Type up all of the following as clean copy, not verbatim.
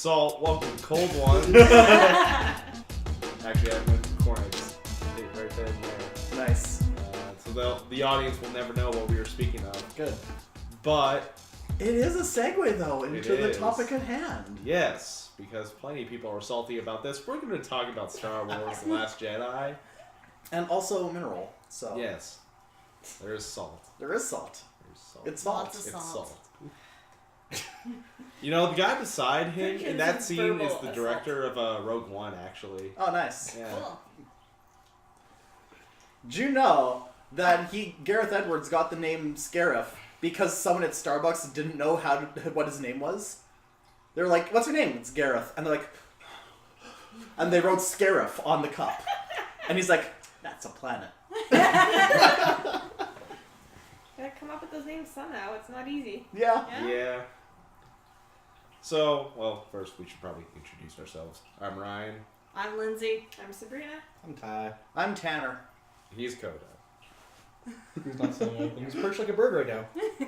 salt. Welcome to cold one. Actually, I went corn eggs right there and there. Nice. So the audience will never know what we were speaking of. Good. But it is a segue, though, into the topic at hand. Yes, because plenty of people are salty about this. We're going to talk about Star Wars The Last Jedi. And also mineral, so... Yes. There is salt. There is salt. There's salt. It's salt. Lots of salt. You know, the guy beside him in that scene is the assault. director of Rogue One, actually. Oh, nice. Yeah. Cool. Do you know that Gareth Edwards got the name Scarif because someone at Starbucks didn't know what his name was? They were like, "What's your name?" "It's Gareth." And they're like... And they wrote Scarif on the cup. And he's like, "That's a planet." Gotta come up with those names somehow. It's not easy. Yeah. So, well, first we should probably introduce ourselves. I'm Ryan. I'm Lindsay. I'm Sabrina. I'm Ty. I'm Tanner. He's Coda. Who's not saying anything. He's perched like a bird right now. Yeah.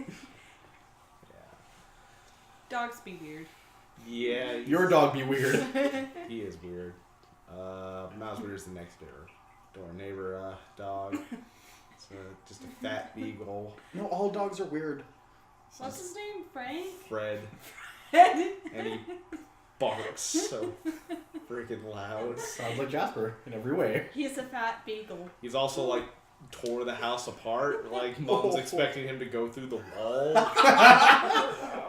Dogs be weird. Yeah. Your dog be weird. He is weird. Not as weird as the next door neighbor dog. It's just a fat beagle. No, all dogs are weird. What's his name? Frank? Fred. And he barks so freaking loud. Sounds like Jasper in every way. He's a fat beagle. He's also like tore the house apart. Like Mom's expecting him to go through the wall.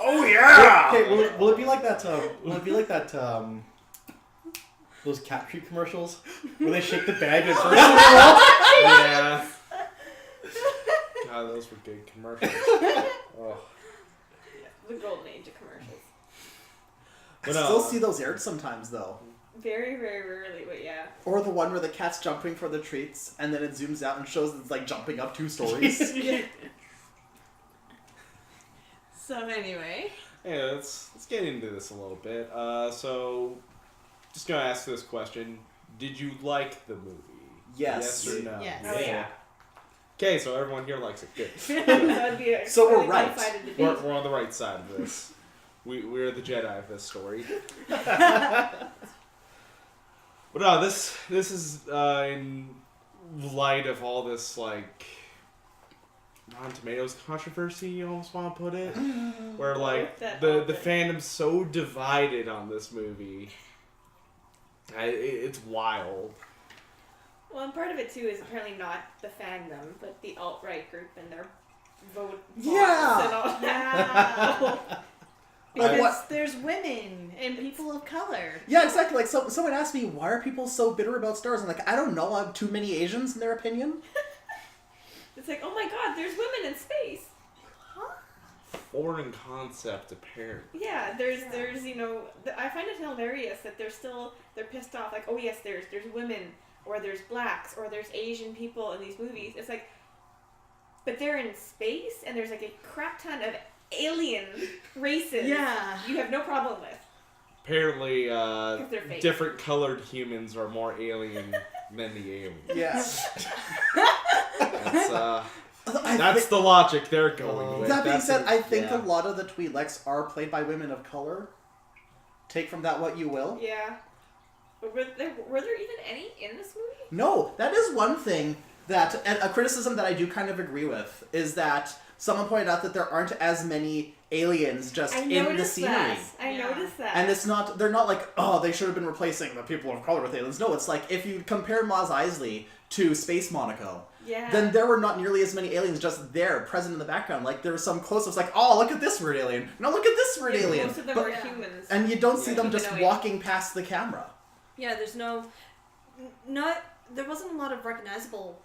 Oh yeah! Hey, will it be like that? Will it be like that? Those cat treat commercials where they shake the bag and it turns into the wall. Yeah. God, those were good commercials. Oh. The golden age of commercials. I still see those aired sometimes, though. Very, very rarely, but yeah. Or the one where the cat's jumping for the treats, and then it zooms out and shows it's like jumping up 2 stories. So anyway. Yeah, let's get into this a little bit. So, just gonna ask this question: did you like the movie? Yes. Yes or no? Yes. Oh yeah. Okay, so everyone here likes it. Good. That'd be a So we're really right. one-sided debate. We're on the right side of this. We're the Jedi of this story. But no, this is in light of all this like Rotten Tomatoes controversy, you almost want to put it, where like the fandom's so divided on this movie. It's wild. Well, and part of it too is apparently not the fandom, but the alt-right group and their vote Yeah. and all that. Because there's women and people of color. Yeah, exactly. Like, someone asked me, why are people so bitter about Star Wars? I'm like, I don't know. I have too many Asians in their opinion. It's like, oh my god, there's women in space. Huh? Foreign concept, apparently. Yeah, there's you know, I find it hilarious that they're pissed off. Like, oh yes, there's women, or there's blacks, or there's Asian people in these movies. It's like, but they're in space, and there's like a crap ton of alien races. Yeah. You have no problem with. Apparently, they're fake. different colored humans are more alien than the aliens. Yeah. That's the logic they're going with. That being said, I think yeah. a lot of the Twi'leks are played by women of color. Take from that what you will. Yeah. But were there even any in this movie? No, that is one thing that, and a criticism that I do kind of agree with, is that someone pointed out that there aren't as many aliens just in the scenery. I noticed that. And they're not like, oh, they should have been replacing the people of color with aliens. No, it's like, if you compare Maz Eisley to Space Monaco, then there were not nearly as many aliens just there, present in the background. Like, there were some close-ups like, oh, look at this weird alien. No, look at this weird alien. Most of them were humans. And you don't see them just Humanoid. walking past the camera. Yeah, there's there wasn't a lot of recognizable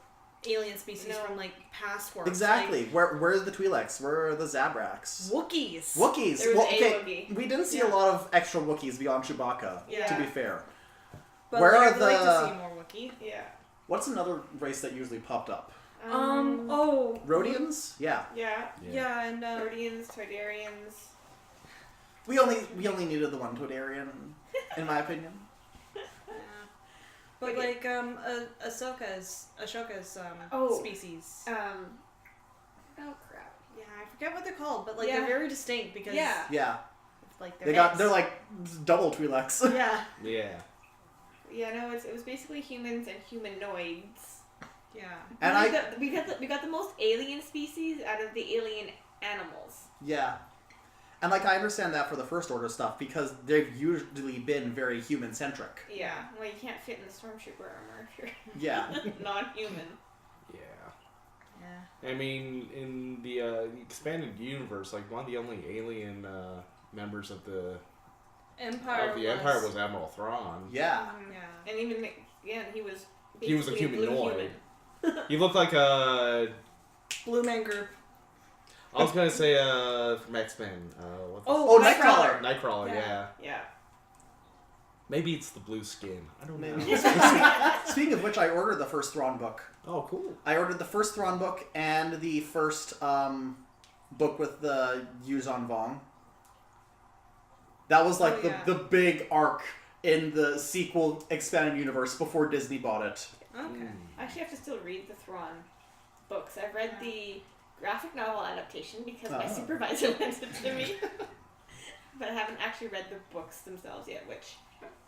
alien species from like past works. Exactly. Where's the Twi'leks? Where are the Zabraks? Wookiees. Wookiees. There was Well, a okay, Wookiee. we didn't see a lot of extra Wookiees beyond Chewbacca, to be fair. But Where like, are I'd like the- to see more Wookiee. Yeah. What's another race that usually popped up? Rhodians? Yeah. Yeah. Yeah, and Rhodians, Toydarians. We only needed the one Toydarian, in my opinion. But like Ahsoka's species. Oh crap. Yeah, I forget what they're called, but like Yeah. they're very distinct because Yeah. like their heads. They're like double Twi'leks. Yeah. Yeah. Yeah, no, it was basically humans and humanoids. Yeah. And we got the most alien species out of the alien animals. Yeah. And like I understand that for the First Order stuff because they've usually been very human centric. Yeah, well, you can't fit in the stormtrooper armor if you're Yeah. non-human. Yeah. Yeah. I mean, in the expanded universe, like one of the only alien members of the Empire was Admiral Thrawn. Yeah. Yeah. And even again, he was He was a basically blue humanoid. human. He looked like a. Blue Man Group. I was gonna say from X-Men. Oh, Nightcrawler. Nightcrawler, Yeah. yeah. Yeah. Maybe it's the blue skin. I don't know. Maybe. Speaking of which, I ordered the first Thrawn book. Oh, cool. I ordered the first Thrawn book and the first book with the Yuzon Vong. That was like the big arc in the sequel expanded universe before Disney bought it. Okay. I actually have to still read the Thrawn books. I've read the graphic novel adaptation because my supervisor lent it to me. But I haven't actually read the books themselves yet, which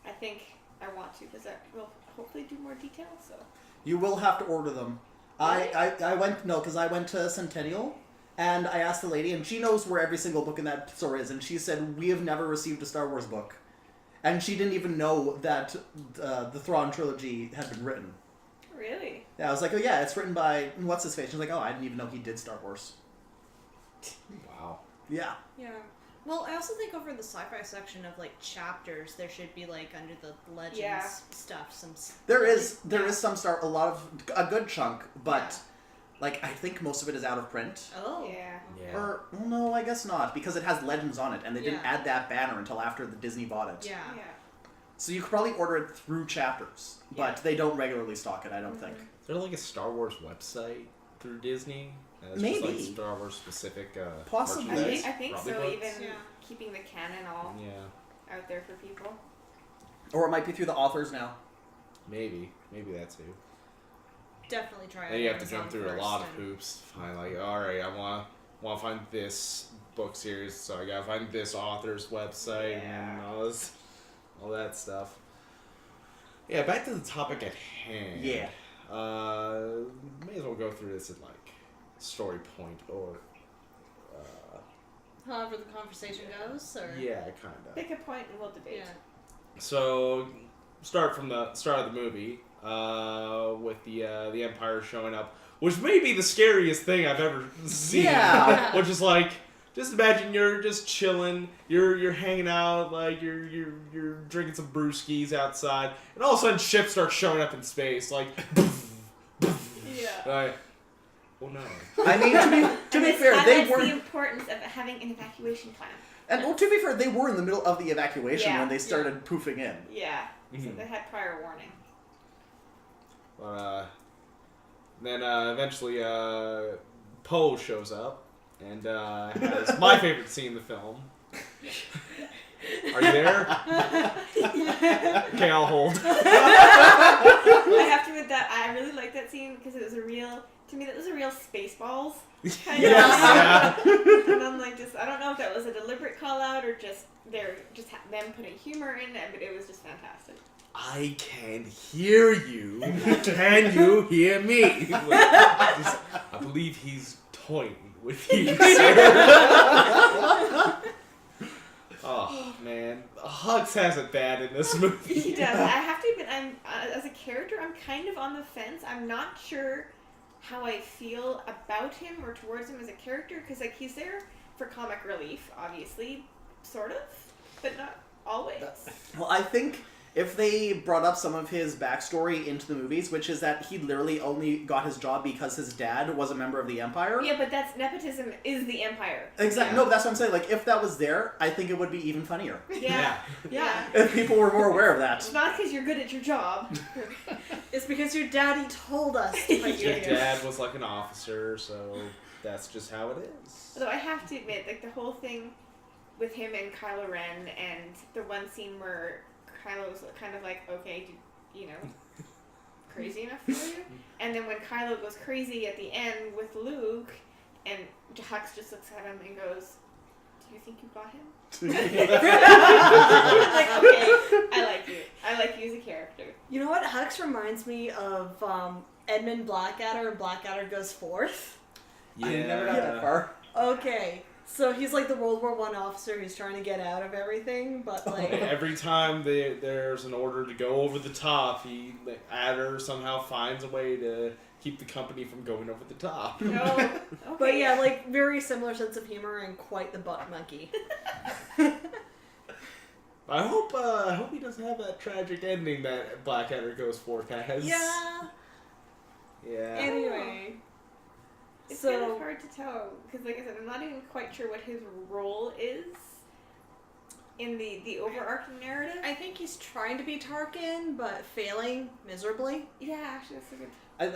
I think I want to because that will hopefully do more detail. So You will have to order them. Really? I went to Centennial and I asked the lady and she knows where every single book in that store is and she said we have never received a Star Wars book. And she didn't even know that the Thrawn trilogy had been written. really, Yeah, I was like, oh yeah, it's written by what's his face? She's like, oh, I didn't even know he did Star Wars. Wow. Yeah. Yeah. Well, I also think over the sci-fi section of like chapters, there should be like under the legends stuff some. There is some a good chunk, but like I think most of it is out of print. Oh. yeah. Yeah. Or well, no, I guess not because it has legends on it, and they didn't Yeah. add that banner until after the Disney bought it. Yeah. Yeah. So you could probably order it through chapters, but they don't regularly stock it. I don't think. Is there like a Star Wars website through Disney? It's Maybe. Just like Star Wars specific. Possibly. merchandise, I think so. probably Even books? keeping the canon all Yeah. out there for people. Or it might be through the authors now. Maybe that too. Definitely try it. Then you have to jump through a lot of hoops to find like, all right, I want to find this book series, so I gotta find this author's website and all that stuff. Yeah, back to the topic at hand. Yeah. May as well go through this at like story point or. However the conversation goes, or Yeah, kind of. Pick a point and we'll debate. yeah. So, start from the start of the movie with the Empire showing up, which may be the scariest thing I've ever seen. Yeah. Which is like, just imagine you're just chilling, you're hanging out, like you're drinking some brewskis outside, and all of a sudden ships start showing up in space, like, Yeah. like, oh no. I mean, to be This fair, they highlights the weren't. importance of having an evacuation plan. And well, to be fair, they were in the middle of the evacuation Yeah. when they started poofing in. Yeah. So Mhm. they had prior warning. But then eventually Poe shows up and has my favorite scene in the film. Are you there? Okay, I'll hold. I have to admit that I really like that scene because it was to me that was a real Spaceballs kind Yes. of. And I'm like, I don't know if that was a deliberate call out or just them putting humor in it, but it was just fantastic. I can hear you. Can you hear me? I believe he's toying with you, sir. Oh man, Hux has it bad in this movie. He does. I have to admit, as a character, I'm kind of on the fence. I'm not sure how I feel about him or towards him as a character because like he's there for comic relief, obviously, sort of, but not always. Well, I think if they brought up some of his backstory into the movies, which is that he literally only got his job because his dad was a member of the Empire. Yeah, but that's nepotism is the Empire. Exactly. Yeah. No, that's what I'm saying. Like, if that was there, I think it would be even funnier. Yeah. Yeah. If people were more aware of that. It's not because you're good at your job. It's because your daddy told us to put you Your here. dad was like an officer, so that's just how it is. Although I have to admit, like the whole thing with him and Kylo Ren, and the one scene where Kylo was kind of like, okay, crazy enough for you? And then when Kylo goes crazy at the end with Luke, and Hux just looks at him and goes, do you think you got him? Like, okay, I like you. I like you as a character. You know what? Hux reminds me of Edmund Blackadder and Blackadder Goes Forth. Yeah. I never got that far. Okay. So he's like the World War I officer who's trying to get out of everything, but like... Every time there's an order to go over the top, Adder somehow finds a way to keep the company from going over the top. Oh, okay. But yeah, like, very similar sense of humor and quite the butt monkey. I hope he doesn't have that tragic ending that Blackadder Goes Forth has. Yeah. Yeah. Anyway. It's So- kind of hard to tell because, like I said, I'm not even quite sure what his role is in the overarching narrative. I think he's trying to be Tarkin, but failing miserably. Yeah, actually, that's a good.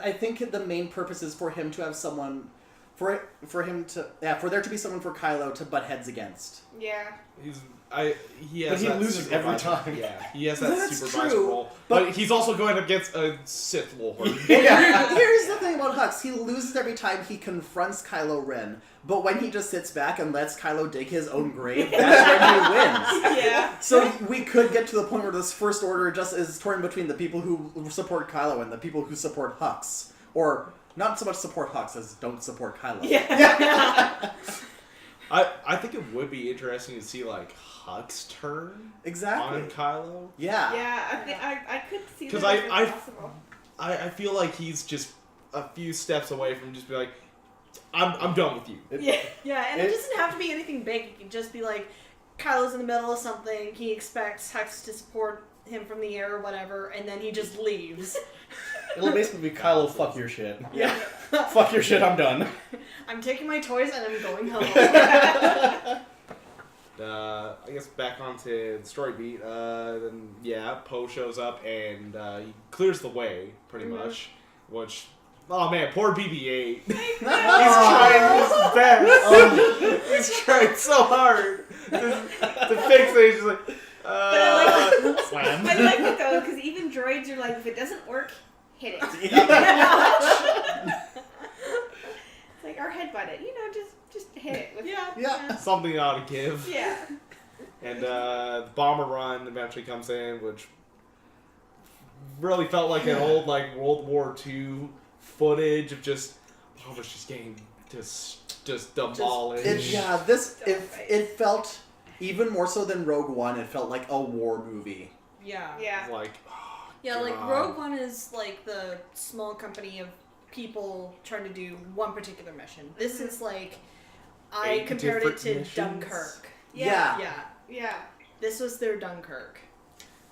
I think the main purpose is for him to have someone, for there to be someone for Kylo to butt heads against. Yeah. He has But he that loses every supervisor- time. Yeah, he has that That's supervisor true, role, but- but he's also going up against a Sith Lord. Here's the thing about Hux. He loses every time he confronts Kylo Ren, but when he just sits back and lets Kylo dig his own grave, that's when he wins. Yeah. So we could get to the point where this First Order just is torn between the people who support Kylo and the people who support Hux. Or not so much support Hux as don't support Kylo. Yeah. I think it would be interesting to see like Hux turn Exactly. on Kylo. Yeah. Yeah, I think I could see that 'Cause as I- possible. I feel like he's just a few steps away from just be like, I'm done with you. Yeah. Yeah, and it doesn't have to be anything big. It can just be like, Kylo's in the middle of something, he expects Hux to support him from the air or whatever, and then he just leaves. It'll basically be Kylo, fuck your shit. Yeah. Fuck your shit, I'm done. I'm taking my toys and I'm going home. I guess back onto the story beat. Then yeah, Poe shows up and he clears the way pretty much. Which, oh man, poor BB-8. He's trying his best. He's trying so hard to fix it. He's just like, But I like Slam. I like it though because even droids are like, if it doesn't work, hit it. It's like our headbutt it, just hit it. With, Yeah. something ought to give. Yeah. And the bomber run eventually comes in, which really felt like an old like World War II footage of just just getting just demolished. It felt even more so than Rogue One. It felt like a war movie. Yeah. Yeah. Like Like God. Rogue One is like the small company of people trying to do one particular mission. This is like, I 8 compared it different to missions. Dunkirk. Yeah. Yeah. Yeah. This was their Dunkirk.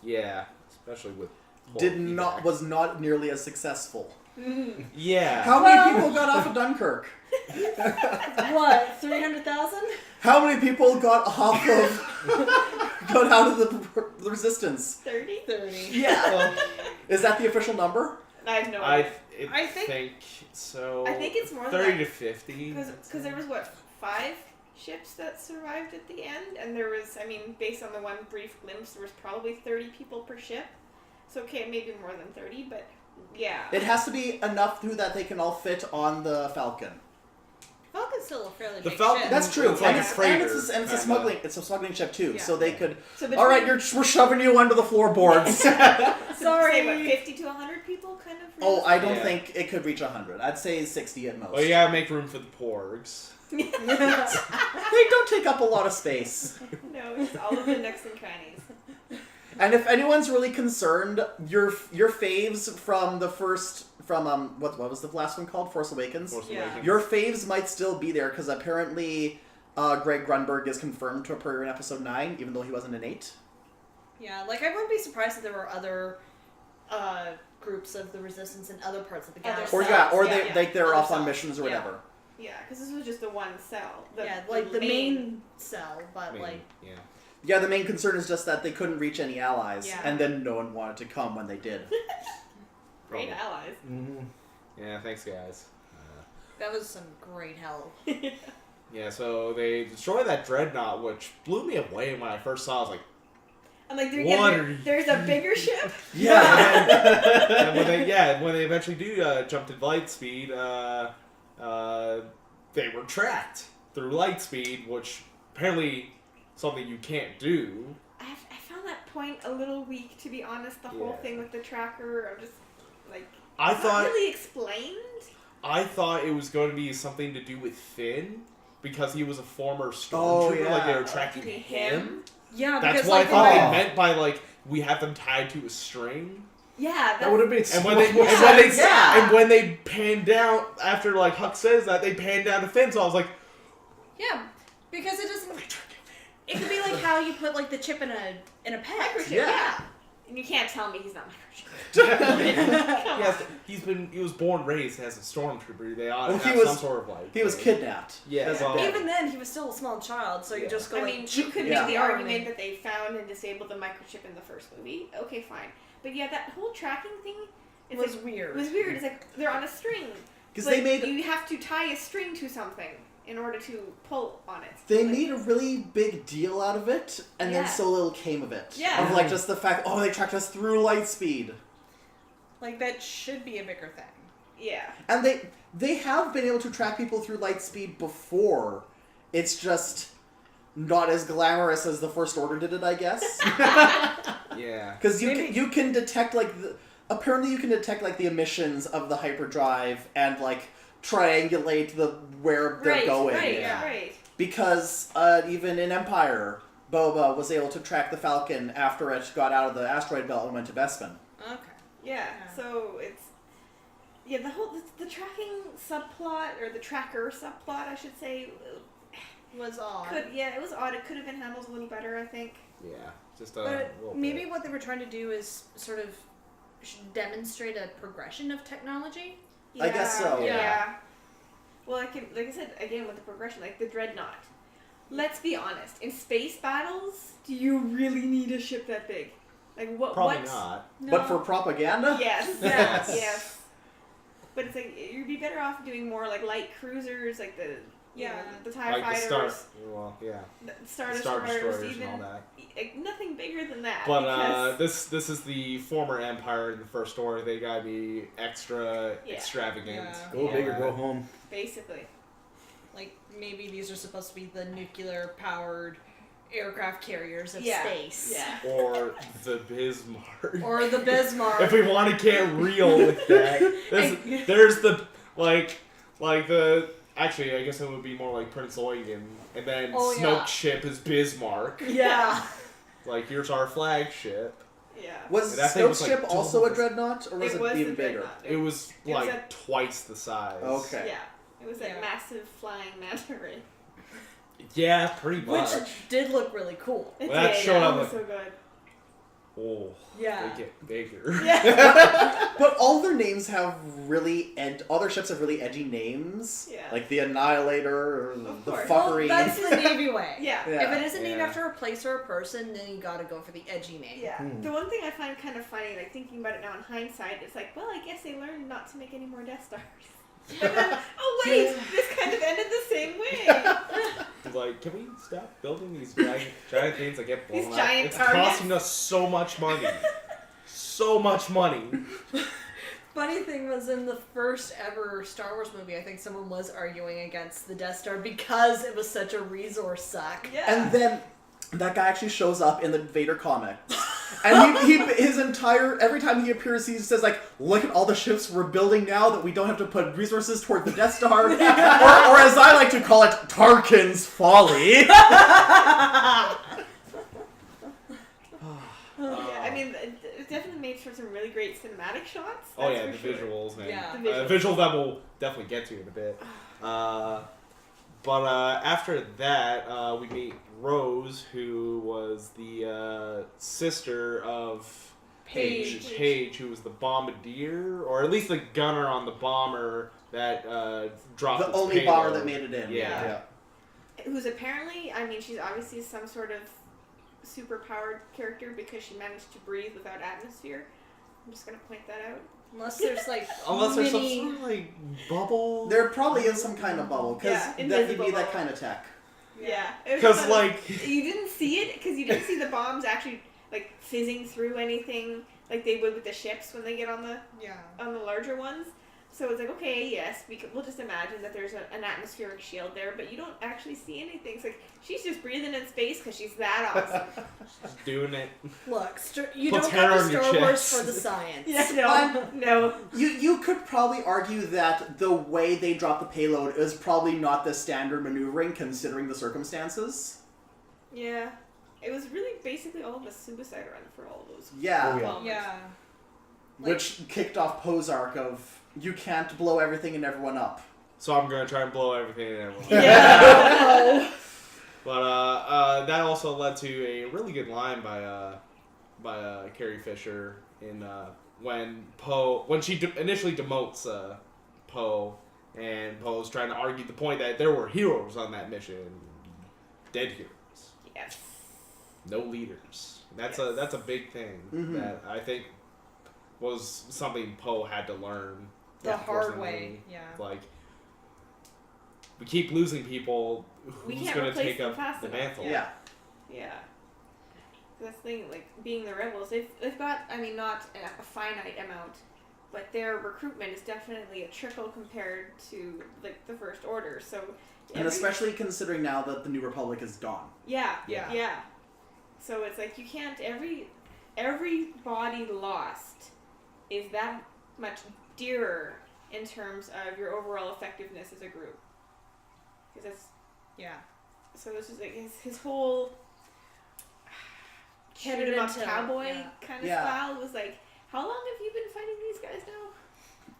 Yeah, especially with Was not nearly as successful. Yeah. How many people got off of Dunkirk? What, 300,000? How many people got out of the Resistance? 30? 30. Yeah. Is that the official number? I have no I idea. think so. I think it's more than 30 that. to 50. Because there was, 5 ships that survived at the end? And there was, based on the one brief glimpse, there was probably 30 people per ship. So, okay, maybe more than 30, but yeah. It has to be enough that they can all fit on the Falcon. Falcon's still a fairly The big Falcon- ship. That's true. It's like and a it's, freighter, and it's a kinda. smuggling. It's a smuggling ship too, Yeah. so they could. So between, All right, we're shoving you under the floorboards. Sorry. Say, what, 50 to 100 people, kind of? Oh, I don't Yeah. think it could reach 100. I'd say 60 at most. Well, you gotta make room for the porgs. They don't take up a lot of space. No, it's all of the nooks and crannies. And if anyone's really concerned, your faves from the first what was the last one called? Force Awakens. Force Yeah. Awakens. Your faves might still be there because apparently Greg Grunberg is confirmed to appear in Episode 9, even though he wasn't in 8. Yeah, like I wouldn't be surprised if there were other groups of the Resistance in other parts of the galaxy. Or Cells, they're Other off on cells. missions or Yeah. whatever. Yeah, because this was just the one cell. The main cell, but I mean, like yeah. Yeah, the main concern is just that they couldn't reach any allies, Yeah. and then no one wanted to come when they did. Great allies. Mm-hmm. Yeah, thanks guys. that was some great help. Yeah, so they destroy that dreadnought, which blew me away when I first saw it. I was like, I'm like, What there's a bigger ship? Yeah. and when they eventually do jump to light speed, they were tracked through light speed, which apparently something you can't do. I found that point a little weak, to be honest. The whole thing with the tracker, I'm just like, it's not really explained. I thought it was going to be something to do with Finn because he was a former stormtrooper. Like they were tracking him. Yeah, that's because what like I thought they meant by like we have them tied to a string. Yeah, that would have been. And when they pan down after like Huck says that, they pan down to Finn. So I was like, yeah, because it doesn't. It could be like how you put like the chip in a pet. Microchip, yeah. And you can't tell me he's not microchipped. Yes, he was born raised as a stormtrooper. They ought to have some sort of like. He was kidnapped. Yeah. Even then, he was still a small child, so you just go. I mean, you could make the argument that they found and disabled the microchip in the first movie. Okay, fine. But yeah, that whole tracking thing was weird. It was weird. It's like they're on a string. Because you have to tie a string to something in order to pull on it. They made a really big deal out of it, and then so little came of it. Yeah. Of like just the fact, they tracked us through light speed. Like that should be a bigger thing. Yeah. And they have been able to track people through light speed before. It's just not as glamorous as the First Order did it, I guess. Yeah. Because you can detect apparently you can detect like the emissions of the hyperdrive and like triangulate where they're going. Right. Because even in Empire, Boba was able to track the Falcon after it got out of the asteroid belt and went to Bespin. Okay. Yeah. So it's the tracking subplot, or the tracker subplot, I should say, was odd. It was odd. It could have been handled a little better, I think. Yeah. Just but maybe what they were trying to do is sort of demonstrate a progression of technology. Yeah, I guess so. Yeah. Well, like I said again with the progression, like the Dreadnought. Let's be honest. In space battles, do you really need a ship that big? Like what? Probably not. No. But for propaganda? Yes. Yes. But it's like you'd be better off doing more like light cruisers, like the the TIE fighters. The Star Destroyers even and all that. Like, nothing bigger than that. But this is the former Empire in the First Order. They gotta be extra extravagant. Yeah. Go big or go home. Basically. Like maybe these are supposed to be the nuclear-powered aircraft carriers of space. Yeah. Or the Bismarck. Or the Bismarck. If we want to get real with that, there's the the. Actually, I guess it would be more like Prince Eugen, and then Snoke ship is Bismarck. Yeah. Like, here's our flagship. Yeah. Was Snoke's ship also a dreadnought, or was it even bigger? It was like twice the size. Okay. Yeah. It was a massive flying manta ray. Yeah, pretty much. Which did look really cool. Well, that showed up like, so good. Oh, yeah. they get bigger. Yeah. But all their names have all their ships have really edgy names. Yeah. Like the Annihilator or the Fuckery. Well, that's the Navy way. Yeah. If it isn't named after a place or a person, then you gotta go for the edgy name. Yeah. The one thing I find kind of funny, like thinking about it now in hindsight, it's like, well, I guess they learned not to make any more Death Stars. But then, oh wait, this kind of ended the same way. Like, can we stop building these giant things that get blown These up? giant It's targets? costing us so much money. So much money. Funny thing was, in the first ever Star Wars movie, I think someone was arguing against the Death Star because it was such a resource suck. Yeah. And then that guy actually shows up in the Vader comics. And every time he appears, he says, like, look at all the ships we're building now that we don't have to put resources toward the Death Star. or as I like to call it, Tarkin's folly. Yeah, I mean, it definitely made for some really great cinematic shots. Oh yeah, the visuals, man. Yeah. The visuals. Visuals that we'll definitely get to in a bit. But after that, we meet Rose, who was the sister of Paige, who was the bombardier, or at least the gunner on the bomber that dropped The its only payload. bomber that made it in. Yeah. Who's apparently, I mean, she's obviously some sort of super-powered character because she managed to breathe without atmosphere. I'm just going to point that out. Unless there's like there's some sort of like bubble. There probably is some kind of bubble, because that could be invisible that kind of tech. Yeah. Because like you didn't see it, because you didn't see the bombs actually like fizzing through anything like they would with the ships when they get on the larger ones. So it's like, okay, yes, we'll just imagine that there's an atmospheric shield there, but you don't actually see anything. It's like, she's just breathing in space because she's that awesome. She's doing it. Look, you Puts don't hair come on to your Star Wars chest. for the science. No. You could probably argue that the way they dropped the payload is probably not the standard maneuvering considering the circumstances. Yeah. It was really basically all of a suicide run for all those. Yeah. Oh, yeah. moments. Yeah. Which kicked off Poe's arc of you can't blow everything and everyone up. So I'm gonna try and blow everything and everyone. Yeah. But that also led to a really good line by Carrie Fisher in when she initially demotes Poe, and Poe's trying to argue the point that there were heroes on that mission, dead heroes, Yes. no leaders. That's Yes. a big thing that I think was something Poe had to learn The hard unfortunately. way. Yeah. Like, we keep losing people. We Who's can't going to replace take them up fast the enough. mantle? Yeah. Yeah. That's the thing, like, being the rebels, they've got, I mean, not a finite amount, but their recruitment is definitely a trickle compared to, like, the First Order, so... And especially considering now that the New Republic is gone. Yeah, Yeah. yeah. So it's like, you can't, every body lost is that much dearer in terms of your overall effectiveness as a group. Because that's... Yeah. So it's just like his whole Shoot headed him up until- cowboy yeah. kind of Yeah. style was like, how long have you been fighting these guys now?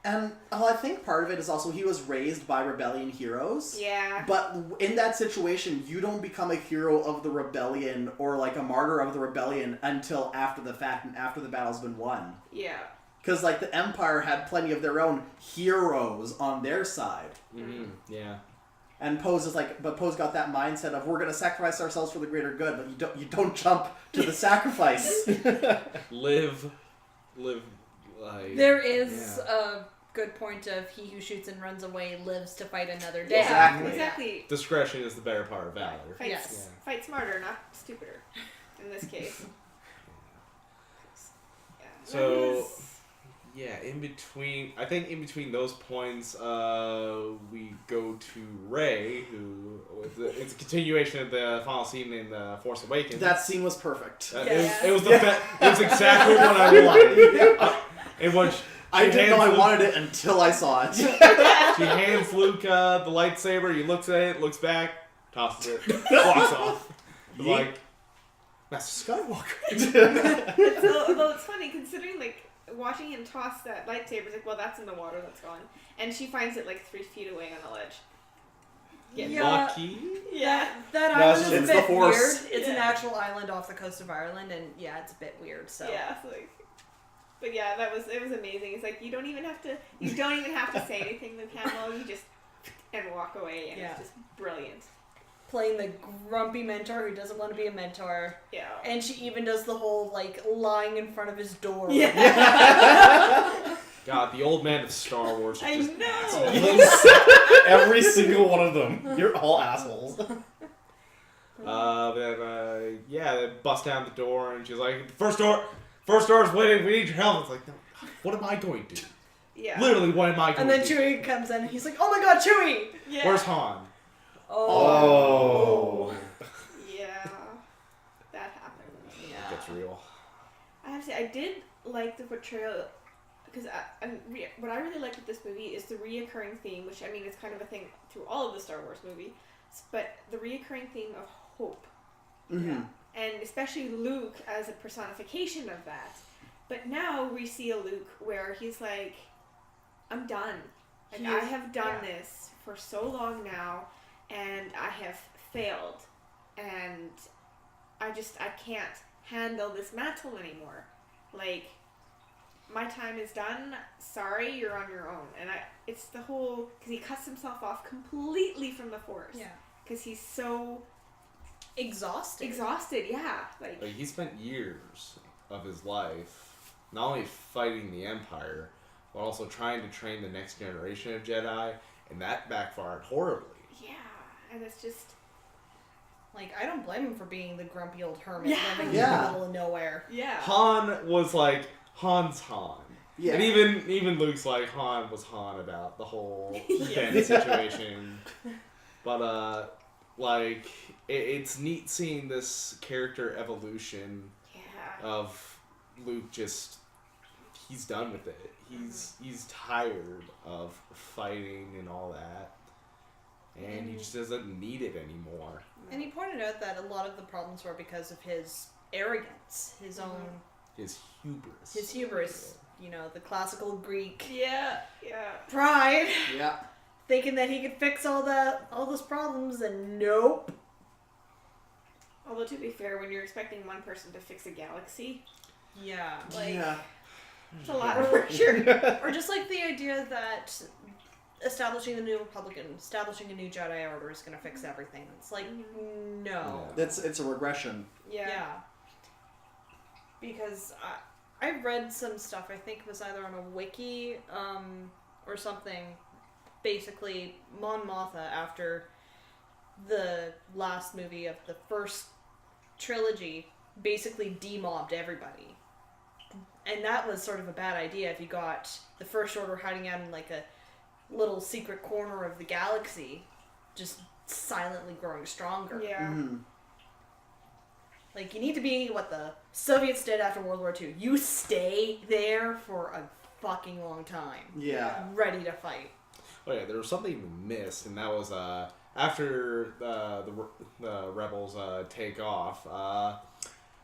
And I think part of it is also he was raised by rebellion heroes. Yeah. But in that situation, you don't become a hero of the rebellion or like a martyr of the rebellion until after the fact and after the battle's been won. Yeah. Because like the Empire had plenty of their own heroes on their side. Mm-hmm. Yeah. And Poe's is like, but Poe's got that mindset of we're gonna sacrifice ourselves for the greater good, but you don't jump to the sacrifice. Live like... There is Yeah. a good point of he who shoots and runs away lives to fight another day. Exactly. Exactly. Discretion is the better part of valor. Fight, Yes. fight smarter, not stupider. In this case. Yeah. So, yeah, in between those points, we go to Rey, who it's a continuation of the final scene in The Force Awakens. That scene was perfect. It was exactly what I wanted. In which I didn't know I Luke- wanted it until I saw it. She hands Luke the lightsaber. He looks at it, looks back, tosses it, walks off. Yeet. Like, Master Skywalker. Although it's funny considering like watching him toss that lightsaber, it's like, well, that's in the water, that's gone, and she finds it like 3 feet away on a ledge. Yeah. Lucky. Yeah. That No, island is it's a the bit Force. weird. It's an Yeah. actual island off the coast of Ireland, and yeah, it's a bit weird. So Yeah. It's like, but yeah, it was amazing. It's like you don't even have to say anything, Luke Hamill. You just and walk away, and Yeah. it's just brilliant. playing the grumpy mentor who doesn't want to be a mentor, Yeah. and she even does the whole like lying in front of his door. God, the old man of Star Wars. I Just know. Every single one of them. You're all assholes. They bust down the door, and she's like, first door's waiting, we need your help. It's like, no, what am I going to do? Yeah. Literally, what am I going And then to do? Chewie comes in and he's like, "Oh my God, Chewie!" Yeah. Where's Han? Oh. Yeah. That happened. Yeah. Gets real. I have to say, I did like the portrayal, because what I really liked with this movie is the reoccurring theme, which I mean is kind of a thing through all of the Star Wars movies, but the reoccurring theme of hope. Mm-hmm. And especially Luke as a personification of that. But now we see a Luke where he's like, I'm done. Like, I have done this for so long now, and I have failed. And I can't handle this mantle anymore. Like, my time is done. Sorry, you're on your own. And it's the whole, because he cuts himself off completely from the Force. Yeah. Because he's so Exhausted. yeah. Like He spent years of his life not only fighting the Empire, but also trying to train the next generation of Jedi, and that backfired horribly. yeah, and it's just Like, I don't blame him for being the grumpy old hermit living in Yeah. the middle of nowhere. yeah. Han was like, Han's Han. Yeah. And even Luke's like, Han was Han about the whole Bennett situation. But, like, it's neat seeing this character evolution of Luke just... He's done with it. He's tired of fighting and all that. And he just doesn't need it anymore. And he pointed out that a lot of the problems were because of his arrogance, his own... His hubris. His hubris. You know, the classical Greek pride. Yeah. Thinking that he could fix all those problems, and nope. Although, to be fair, when you're expecting one person to fix a galaxy, Yeah. it's a lot of pressure. Or just like the idea that establishing the new Republic, establishing a new Jedi Order is going to fix everything. It's like, no. It's a regression. Yeah. Because I read some stuff, I think it was either on a wiki or something. Basically, Mon Mothma, after the last movie of the first trilogy, basically demobbed everybody. And that was sort of a bad idea if you got the First Order hiding out in like a little secret corner of the galaxy, just silently growing stronger. Yeah. Mm-hmm. Like, you need to be what the Soviets did after World War II. You stay there for a fucking long time. Yeah. Ready to fight. Oh yeah, there was something we missed, and that was after the rebels take off.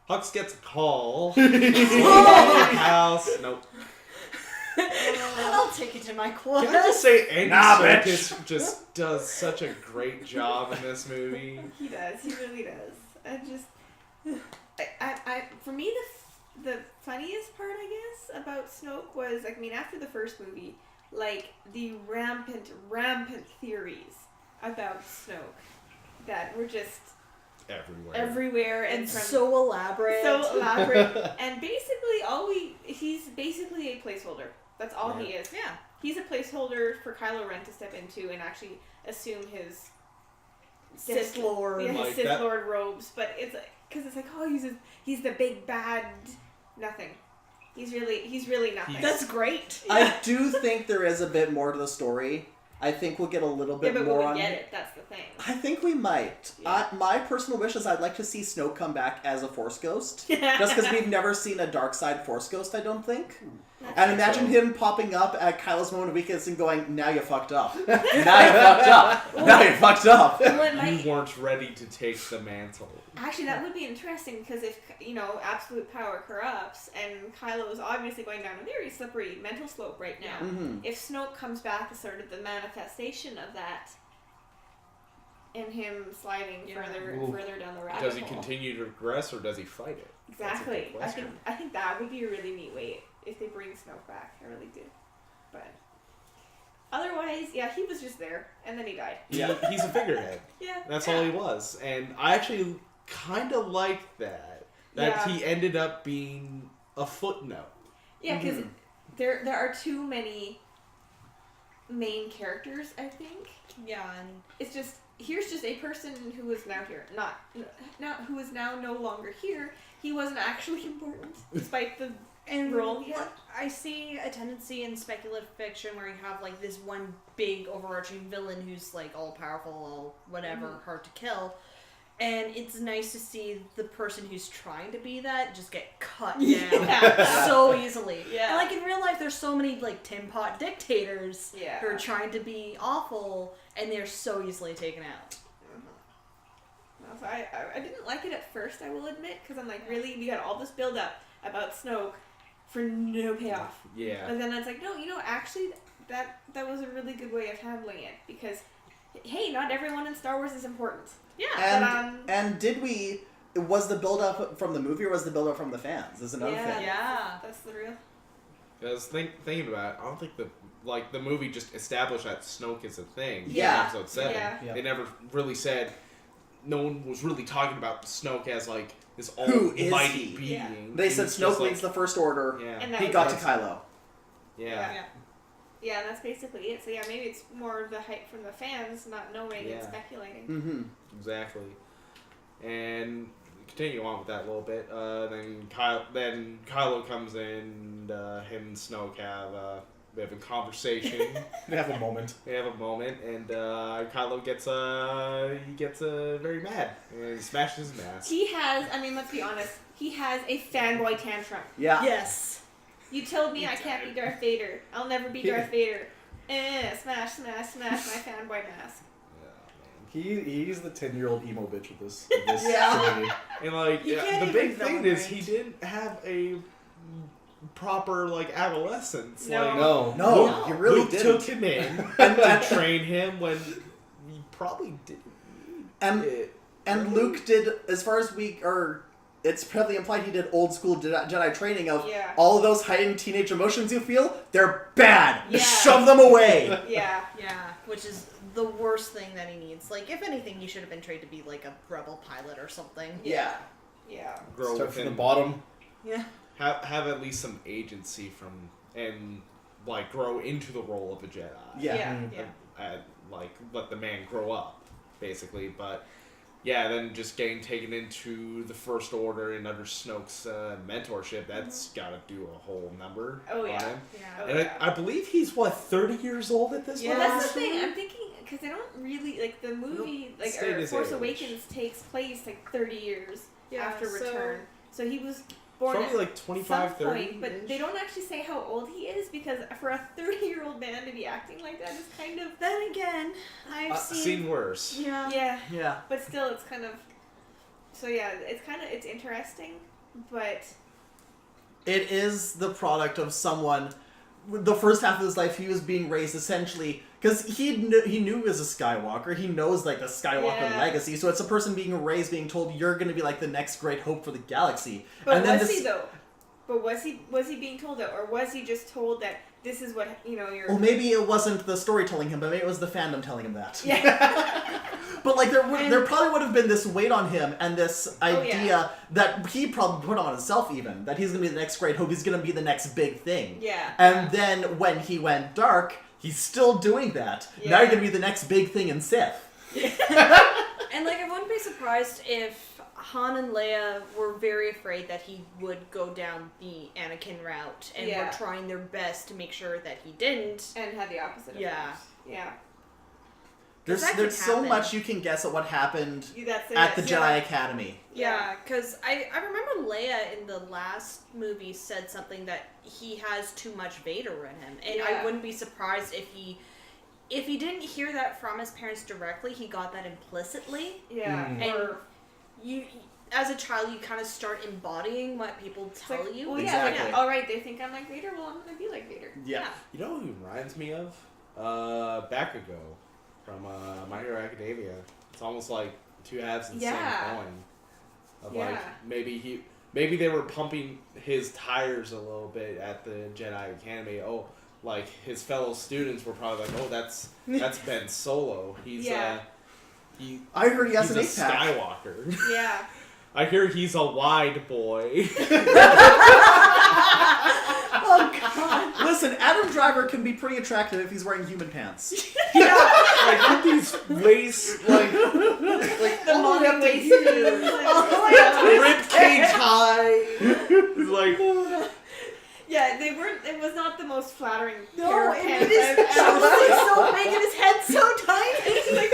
Hux gets a call. House. Nope. I'll take you to my quarters. Can I just say Andy Nah, Serkis just does such a great job in this movie. He does. He really does. I for me, the funniest part, I guess, about Snoke was, like, I mean, after the first movie, like, the rampant theories about Snoke that were just everywhere And from so elaborate. and basically he's basically a placeholder. That's all he is. Yeah. He's a placeholder for Kylo Ren to step into and actually assume his Sith Lord. his Like Sith that. Lord robes. But it's because it's like, oh, he's the big bad nothing. He's really nothing. That's great. I do think there is a bit more to the story. I think we'll get a little bit but more will on we get it? That's the thing. I think we might. Yeah. My personal wish is I'd like to see Snoke come back as a Force Ghost. Just because we've never seen a dark side Force Ghost, I don't think. And imagine him popping up at Kylo's moment of weakness and going, now you fucked up. Now you fucked up. Now you fucked up. You weren't ready to take the mantle. Actually, that would be interesting because if, absolute power corrupts and Kylo is obviously going down a very slippery mental slope right now, if Snoke comes back as sort of the manifestation of that and him sliding further and further down the rabbit hole. Does he continue to regress or does he fight it? Exactly. I think that would be a really neat way if they bring Snoke back. I really do. But otherwise, yeah, he was just there and then he died. Yeah, he's a figurehead. Yeah. That's all he was. And I actually kind of liked that. That he ended up being a footnote. Yeah, because there are too many main characters, I think. Yeah, and It's just, here's just a person who is now here. Who is now no longer here. He wasn't actually important, despite the role he had. I see a tendency in speculative fiction where you have like this one big overarching villain who's like all powerful, all whatever, hard to kill. And it's nice to see the person who's trying to be that just get cut down so easily. Yeah. And like in real life, there's so many like tin pot dictators who are Yeah. trying to be awful, and they're so easily taken out. No, so I didn't like it at first, I will admit, because I'm like, really? We got all this build up about Snoke for no payoff. Yeah. And then I was like, no, actually, that was a really good way of handling it, because, hey, not everyone in Star Wars is important. Yeah. And was the build up from the movie or was the build up from the fans? Is another thing. Yeah. That's the real. Because thinking about it, I don't think the movie just established that Snoke is a thing. Yeah. In episode 7. Yeah. They never really said. No one was really talking about Snoke as like this Who is almighty he? being. Yeah. They He said was Snoke just, leads the First Order. Yeah. And that He was got to it. Kylo. Yeah. Yeah, and that's basically it. So yeah, maybe it's more of the hype from the fans, not knowing and speculating. Mm-hmm. Exactly. And continue on with that a little bit. Then Kylo comes in. Him and Snoke have a bit of a conversation. They have a moment. They have a moment, and Kylo gets very mad and he smashes his mask. He has, I mean, let's be honest, he has a fanboy tantrum. Yeah. Yes. You told me I can't be Darth Vader. I'll never be Darth Vader. Smash my fanboy mask. He's the 10-year-old emo bitch with this Yeah. trilogy. And like You can't the even big thing villain is range. he didn't have a proper like adolescence. No. Like, No. No, you really Luke didn't. took him in to train him when he probably didn't need And it. and Luke did, as far as it's probably implied he did old school Jedi training of Yeah. all of those heightened teenage emotions you feel, they're bad. Yeah. Shove them away. Yeah. Yeah, which is the worst thing that he needs. Like, if anything, he should have been trained to be like a rebel pilot or something. Yeah. Yeah. Grow Start from the within, bottom. Yeah. have at least some agency and like grow into the role of a Jedi. Yeah. Yeah. Mm. Yeah. Like let the man grow up, basically. But yeah, then just getting taken into the First Order and under Snoke's mentorship, that's got to do a whole number Oh, on yeah. him. Yeah. Oh, And yeah. I believe he's 30 years old at this Yeah. point. Well, that's the thing. I'm thinking because they don't really like the movie, like state or his Force age. Awakens takes place like 30 years Yeah, after so- Return. So he was born Probably at like 25, some 30. point, but they don't actually say how old he is because for a 30-year-old man to be acting like that is kind of Then again, I've Seen worse. Yeah. yeah. Yeah. But still, it's kind of so yeah. It's interesting, but It is the product of someone. The first half of his life, he was being raised essentially because he knew he was a Skywalker. He knows like the Skywalker Yeah. legacy. So it's a person being raised, being told you're going to be like the next great hope for the galaxy. but and then was this, he though? But was he being told that, or was he just told that this is what you're? Well, maybe it wasn't the story telling him, but maybe it was the fandom telling him that. Yeah. But like there probably would have been this weight on him and this idea that he probably put on himself even, that he's going to be the next great hope, he's going to be the next big thing. Yeah. And then when he went dark, he's still doing that. Now Yeah. you're going to be the next big thing in Sith. And like, I wouldn't be surprised if Han and Leia were very afraid that he would go down the Anakin route, and Yeah. were trying their best to make sure that he didn't. And had the opposite. Yeah. Effect. Yeah. There's that could so happen. much you can guess at what happened That's it. at the Yeah. Jedi Academy. Yeah, because I remember Leia in the last movie said something that he has too much Vader in him, and I Yeah. wouldn't be surprised if he didn't hear that from his parents directly, he got that implicitly. Yeah. Mm. And you, as a child, you kind of start embodying what people It's tell like, you. well, yeah, Exactly. like, all right, they think I'm like Vader. Well, I'm gonna be like Vader. Yeah. You know who he reminds me of? Bakugo from My Hero Academia. It's almost like two halves of the Yeah. same coin. Of Yeah. like maybe they were pumping his tires a little bit at the Jedi Academy. Oh, like his fellow students were probably like, oh, that's Ben Solo. He's Yeah. I heard he has he's an a 8-pack. Skywalker. Yeah. I hear he's a wide boy. Oh, God. Listen, Adam Driver can be pretty attractive if he's wearing human pants. Like with these lace, like The all the way up modern to waist here. shoes. rib cage high. It's like. Yeah, they weren't. It was not the most flattering pair No, of and pants it is I've ever seen. so big and his head's so tiny. It's like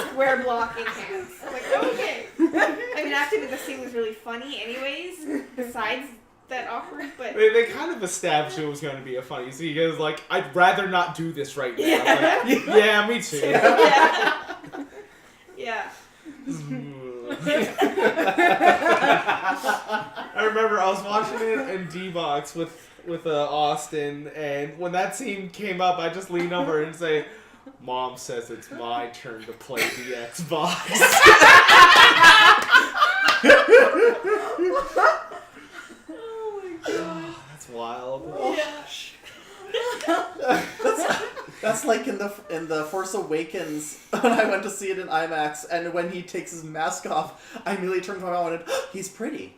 a square blocking pants. I'm like, okay. I mean, actually, the scene was really funny, anyways. Besides that awkward, but They kind of established it was going to be a funny scene because, like, I'd rather not do this right now. Yeah. Like, yeah, me too. yeah, yeah. I remember I was watching it in D-Box with Austin, and when that scene came up, I just leaned over and say, "Mom says it's my turn to play the Xbox." Oh my god. That's wild. Yeah. That's like in the Force Awakens when I went to see it in IMAX, and when he takes his mask off, I immediately turned to my mom and went, "He's pretty."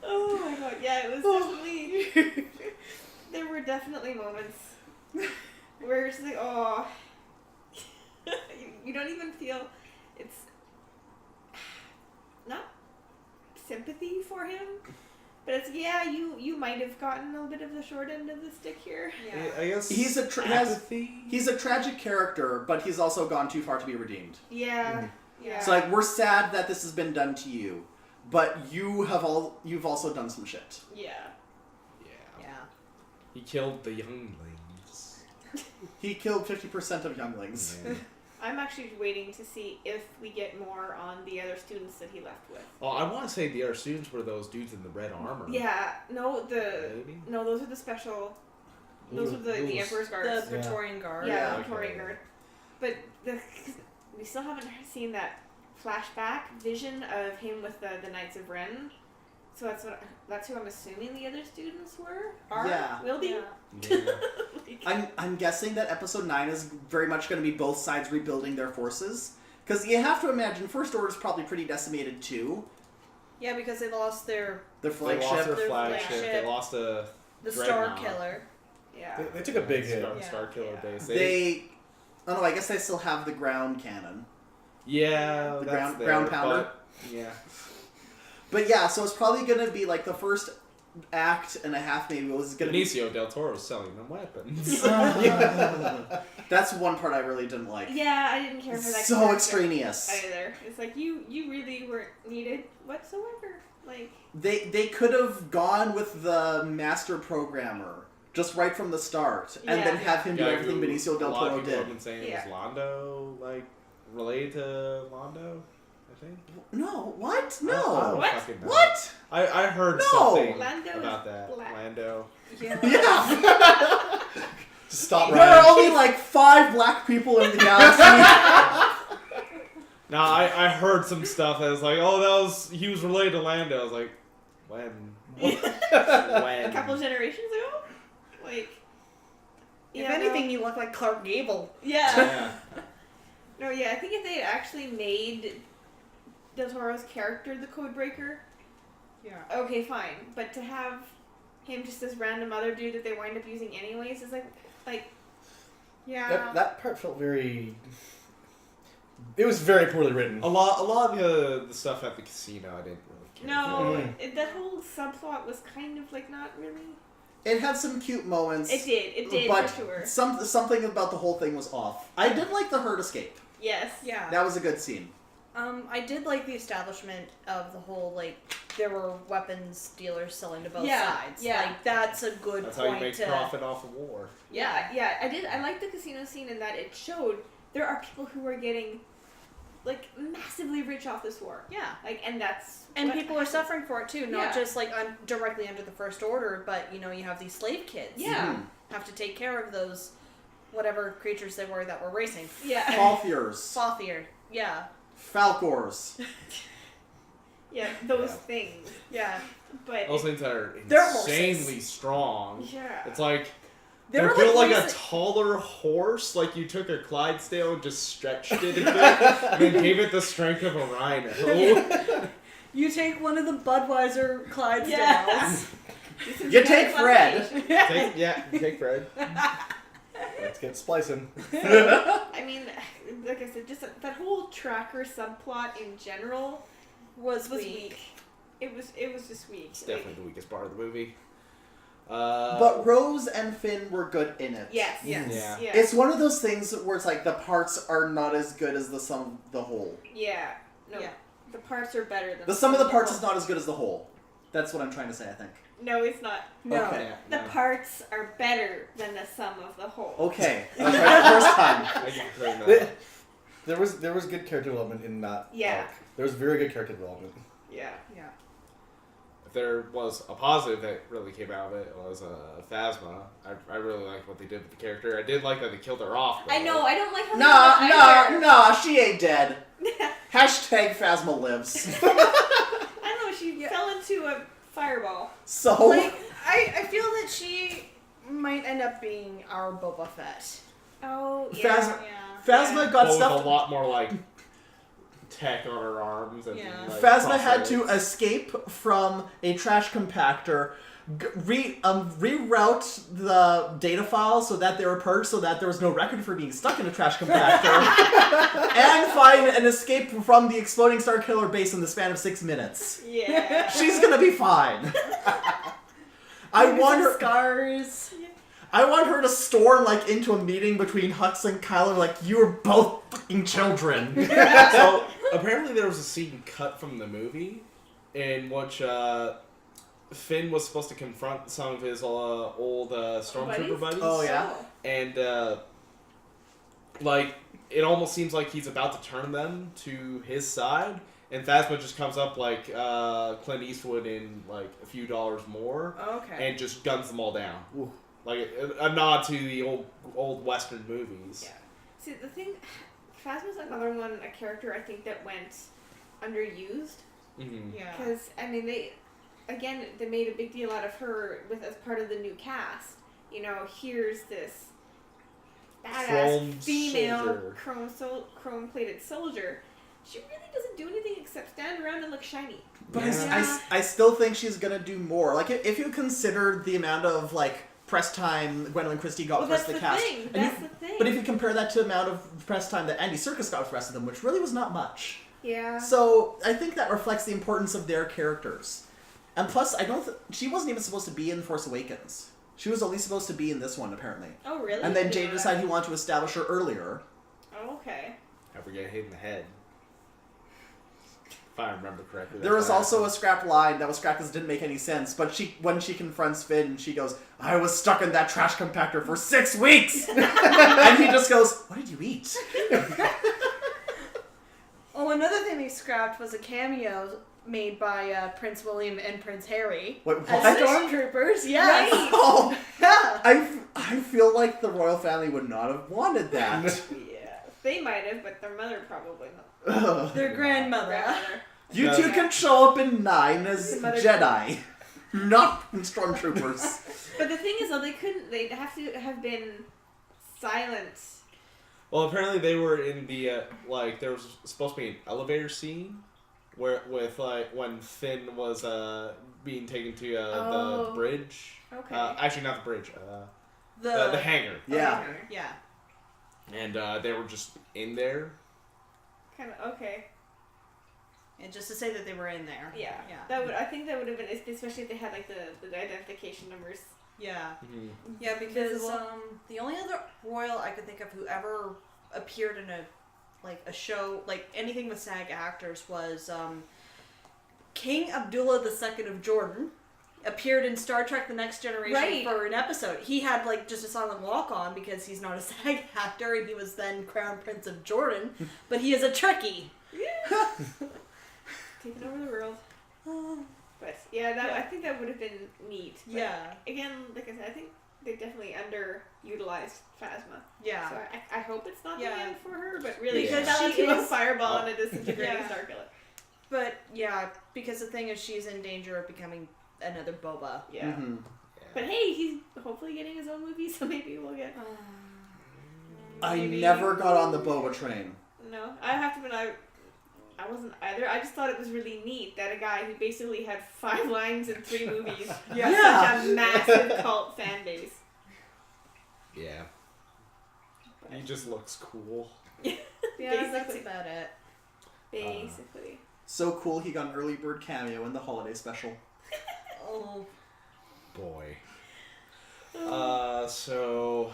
Oh my god. Yeah, it was definitely. There were definitely moments where it's like, oh, you don't even feel. it's not sympathy for him, but it's you might have gotten a bit of the short end of the stick here. Yeah. I guess He's a he's a tragic character, but he's also gone too far to be redeemed. Yeah. Yeah. So like, we're sad that this has been done to you, but you've also done some shit. Yeah. Yeah. He killed the younglings. He killed 50% of younglings. Yeah. I'm actually waiting to see if we get more on the other students that he left with. Oh, I want to say the other students were those dudes in the red armor. Yeah. No, Maybe? no, those are the special. Those are the Emperor's guards. The Praetorian Guard. Yeah, Okay. Victorian Guard. But we still haven't seen that flashback vision of him with the Knights of Ren. So that's who I'm assuming the other students are. Yeah. Will be. Yeah. Yeah. I'm guessing that episode 9 is very much going to be both sides rebuilding their forces. Because you have to imagine First Order is probably pretty decimated too. Yeah, because they lost their Their They flagship. lost their Their flagship. flagship. They lost a the Star Dreadnought. Killer. Yeah. They took a big hit. Star Killer Yeah. base. Oh no, I guess they still have the ground cannon. Yeah, The that's ground there, pounder? but, yeah. But yeah, so it's probably going to be like the first act and a half maybe was going to be... Benicio del Toro's selling them weapons. That's one part I really didn't like. Yeah, I didn't care for that. So character extraneous. either. It's like you really weren't needed whatsoever. Like They could have gone with the master programmer just right from the start, and then have him do Guy everything who Benicio del a lot of Toro people have did. been saying Yeah. was Londo, like, related to Londo, I think. No, what? I don't No. What? fucking know. What? I heard No. something Lando is about that. black. Lando. Yeah. Yeah. Just stop There are Ryan. only like 5 black people in the galaxy. No, I heard some stuff that was like, oh, he was related to Lando. I was like, when? a couple of generations ago. Like If anything, you look like Clark Gable. Yeah. Yeah. No, yeah. I think if they had actually made Del Toro's character the Codebreaker, Yeah. okay, fine. But to have him just this random other dude that they wind up using anyways is like Yeah. That part felt very... It was very poorly written. A lot of the stuff at the casino I didn't really care no, Mm. that whole subplot was kind of like not really. It had some cute moments. It did but for sure. something about the whole thing was off. I did like the herd escape. Yes. Yeah. That was a good scene. I did like the establishment of the whole, like, there were weapons dealers selling to both Yeah, sides. yeah. Like, that's a good That's how you point make to... profit off of war. Yeah, I did. I liked the casino scene in that it showed there are people who are getting like massively rich off this war. Yeah. Like, and that's And what- people are suffering for it, too. Not Yeah. just, like, directly under the First Order, but, you know, you have these slave kids. Yeah. Mhm. Have to take care of those whatever creatures they were that were racing. Yeah. Falthiers. Slothier. Yeah. Falcors. Yeah, those Yeah. things. Yeah. But Those things are They're horses. insanely strong. yeah. It's like They they're were, built like a racing- taller horse. Like you took a Clydesdale and just stretched it a bit, and then gave it the strength of a rhino. You take one of the Budweiser Clydesdales. Yeah. You take Fred. Take Fred. Let's get splicing. I mean, like I said, just that whole tracker subplot in general was was weak. weak. It was just weak. It's definitely the weakest part of the movie. But Rose and Finn were good in it. Yes. Yes. Yeah. Yeah. It's one of those things where it's like the parts are not as good as the sum of the whole. Yeah. No. Yeah. The parts are better than The sum of the parts whole. is not as good as the whole. That's what I'm trying to say, I think. No, it's not. No. Okay. The parts are better than the sum of the whole. Okay. That's right the first time. I can confirm that. There was good character development in that Yeah. arc. There was very good character development. Yeah. Yeah. If there was a positive that really came out of it, it was Phasma. I really liked what they did with the character. I did like that they killed her off. Though. I know. I don't like how they did Nah, she ain't dead. either. Hashtag Phasma lives. I don't know. She fell into a fireball. So, Like, I feel that she might end up being our Boba Fett. Oh Phasma- Yeah. Phasma got But with stuff. a lot more like tech on her arms. And, Yeah. like, Phasma had crossroads. to escape from a trash compactor, reroute the data files so that they were purged, so that there was no record for being stuck in a trash compactor, and find an escape from the exploding Starkiller base in the span of 6 minutes. Yeah. She's gonna be fine. I want her. Scars. I want her to storm like into a meeting between Hux and Kylo, like you are both fucking children. So apparently there was a scene cut from the movie in which Finn was supposed to confront some of his old stormtrooper buddies. Oh yeah. And like it almost seems like he's about to turn them to his side, and Phasma just comes up like Clint Eastwood in like a few dollars more, Okay. and just guns them all down. Ooh. Like a nod to the old Western movies. Yeah. See, the thing, Phasma's another one, a character I think that went underused. Mm-hmm. Yeah. Because, I mean, they made a big deal out of her as part of the new cast. You know, here's this badass Chrome female soldier. chrome-plated soldier. She really doesn't do anything except stand around and look shiny. But Yeah. I still think she's gonna do more. Like if you consider the amount of like press time Gwendolyn Christie got Well, with that's the the cast, thing. and That's you- the thing. but if you compare that to the amount of press time that Andy Serkis got with the rest of them, which really was not much. Yeah. So I think that reflects the importance of their characters. And plus, she wasn't even supposed to be in Force Awakens. She was only supposed to be in this one, apparently. Oh, really? And then I didn't Jay know decided that. he wanted to establish her earlier. Oh, okay. Ever get hit in the head? If I remember correctly. There was also a scrapped line that was scrapped because it didn't make any sense, but when she confronts Finn, she goes, "I was stuck in that trash compactor for 6 weeks!" And he just goes, "What did you eat?" Oh, another thing they scrapped was a cameo made by Prince William and Prince Harry Wait, as what? stormtroopers. Yes. Right. Oh, Yeah. I feel like the royal family would not have wanted that. Yeah. They might have, but their mother probably not. Ugh. Their grandmother. Grandmother. You No. two can show up in 9 as Mother- Jedi, not stormtroopers. But the thing is, though, they'd have to have been silent. Well, apparently they were in the like there was supposed to be an elevator scene with like when Finn was being taken to the Oh. bridge. Okay. Actually, not the bridge. The The hangar. Yeah. Yeah. And they were just in there. Kind of okay. And just to say that they were in there. Yeah. Yeah. I think that would have been, especially if they had like the identification numbers. Yeah. Mm-hmm. Yeah, because Visible. the only other royal I could think of who ever appeared in a show, like anything with SAG actors, was King Abdullah II of Jordan. Appeared in Star Trek: The Next Generation Right. for an episode. He had like just a silent walk on because he's not a SAG actor, and he was then Crown Prince of Jordan, but he is a Trekkie. Taking over the world. But yeah, I think that would have been neat. But Yeah. Again, like I said, I think they definitely underutilized Phasma. Yeah. So I hope it's not Yeah. the end for her, but really Because she fell she into a is- fireball and a disintegrating Yeah. Starkiller. But yeah, because the thing is, she's in danger of becoming another Boba. Yeah. Mhm. But hey, he's hopefully getting his own movie, so maybe we'll get. I maybe- never got on the Boba train. No, I have to admit, I wasn't either. I just thought it was really neat that a guy who basically had 5 lines in 3 movies has Yeah. such a massive cult fan base. Yeah. He just looks cool. Yeah, that's Basically. about it. Basically. So cool he got an early bird cameo in the holiday special. Oh. Boy. So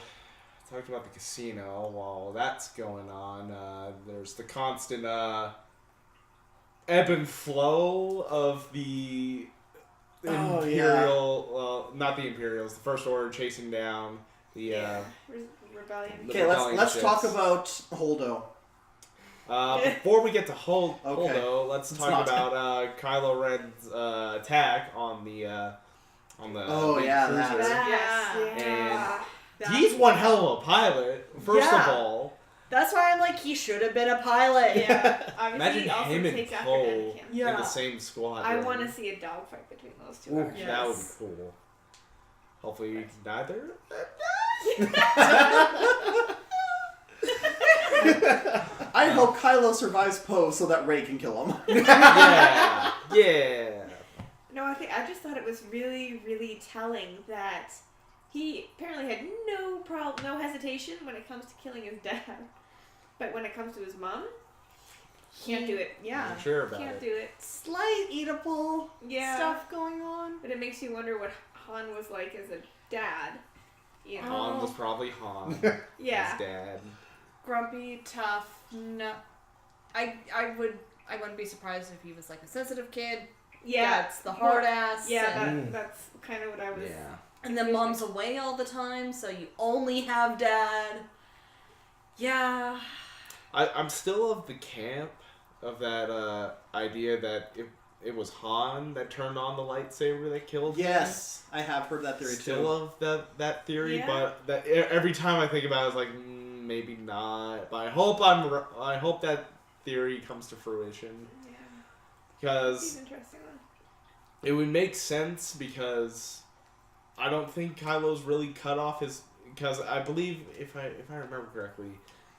talked about the casino. While that's going on, there's the constant ebb and flow of the Oh, Imperial, not the Imperials, the First Order chasing down the Rebellion. The Okay, rebellion let's ships. talk about Holdo. Before we get to Holdo, Okay. let's It's talk not. about Kylo Ren's attack on the Oh, big yeah, cruiser. that. Yeah. He's one hell of a pilot. First Yeah. of all, That's why I'm like, he should have been a pilot. Yeah. Obviously, imagine he also him and takes after Poe Anakin. in Yeah. the same squad. I want to see a dogfight between those two. Ooh. actually. That would be Yes. cool. Hopefully, neither. I hope Kylo survives Poe so that Rey can kill him. Yeah. Yeah. No, I just thought it was really, really telling that he apparently had no hesitation when it comes to killing his dad, but when it comes to his mom, can't do it. Yeah. I'm sure about Can't it. do it. Slight eatable Yeah. stuff going on. But it makes you wonder what Han was like as a dad. You know? Han was probably Han. Yeah. His dad. Grumpy, tough. No, I wouldn't be surprised if he was like a sensitive kid. Yeah. That's the hard ass. Yeah, and, that's kind of what I was. Yeah. and then mom's away all the time, so you only have dad. Yeah. I'm still of the camp of that idea that it was Han that turned on the lightsaber that killed him. Yes, I have heard that theory Still too. of that theory, Yeah. but that every time I think about it, it's like maybe not. But I hope that theory comes to fruition Yeah. because He's interesting one. it would make sense because I don't think Kylo's really cut off his. Because I believe if I remember correctly,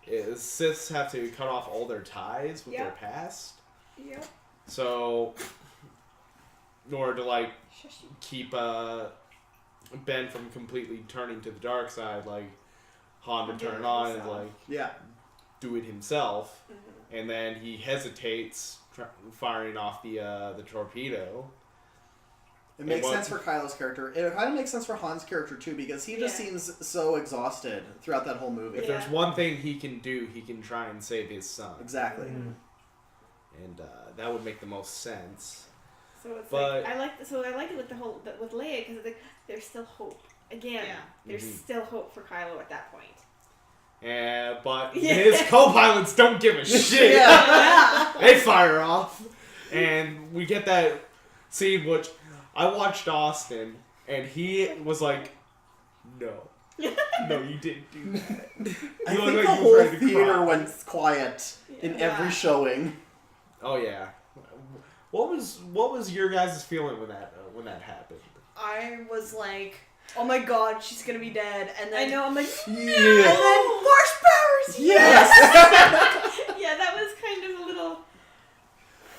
Siths have to cut off all their ties with their past. Yep. So, in order to like keep Ben from completely turning to the dark side, like Han would turn on and like Yeah. do it himself, Mm-hmm. and then he hesitates firing off the torpedo. It makes what- sense for Kylo's character. It kind of makes sense for Han's character too, because he just Yeah. seems so exhausted throughout that whole movie. If there's one thing he can do, he can try and save his son, Exactly. and that would make the most sense. So it's But- like I like it with with Leia because it's like there's still hope. Again, Yeah. there's Mhm. still hope for Kylo at that point. But Yeah. his co-pilots don't give a shit. Yeah. They fire off, and we get that scene which I watched Austin, and he was like, "No, no, you didn't do that." I He looked think like the he was whole ready to theater cry. went quiet in Yeah. every showing. Oh yeah. What was your guys' feeling when that happened? I was like, oh my god, she's gonna be dead, and then I know. I'm like, and then force powers. Yes. yeah, that was kind of a little.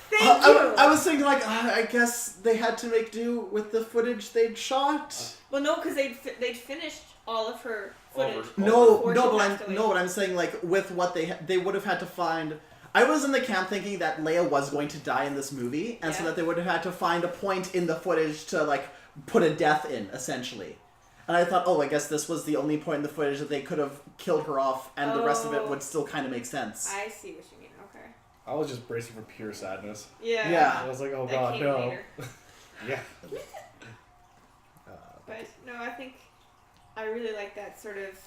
Thank you. I was thinking like, I guess they had to make do with the footage they'd shot. Well, no, because they'd finished all of her footage. No, before no, she but passed away. but I'm saying like with what they would have had to find. I was in the camp thinking that Leia was going to die in this movie, and so Yeah. that they would have had to find a point in the footage to like put a death in, essentially. And I thought, oh, I guess this was the only point in the footage that they could have killed her off, and the rest of it Oh. would still kind of make sense. I see what you mean. Okay. I was just bracing for pure sadness. Yeah. Yeah. I was like, oh That god, came no. later. Yeah. But no, I think I really like that sort of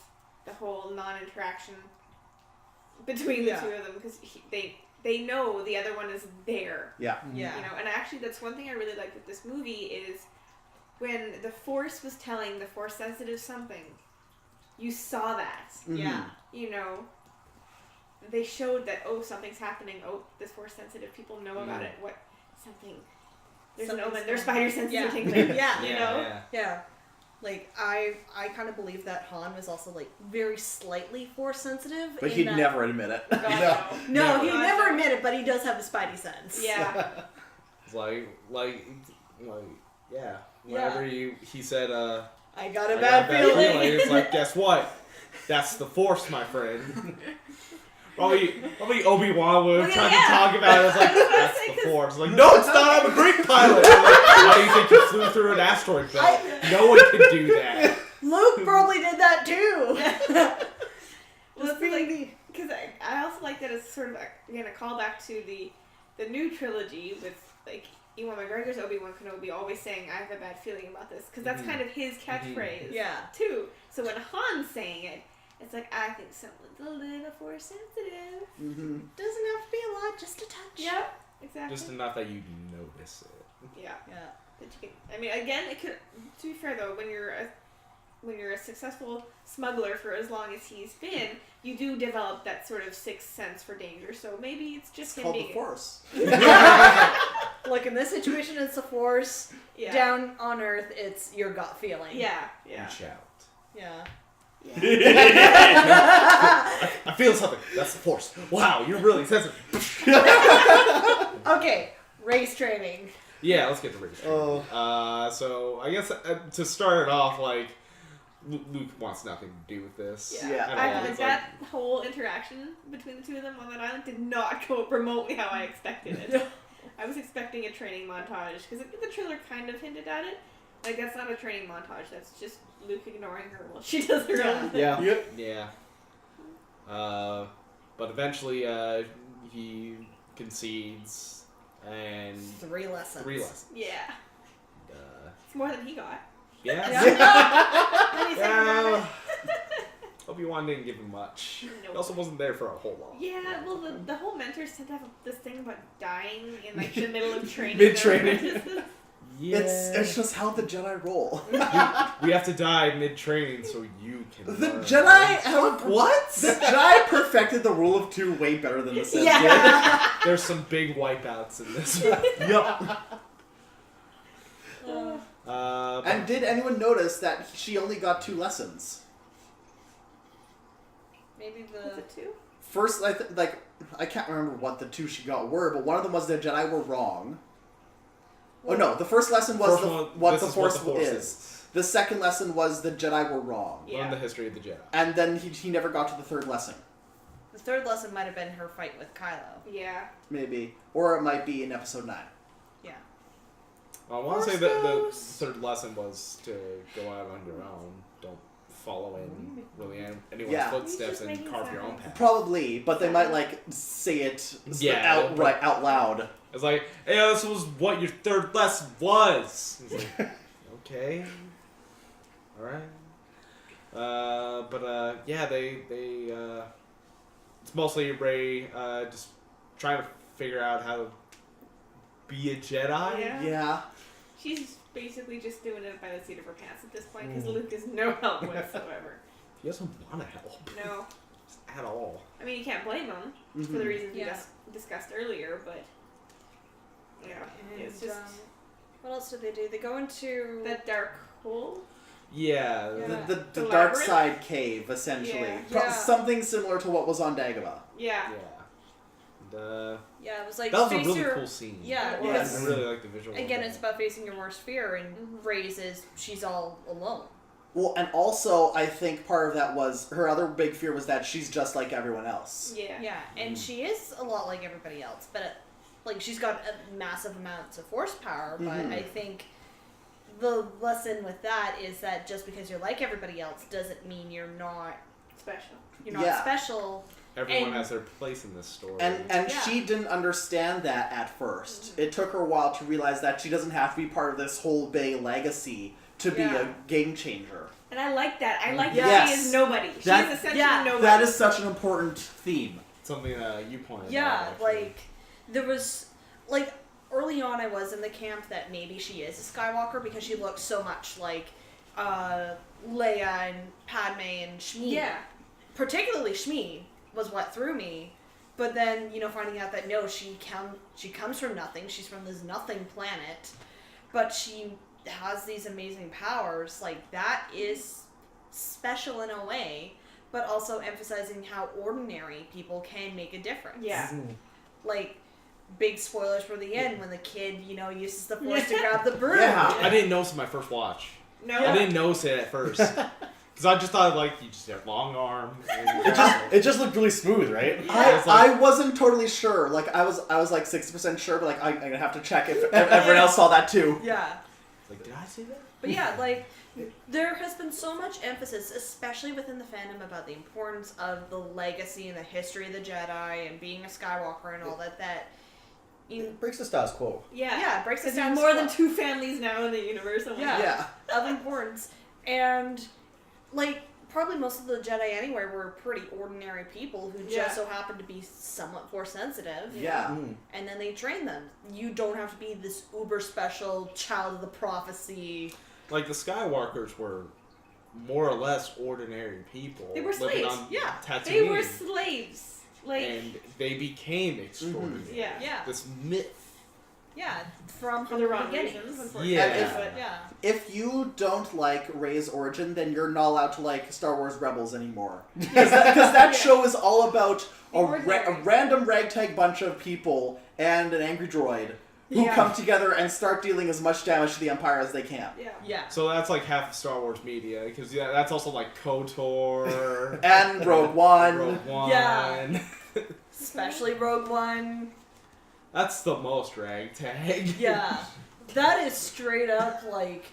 the whole non-interaction between the Yeah. two of them because they know the other one is there. Yeah. Yeah. You know, and actually that's one thing I really liked with this movie is when the Force was telling the Force sensitive something, you saw that. Mhm. Yeah. You know, they showed that something's happening. Oh, this Force sensitive people know about it. What something? There's an Something's omen. There's going spider on. sensitive Yeah. tingling. Yeah. You know. Yeah. Yeah. Like, I kind of believe that Han was also, like, very slightly force sensitive. But in he'd that- never admit it. God, No. No, Never. he'd never admit it, but he does have a spidey sense. Yeah. It's like yeah. Whenever he said I got a I bad got a feeling. It's like, guess what? That's the Force, my friend. Probably Obi-Wan would have tried to talk about it. It's like, that's the Force. Like, no, it's not. I'm a Greek pilot. I'm like, how do you think you flew through an asteroid belt? No one can do that. Luke probably did that too. Well, it's like, because I also like that it's sort of again a callback to the new trilogy with like Ewan McGregor's Obi-Wan Kenobi always saying I have a bad feeling about this because that's kind of his catchphrase Yeah. too. So when Han's saying it, it's like I think someone's a little force sensitive. Mm-hmm. Doesn't have to be a lot, just a touch. Yep, exactly. Just enough that you notice it. Yeah. Yeah. That you can, I mean, again, it could. To be fair though, when you're a successful smuggler for as long as he's been, you do develop that sort of sixth sense for danger. So maybe it's just It's him called being the Force. Like in this situation, it's the force. Yeah. Down on Earth, it's your gut feeling. Yeah. Yeah. Reach out. Yeah. I feel something. That's the Force. Wow, you're really sensitive. Okay, race training. Yeah, let's get to race training. So I guess to start it off, like, Luke wants nothing to do with this. Yeah. at I all. like It's that whole interaction between the two of them on that island did not go remotely how I expected it. I was expecting a training montage because the trailer kind of hinted at it. Like, that's not a training montage. That's just Luke ignoring her while she does her own thing. Yeah. Yep. Yeah. But eventually, he concedes and 3 lessons. 3 lessons. Yeah. Uh, It's more than he got. yeah. Then he said about Yeah. Obi-Wan didn't give him much. Nope. He also wasn't there for a whole lot. Yeah, well, the whole mentors tend to have this thing about dying in, like, the middle of training. Mid-training. Yeah. It's just how the Jedi roll. We have to die mid-training so you can The learn. Jedi have what? The Jedi perfected the rule of 2 way better than the Sith Yeah. There's some big wipeouts in this. did. Yep. And did anyone notice that she only got 2 lessons? Maybe Was the it 2? First, I can't remember what the 2 she got were, but one of them was the Jedi were wrong. Oh no, the first lesson was what the Force is. The second lesson was the Jedi were wrong. Yeah. Learn the history of the Jedi. And then he never got to the 3rd lesson. The 3rd lesson might have been her fight with Kylo. Yeah. Maybe. Or it might be in episode 9. Yeah. I want to say that the 3rd lesson was to go out on your own. Don't follow in really anyone's Yeah. footsteps and He's just carve making your own sense. path. Probably, but they might say it out loud. It's like, hey, this was what your 3rd lesson was. It's like, okay. Alright. Yeah, they it's mostly Rey just trying to figure out how to be a Jedi. Yeah. Yeah. She's basically just doing it by the seat of her pants at this point because Luke is no help whatsoever. He doesn't want to help. No. At all. I mean, you can't blame him for the reasons we discussed earlier, but yeah, it's And, just what else did they do? They go into that dark hole. Yeah. Yeah. The The dark labyrinth? side cave, essentially. Yeah. Yeah. Something similar to what was on Dagobah. Yeah. And, Yeah, it was like that was a face really your cool scene. Yeah, It because was. I really like the visual. again, of it's it. about facing your worst fear, and Rey's is she's all alone. Well, and also, I think part of that was her other big fear was that she's just like everyone else. Yeah. Yeah, and she is a lot like everybody else, but like she's got massive amounts of force power. But Mhm. I think the lesson with that is that just because you're like everybody else doesn't mean you're not Special. Yeah. special. Everyone and- has their place in this story. And Yeah. she didn't understand that at first. It took her a while to realize that she doesn't have to be part of this whole Bay legacy to be Yeah. a game changer. And I like that. I like Yes. that she is nobody. She That- is essentially yeah, nobody. That is such an important theme. something you pointed out. Yeah, actually. like there was like early on I was in the camp that maybe she is a Skywalker because she looks so much like Leia and Padme and Shmi. Yeah. Particularly Shmi was what threw me. But then, finding out that no, she comes from nothing. She's from this nothing planet, but she has these amazing powers. Like, that is special in a way, but also emphasizing how ordinary people can make a difference. Yeah. Like, big spoilers for the end when the kid, uses the force to grab the broom. Yeah. I didn't notice it my first watch. No. I didn't notice it at first. Because I just thought, like, you just have long arms. It just looked really smooth, right? Yeah, it's like- I wasn't totally sure. Like I was like 60% sure, but like I'm gonna have to check if everyone else saw that too. Yeah. Like, did I see that? But yeah, like, there has been so much emphasis, especially within the fandom, about the importance of the legacy and the history of the Jedi and being a Skywalker and all that, It breaks the status quo. Yeah. it breaks the Because there's status more quo. than 2 families now in the universe. Oh my Yeah. God. Of importance. And, like, probably most of the Jedi anywhere were pretty ordinary people who Yeah. just so happened to be somewhat force sensitive. Yeah. And then they train them. You don't have to be this uber special child of the prophecy. Like, the Skywalkers were more or less ordinary people. They were living slaves, on yeah. Tatooine. They were slaves. Like, And they became extraordinary. yeah. Yeah. This myth. Yeah, from For the wrong beginnings. reasons, unfortunately. Yeah. But Yeah. If you don't like Rey's origin, then you're not allowed to like Star Wars Rebels anymore. Because that show is all about a Ordinary. random ragtag bunch of people and an angry droid who Yeah. come together and start dealing as much damage to the Empire as they can. yeah. Yeah. So that's like half of Star Wars media, because that's also like KOTOR, And Rogue One. Rogue One. Yeah. Especially Rogue One. That's the most ragtag. Yeah. That is straight up like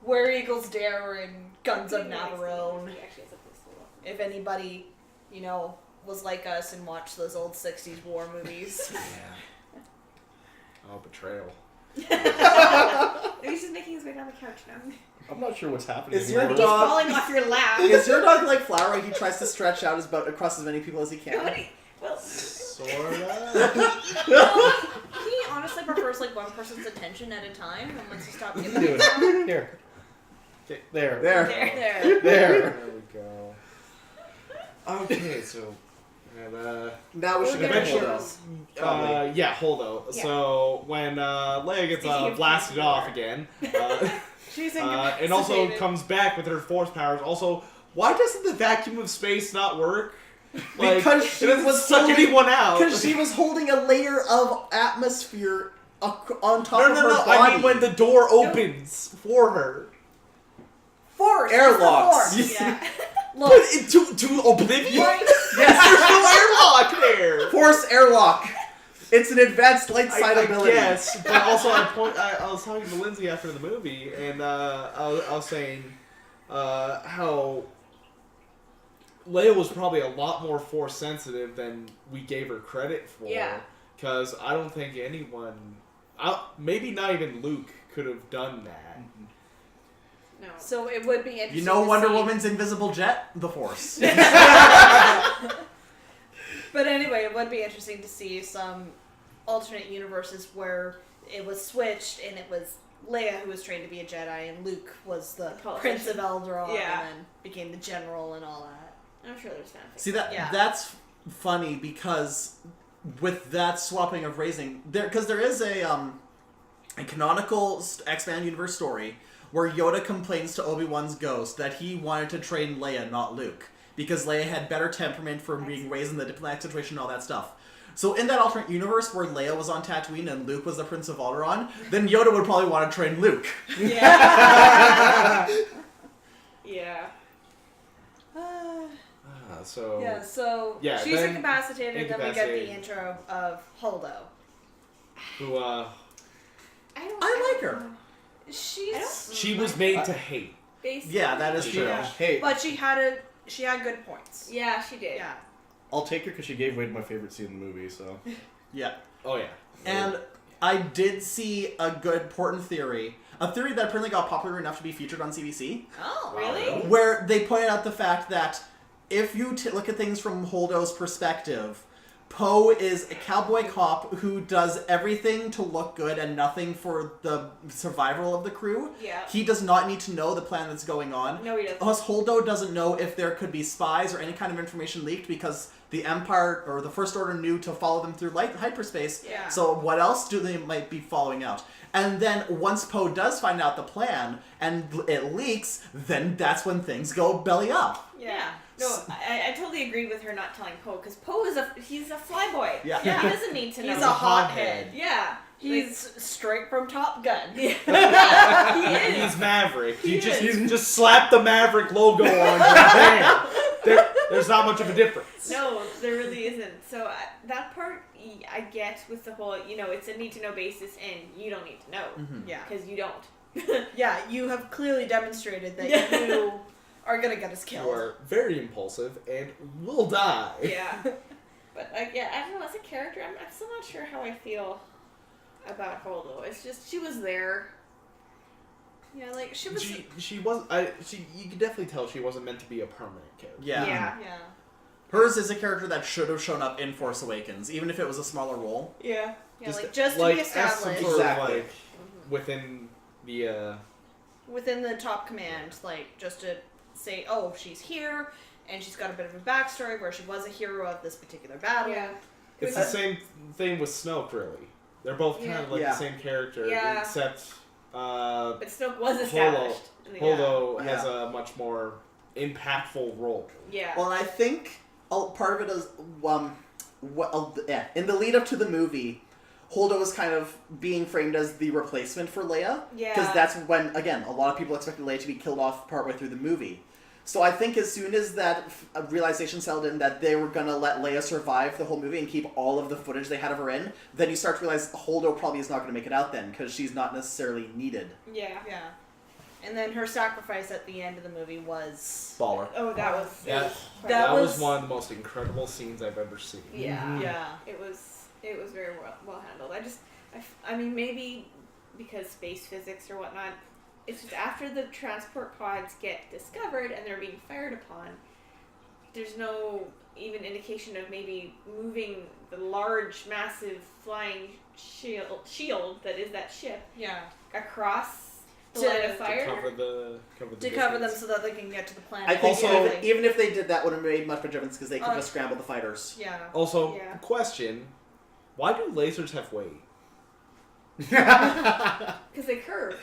Where Eagles Dare and Guns of Navarone. He actually has a pistol. If anybody, was like us and watched those old 60s war movies. Yeah. Oh, betrayal. He's just making his way down the couch now. I'm not sure what's happening. Is your anymore. He's dog- falling off your lap. Is your dog like Flower? He tries to stretch out his boat across as many people as he can. Nobody. Well, Sorta. He honestly prefers like one person's attention at a time, and once you stop What giving are you it to doing? him, Here. Okay, there. There. there. There. There we go. Okay, so. Now we We're should gonna get choose. Holdo. Yeah, Holdo. Yeah. So when Leia gets Speaking of blasted Peace off War. again, she's and also incapacitated. comes back with her force powers. Also, why doesn't the vacuum of space not work? Like, Because she it doesn't was suck holding- anyone out. Because she was holding a layer of atmosphere on top No, of no, her no. body. I mean when the door opens for her. Force. Airlocks. It's the force. Yeah. But Look. to oblivion? Right. Yes, There's no airlock there. Force airlock. It's an advanced light side I ability. guess, but also I was talking to Lindsay after the movie, and I was saying how Leia was probably a lot more force sensitive than we gave her credit for. Yeah. Because I don't think anyone, maybe not even Luke, could have done that. No. So it would be interesting. You know to Wonder see. Woman's invisible jet? The Force. But anyway, it would be interesting to see some alternate universes where it was switched and it was Leia who was trained to be a Jedi and Luke was the Prince of Alderaan Yeah. and then became the general and all that. I'm sure there's fanfic. See, Yeah. that's funny because with that swapping of raising, because there is a canonical X-Men universe story where Yoda complains to Obi-Wan's ghost that he wanted to train Leia, not Luke, because Leia had better temperament from being raised in the diplomatic situation and all that stuff. So in that alternate universe where Leia was on Tatooine and Luke was the Prince of Alderaan, then Yoda would probably want to train Luke. Yeah. Yeah. So So she's then incapacitated, then we get the incapacitated. intro of Holdo. who I like her. She's she was made to hate. Basically. Yeah, that is true. Yeah. Hey, But she had good points. Yeah, she did. Yeah. I'll take her because she gave away my favorite scene in the movie, so. Yeah. Oh yeah. And I did see a good important theory. A theory that apparently got popular enough to be featured on CBC. Oh, Really? Where they pointed out the fact that if you look at things from Holdo's perspective, Poe is a cowboy cop who does everything to look good and nothing for the survival of the crew. Yeah. He does not need to know the plan that's going on. No, he doesn't. Plus, Holdo doesn't know if there could be spies or any kind of information leaked because the Empire or the First Order knew to follow them through hyperspace. Yeah. So what else do they might be following out? And then once Poe does find out the plan and it leaks, then that's when things go belly up. Yeah. No, I totally agreed with her not telling Poe because Poe is he's a flyboy. Yeah. He doesn't need to know. He's a hothead. Yeah. He's straight from Top Gun. He He's is. Maverick. He You is. just slap the Maverick logo on him. Bam. There's not much of a difference. No, there really isn't. So that part I get with the whole, it's a need to know basis, and you don't need to know Yeah. because you don't. Yeah, you have clearly demonstrated that you are gonna get us You killed. are very impulsive and will die. Yeah. But I don't know. As a character, I'm still not sure how I feel about Holdo. It's just she was there. Yeah, like she was. She was. You can definitely tell she wasn't meant to be a permanent character. Yeah. Yeah. Yeah. Hers is a character that should have shown up in Force Awakens, even if it was a smaller role. Yeah. Yeah, just to be as some established sort Exactly. of within the. within the top command, like just to say, oh, she's here, and she's got a bit of a backstory where she was a hero of this particular battle. Yeah. It's the same thing with Snoke, really. They're both kind of like Yeah. the same character, Yeah. except But Snoke was established. Holdo has Yeah. a much more impactful role. Yeah. Well, and I think part of it is in the lead up to the movie, Holdo was kind of being framed as the replacement for Leia. Yeah. Because that's when, again, a lot of people expected Leia to be killed off partway through the movie. So I think as soon as that realization settled in that they were going to let Leia survive the whole movie and keep all of the footage they had of her in, then you start to realize Holdo probably is not going to make it out then, because she's not necessarily needed. Yeah. Yeah. And then her sacrifice at the end of the movie was... Baller. Oh, that was. That That was was- one of the most incredible scenes I've ever seen. Yeah. Yeah. It was very well handled. I mean, maybe because space physics or whatnot, it's just after the transport pods get discovered and they're being fired upon, there's no even indication of maybe moving the large, massive flying shield that is that ship Yeah. across the To- line of To fire. cover the To cover them distance. so that they can get to the planet. I think Also- even if they did that, would have made much better difference because they could Oh. just scramble the fighters. Yeah. Also, Yeah. question: why do lasers have weight? Because they curve.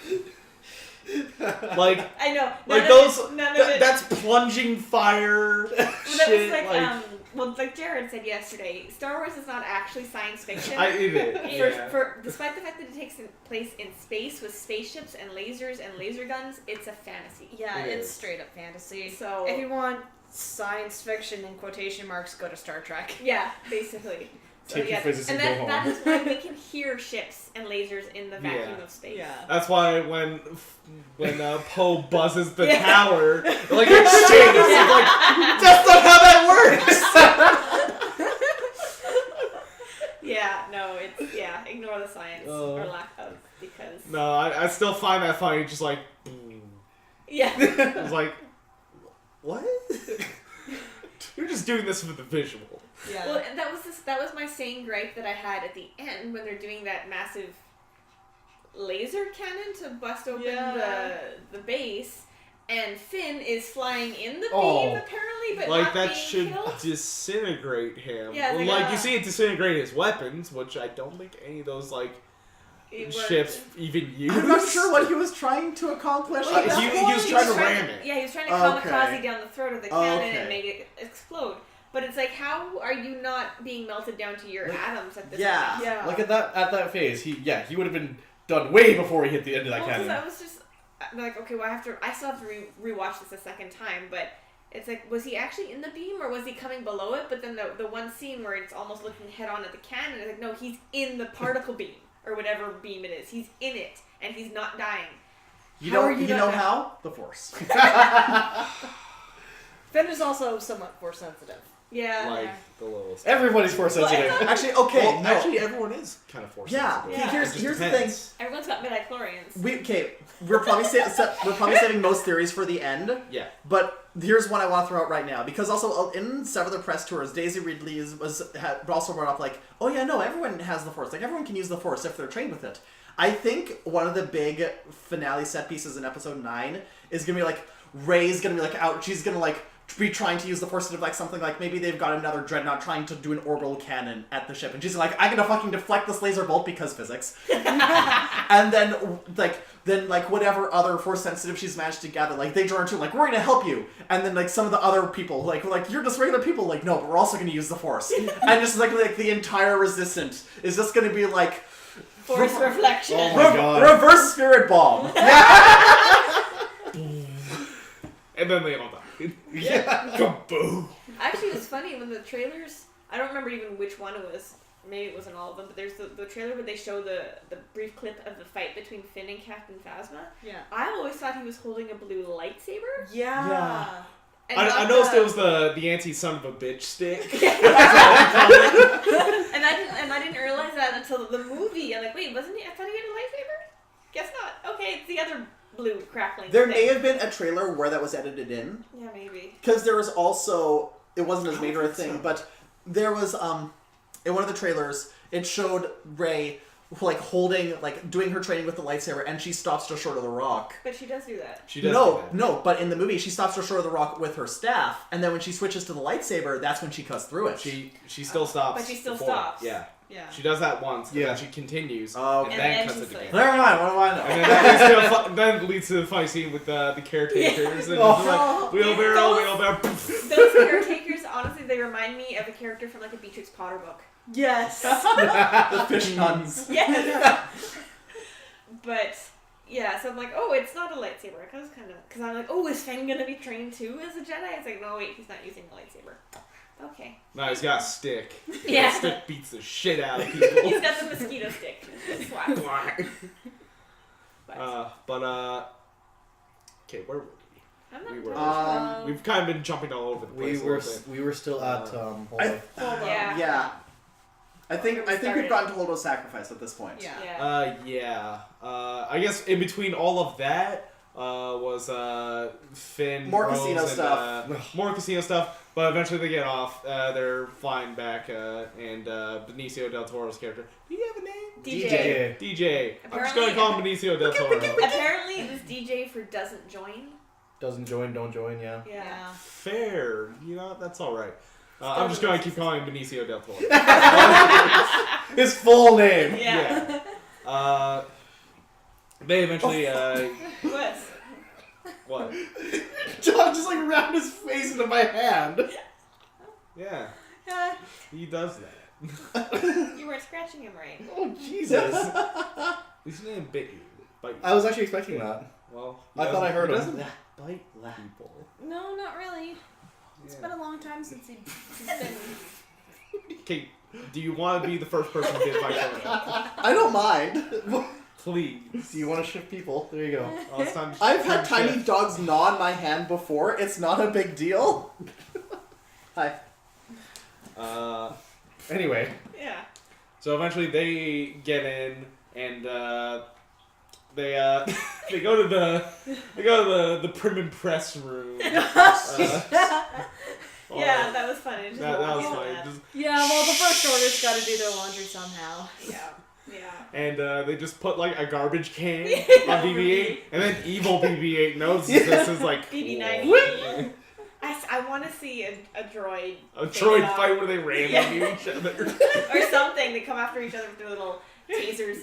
Like, I know. like None of it. that's plunging fire Well, shit. that was like Jared said yesterday, Star Wars is not actually science fiction. Despite the fact that it takes place in space with spaceships and lasers and laser guns, it's a fantasy. Yeah, It it's is. straight up fantasy. So If you want science fiction in quotation marks, go to Star Trek. yeah, basically. So, Take your yeah, physics and that, go that home. is why we can hear ships and lasers in the vacuum Yeah. of space. Yeah. That's why when Poe buzzes the Yeah. tower, like it shakes. It's like that's not how that works. Yeah, no, it's ignore the science or lack of because No, I still find that funny. Just like, yeah. I was like, what? You're just doing this for the visual. Yeah. Well, and that was my same gripe that I had at the end when they're doing that massive laser cannon to bust open the base, and Finn is flying in the beam apparently, but Like not that being should killed. disintegrate him. Yeah, Well, like, like you see it disintegrate his weapons, which I don't think any of those like It worked. ships even use. I'm not sure what he was trying to accomplish. Well, at that he point. was trying to ram it. Yeah, he was trying to Okay. kamikaze down the throat of the cannon Okay. and make it explode. But it's like, how are you not being melted down to your atoms at this Yeah. point? Yeah. Like at that phase, he would have been done way before he hit the end of that Well, because cannon. I was just like, okay, well, I still have to rewatch this a second time, but it's like, was he actually in the beam or was he coming below it? But then the one scene where it's almost looking head on at the cannon, it's like, no, he's in the particle beam or whatever beam it is. He's in it and he's not dying. You How know, are you you not know dying? how? The Force. Finn is also somewhat force sensitive. Yeah. Like the little. Everybody's force sensitive. Actually, okay, Well, no. actually, everyone is kind of forced. Yeah. Yeah. Here's It just the thing. depends. Everyone's got midichlorians. We're probably saving most theories for the end. Yeah. But here's one I want to throw out right now, because also in several of the press tours, Daisy Ridley had also brought up like, oh yeah, no, everyone has the Force. Like everyone can use the Force if they're trained with it. I think one of the big finale set pieces in Episode 9 is gonna be like Rey's gonna be like out. She's gonna like be trying to use the Force to deflect something, like maybe they've got another dreadnought trying to do an orbital cannon at the ship, and she's like, I'm gonna fucking deflect this laser bolt because physics. And then whatever other Force sensitive she's managed to gather, like they draw her to, like, we're gonna help you. And then like some of the other people, like you're just regular people, like, no, but we're also gonna use the Force. And just like the entire resistance is just gonna be like Force reflection. Oh my God. reverse spirit bomb. And then they all die. Yeah. Kaboom. Actually, it's funny when the trailers. I don't remember even which one it was. Maybe it wasn't all of them, but there's the trailer where they show the brief clip of the fight between Finn and Captain Phasma. Yeah. I always thought he was holding a blue lightsaber. Yeah. And I not noticed the- it was the anti son of a bitch stick. and I didn't realize that until the movie. I'm like, wait, wasn't he? I thought he had a lightsaber. Guess not. Okay, it's the other blue crackling. There thing. may have been a trailer where that was edited in. Yeah, maybe. Because there was also, it wasn't as I major don't a think thing, so. but there was, in one of the trailers, it showed Rey, like, holding, like, doing her training with the lightsaber, and she stops just short of the rock. But she does do that. She does No, do that. no, but in the movie, she stops just short of the rock with her staff, and then when she switches to the lightsaber, that's when she cuts through it. She still stops. But she still before. stops. Yeah. Yeah. She does that once, and Yeah. then she continues, Oh, and okay. then And cuts then it she's again. Never mind. What do I know? And then that leads to the funny scene with the caretakers. And Oh. it's like, wheelbarrow, Those- wheelbarrow. Those caretakers, honestly, they remind me of a character from like a Beatrix Potter book. Yes. The fish nuns. Yes. But yeah, so I'm like, oh, it's not a lightsaber. Because I'm like, oh, is Finn gonna be trained too as a Jedi? It's like, no, wait, he's not using the lightsaber. Okay. No, he's got a stick. Yeah. The stick beats the shit out of people. He's got the mosquito stick. Swap. Okay, where were we? I'm not We were- totally sure. We've kind of been jumping all over the place a little bit. We were still at hold I- on. Hold on. Yeah. Yeah. I think Started. we've gotten to Holdo's sacrifice at this point. Yeah. Yeah. I guess in between all of that was Finn, More Rose, casino and, stuff. more casino stuff. But eventually they get off. They're flying back, and Benicio del Toro's character. Do you have a name? DJ. DJ. I'm just Apparently- gonna call him Benicio del Toro. Apparently, it was DJ for doesn't join. Doesn't join, don't join. Yeah. Yeah. Fair. You know, that's all right. I'm just gonna keep calling him Benicio del Toro. His full name. Yeah. They eventually. What? What? John just like wrapped his face into my hand. Yeah, Yeah. he does that. You weren't scratching him right. Oh Jesus! At least he didn't bit you. Bite you. I was actually expecting that. Well, I thought I heard he him. doesn't bite people. No, not really. It's been a long time since he's been. Okay, do you want to be the first person bit by someone? I don't mind. Please. Do you want to shift people? There you go. Oh, it's time to I've had time tiny shift. dogs gnaw on my hand before. It's not a big deal. Hi. Anyway, Yeah. So eventually they get in and they go to the prim and press room. Yeah, that was funny. Just that was walking funny. that. Just- Yeah, well, the first order's got to do their laundry somehow. Yeah. Yeah. and they just put like a garbage can on BB-8, and then evil BB-8 notices this is like BB-9. I want to see a droid. a face droid off. fight where they ram Yeah. into each other. Or something. They come after each other with their little tasers.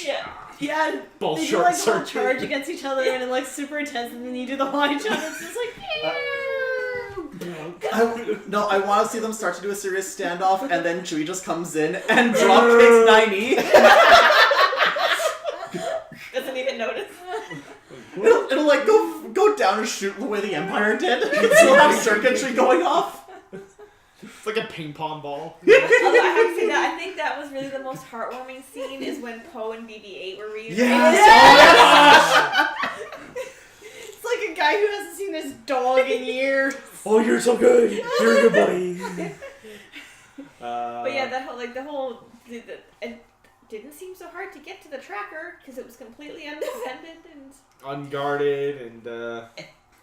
Yeah. Yeah, Both they do short like a little circuit. charge against each other and it's like super intense, and then you do the one shot. It's just like. I want to see them start to do a serious standoff, and then Chewie just comes in and drop kicks 90. Doesn't even notice. It'll like go down and shoot the way the Empire did. Still have circuitry going off. It's like a ping pong ball. Although I have to say that I think that was really the most heartwarming scene is when Poe and BB-8 were reunited. Yes! It's like a guy who hasn't seen his dog in years. oh, you're so good. You're a good buddy. But yeah, it didn't seem so hard to get to the tracker because it was completely undefended and. Unguarded and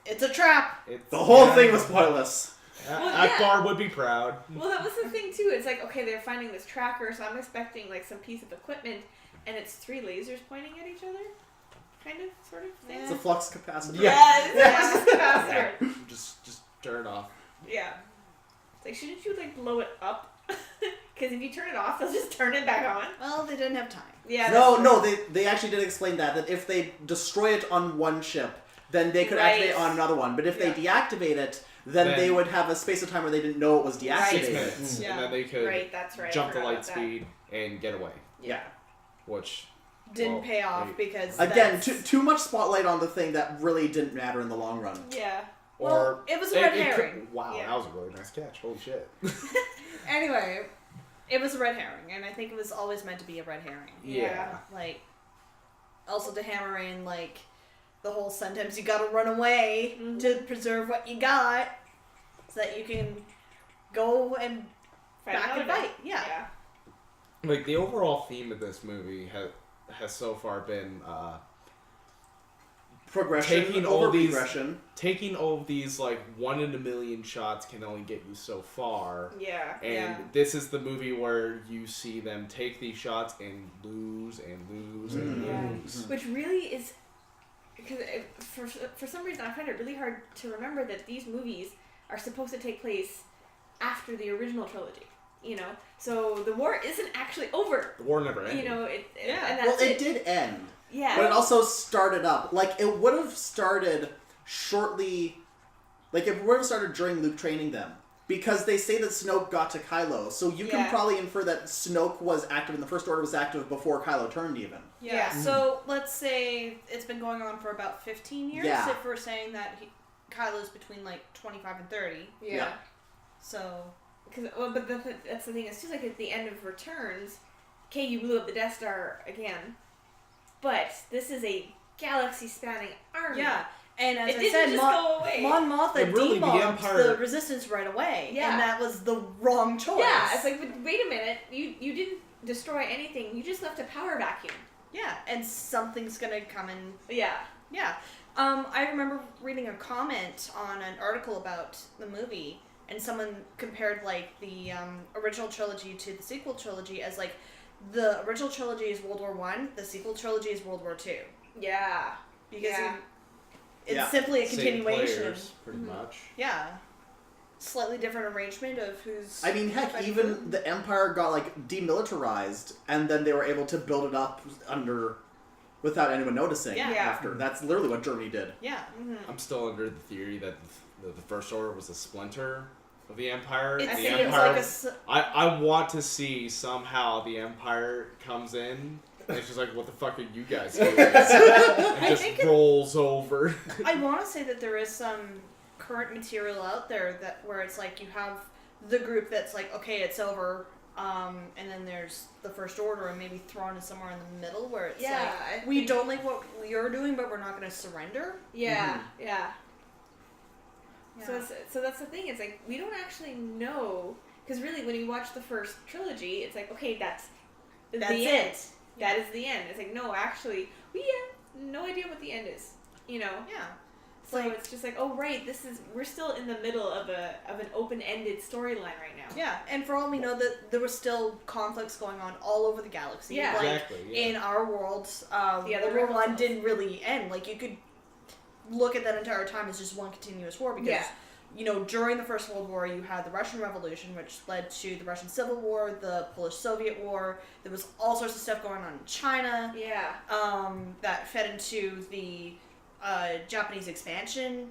It's a trap. it's, The whole yeah. thing was pointless. Well, yeah. Akbar would be proud. Well, that was the thing too. It's like, okay, they're finding this tracker, so I'm expecting like some piece of equipment, and it's 3 lasers pointing at each other, kind of, sort of thing. It's a flux capacitor. Yeah. It's a capacitor. Just turn it off. Yeah. It's like, shouldn't you like blow it up? Because if you turn it off, they'll just turn it back on. Well, they didn't have time. Yeah. No, they actually did explain that if they destroy it on one ship, then they could activate it on another one. But if they deactivate it, then they would have a space of time where they didn't know it was deactivated. 6 minutes, Yeah. and then they could Right, that's right. I jump the forgot light about that. speed and get away. Yeah. Which Didn't pay off wait. because Again, that's- too much spotlight on the thing that really didn't matter in the long run. Yeah. Well, or it was a red could- herring. wow, Yeah. that was a really nice catch. Holy shit. Anyway, it was a red herring, and I think it was always meant to be a red herring. Yeah. Like, also to hammer in, like, the whole sometimes you gotta run away to preserve what you got so that you can go and back and another fight. Yeah. Like the overall theme of this movie has so far been Progression taking over all these regression. taking all of these like 1 in a million shots can only get you so far. Yeah. And this is the movie where you see them take these shots and lose and lose and Yeah. lose. Which really is, because for some reason I find it really hard to remember that these movies are supposed to take place after the original trilogy. So the war isn't actually over. The war never ended. And Well, that's it did end. Yeah. But it also started up. Like, it would have started shortly... Like, it would have started during Luke training them. Because they say that Snoke got to Kylo. So you can probably infer that Snoke was active and the First Order was active before Kylo turned, even. Yeah. So let's say it's been going on for about 15 years. Yeah. If we're saying that Kylo's between like 25 and 30. Yeah. So. But that's the thing. It's just like at the end of Returns, okay, you blew up the Death Star again, but this is a galaxy-spanning army. Yeah. And as it I didn't said, just go away. Mon Mothma really, the demobbed Empire- the Resistance right away. Yeah. And that was the wrong choice. Yeah, it's like, but wait a minute, you didn't destroy anything. You just left a power vacuum. Yeah, and something's gonna come and... Yeah. Yeah. I remember reading a comment on an article about the movie, and someone compared, like, the original trilogy to the sequel trilogy as, like, the original trilogy is World War I, the sequel trilogy is World War II. Yeah. Because Yeah. it's simply a Same continuation. players, pretty much. Yeah. Slightly different arrangement of who's... I mean, heck, fighting even who. the Empire got, like, demilitarized, and then they were able to build it up without anyone noticing Yeah. after. That's literally what Germany did. Yeah. I'm still under the theory that the First Order was a splinter of the Empire. It the seems Empire. like I want to see somehow the Empire comes in. And it's just like, what the fuck are you guys doing? And just rolls over. I want to say that there is some current material out there that where it's like you have the group that's like, okay, it's over, and then there's the First Order, and maybe thrown in somewhere in the middle where it's like, we don't like what you're doing, but we're not going to surrender. Yeah. Yeah. Yeah. So that's the thing. It's like we don't actually know, because really, when you watch the first trilogy, it's like, okay, that's the end. it. That is the end. It's like, no, actually, we have no idea what the end is. Yeah. So it's just like, oh right, we're still in the middle of an open-ended storyline right now. Yeah, and for all we know, that there was still conflicts going on all over the galaxy. Yeah. Like, Exactly, yeah. in our world, the World War I rebels. didn't really end. Like, you could look at that entire time as just one continuous war because, during the First World War, you had the Russian Revolution, which led to the Russian Civil War, the Polish-Soviet War. There was all sorts of stuff going on in China. Yeah. That fed into the Japanese expansion.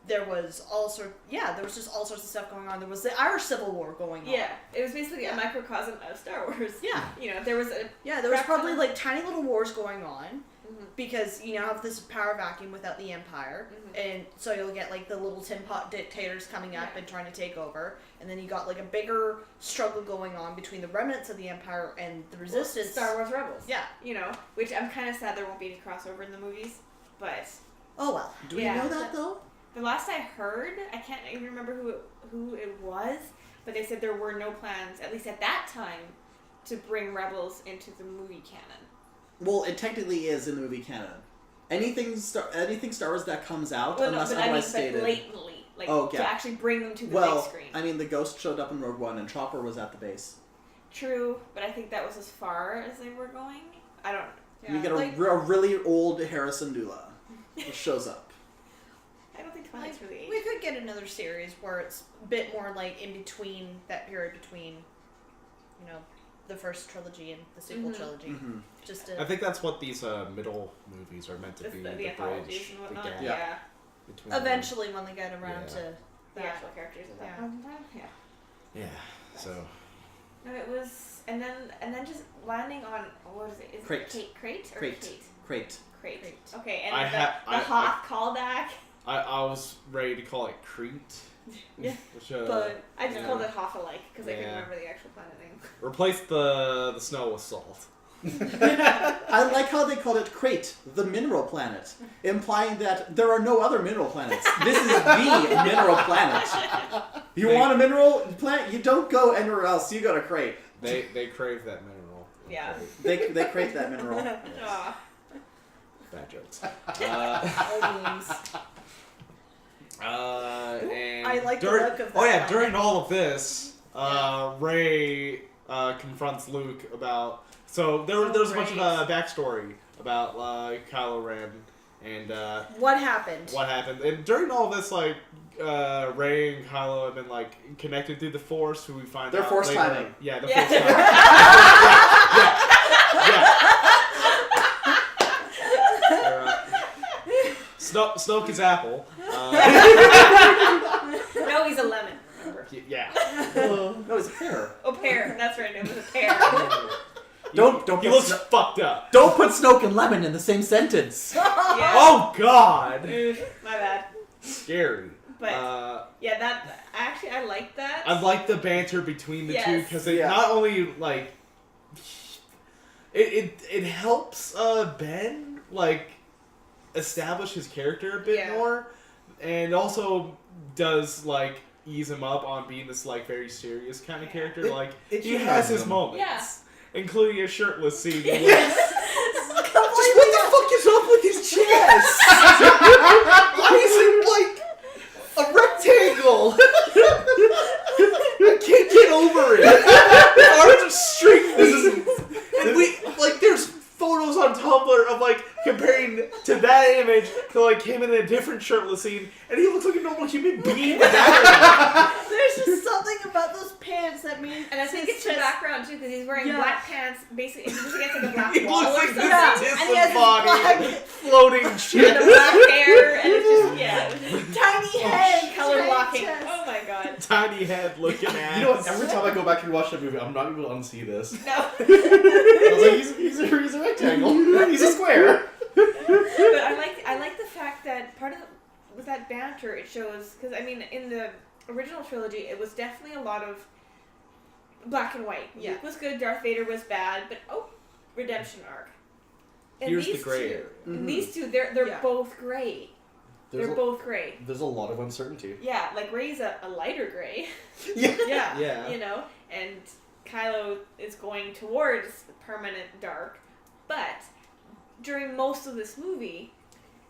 There was just all sorts of stuff going on. There was the Irish Civil War going on. Yeah. It was basically a microcosm of Star Wars. Yeah. There was there was probably ton- like tiny little wars going on because you have this power vacuum without the Empire, and so you'll get like the little tin pot dictators coming up and trying to take over, and then you got like a bigger struggle going on between the remnants of the Empire and the Resistance. Star Wars Rebels. Yeah. Which I'm kind of sad there won't be any crossover in the movies, but Oh well. Do we know that, though? the last I heard, I can't even remember who it was, but they said there were no plans, at least at that time, to bring Rebels into the movie canon. Well, it technically is in the movie canon. Anything Star Wars that comes out, unless otherwise stated. Blatantly, Oh, yeah. to actually bring them to the Well, big screen. I mean, the Ghost showed up in Rogue One, and Chopper was at the base. True, but I think that was as far as they were going. I don't. Yeah, We get like, a really old Harrison Dula who shows up. I don't think Twilight's really aged. we could get another series where it's a bit more like in between that period between, the first trilogy and the sequel trilogy. Just to I think that's what these middle movies are meant to It's be. the anthologies bridge, and whatnot. the gap Yeah. between them. eventually when they get around Yeah. to The that. actual characters at that Yeah. point in time. Yeah. Yeah. So. No, it was, and then just landing on what is it? Is Crate. it Crate or Crate. Kate? Crate. Crate. Okay, and I the ha- I- Hoth callback. I was ready to call it Crete. Yeah. Which, But I just Yeah. called it Hoth alike because I couldn't Yeah. remember the actual planet name. replace the snow with salt. I like how they called it Crate, the mineral planet, implying that there are no other mineral planets. This is the mineral planet. You want a mineral planet? You don't go anywhere else. You go to Crate. They crave that mineral. Yeah. They crate that mineral. Aw. Bad jokes. Old memes. And I like the during, look of that Oh yeah, planet. during all of this, Rey confronts Luke about. So there was a bunch of Right. backstory about Kylo Ren And What happened? what happened? And during all this, like, Rey and Kylo have been like connected through the Force. Who we find They're out Force later. timing. Yeah, the Yeah. Force timing. yeah. Snoke is apple. No, he's a lemon. Remember? Yeah. No, it's a pear. Oh, pear. That's right. It was a pear. Don't He put looks fucked up. don't put Snoke and lemon in the same sentence. Yeah. Oh God. My bad. Scary. But yeah, that actually I like that. I like the banter between the two Yes. because it Yeah. not only like it helps Ben like establish his character a bit Yeah. more, and also does like ease him up on being this like very serious kind of Yeah. character. Like it he has humanizes his him. moments, including a shirtless scene. Yes. Just what the fuck is up with his chest? Why is it like a rectangle? I can't get over it. The arms are straight. And we like there's photos on Tumblr of like comparing to that image to like him in a different shirtless scene, and he looks like a normal human being with that. There's just something about those pants that means. And I think it's the background too, because he's wearing Yeah. black pants. Basically, he's against like a black He wall looks or like something. this And he has his body floating shit. And the black hair, and it's just yeah, Tiny head, color tiny blocking. chest. Oh my god. Tiny head looking ass. You know what? Every time I go back and watch that movie, I'm not able to unsee this. No. I was like, he's a rectangle. He's a square. But I like the fact that part of with that banter it shows, because I mean in the original trilogy it was definitely a lot of black and white. Yeah. Luke was good, Darth Vader was bad, but redemption arc. And Here's the these gray two, area. Mhm. these two, they're Yeah. both gray. There's They're both gray. there's a lot of uncertainty. Yeah, like Rey's a lighter gray. Yeah. Yeah. Yeah. You know, and Kylo is going towards permanent dark, but during most of this movie,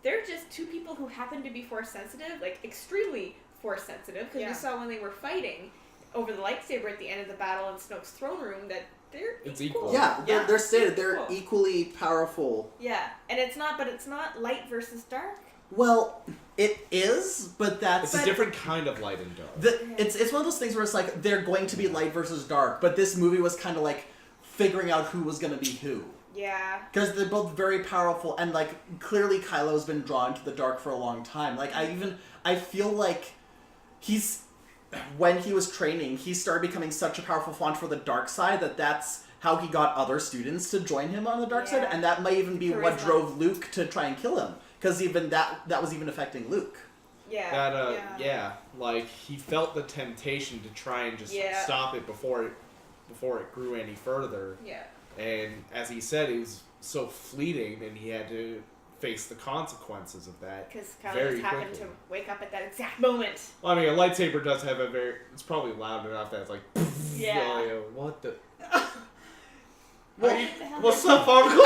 they're just two people who happen to be force sensitive, like extremely force sensitive, because Yeah. we saw when they were fighting over the lightsaber at the end of the battle in Snoke's throne room that they're It's equal. equal. Yeah, they're stated they're Cool. equally powerful. Yeah, and it's not light versus dark. Well, it is, but that's It's a different kind of light and dark. it's one of those things where it's like they're going to be light versus dark, but this movie was kind of like figuring out who was going to be who. Yeah. Because they're both very powerful, and like clearly Kylo's been drawn to the dark for a long time. Like I feel like when he was training, he started becoming such a powerful font for the dark side that's how he got other students to join him on the dark side, Yeah. and that might even be what Charisma. drove Luke to try and kill him. Because even that was even affecting Luke. Yeah. That Yeah. yeah, like he felt the temptation to try and just Yeah. stop it before it grew any further. Yeah. And as he said, it was so fleeting, and he had to face the consequences of that. Because Kylo Very just happened quickly. to wake up at that exact moment. Well, I mean, a lightsaber does have a very. It's probably loud enough that it's like. Yeah. What the? What the hell? What's up, Uncle?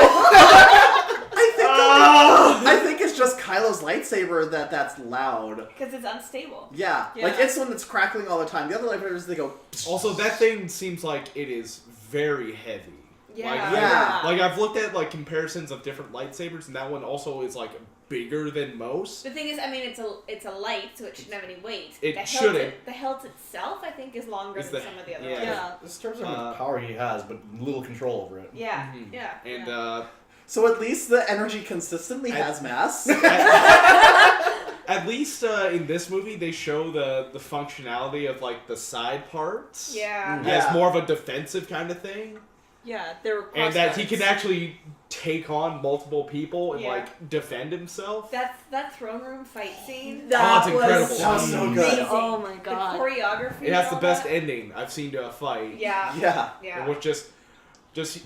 I think it's just Kylo's lightsaber that's loud. Because it's unstable. Yeah, Yeah. like it's one that's crackling all the time. The other lightsabers, they go. Also, that thing seems like it is very heavy. Yeah. Like, Yeah. Like I've looked at like comparisons of different lightsabers, and that one also is like bigger than most. The thing is, I mean, it's a light, so it shouldn't have any weight. It the hilt shouldn't. The hilt itself, I think, is longer Is than the- some of the other yeah. ones. Yeah. This terms of how much power he has, but little control over it. Yeah. Mhm. Yeah. And So at least the energy consistently I- has mass. at least in this movie, they show the functionality of like the side parts. Yeah. Mm. As Yeah. more of a defensive kind of thing, Yeah, there were and that he crossguards. can actually take on multiple people and Yeah. like defend himself. That throne room fight scene. That it's incredible. was That was so good. amazing. Oh my The god. choreography. It has and the all best that. ending I've seen to a fight. Yeah. Yeah. Yeah. Which just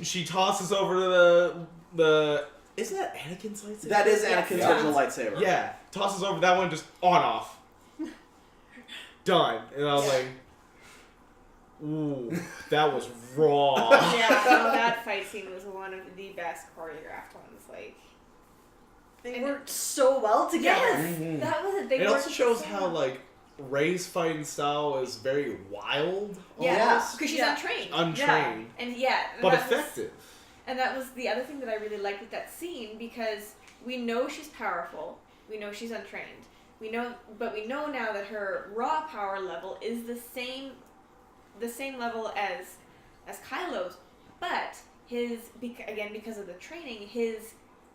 she tosses over to the isn't that Anakin's lightsaber? That is Yeah. Anakin's Yeah. original lightsaber. Yeah, tosses over that one, just on off. Done. And I was Yeah. like, ooh, that was raw. Yeah. No, that fight scene was one of the best choreographed ones. Like. They And- worked so well together. Yes. Mhm. That was it. They It also worked shows so how well. like Rey's fighting style is very wild, Yeah. Yes. Because she's Yeah. untrained. untrained, And yeah. but that was- effective. And that was the other thing that I really liked with that scene, because we know she's powerful, we know she's untrained, we know now that her raw power level is the same level as Kylo's, but because of the training, his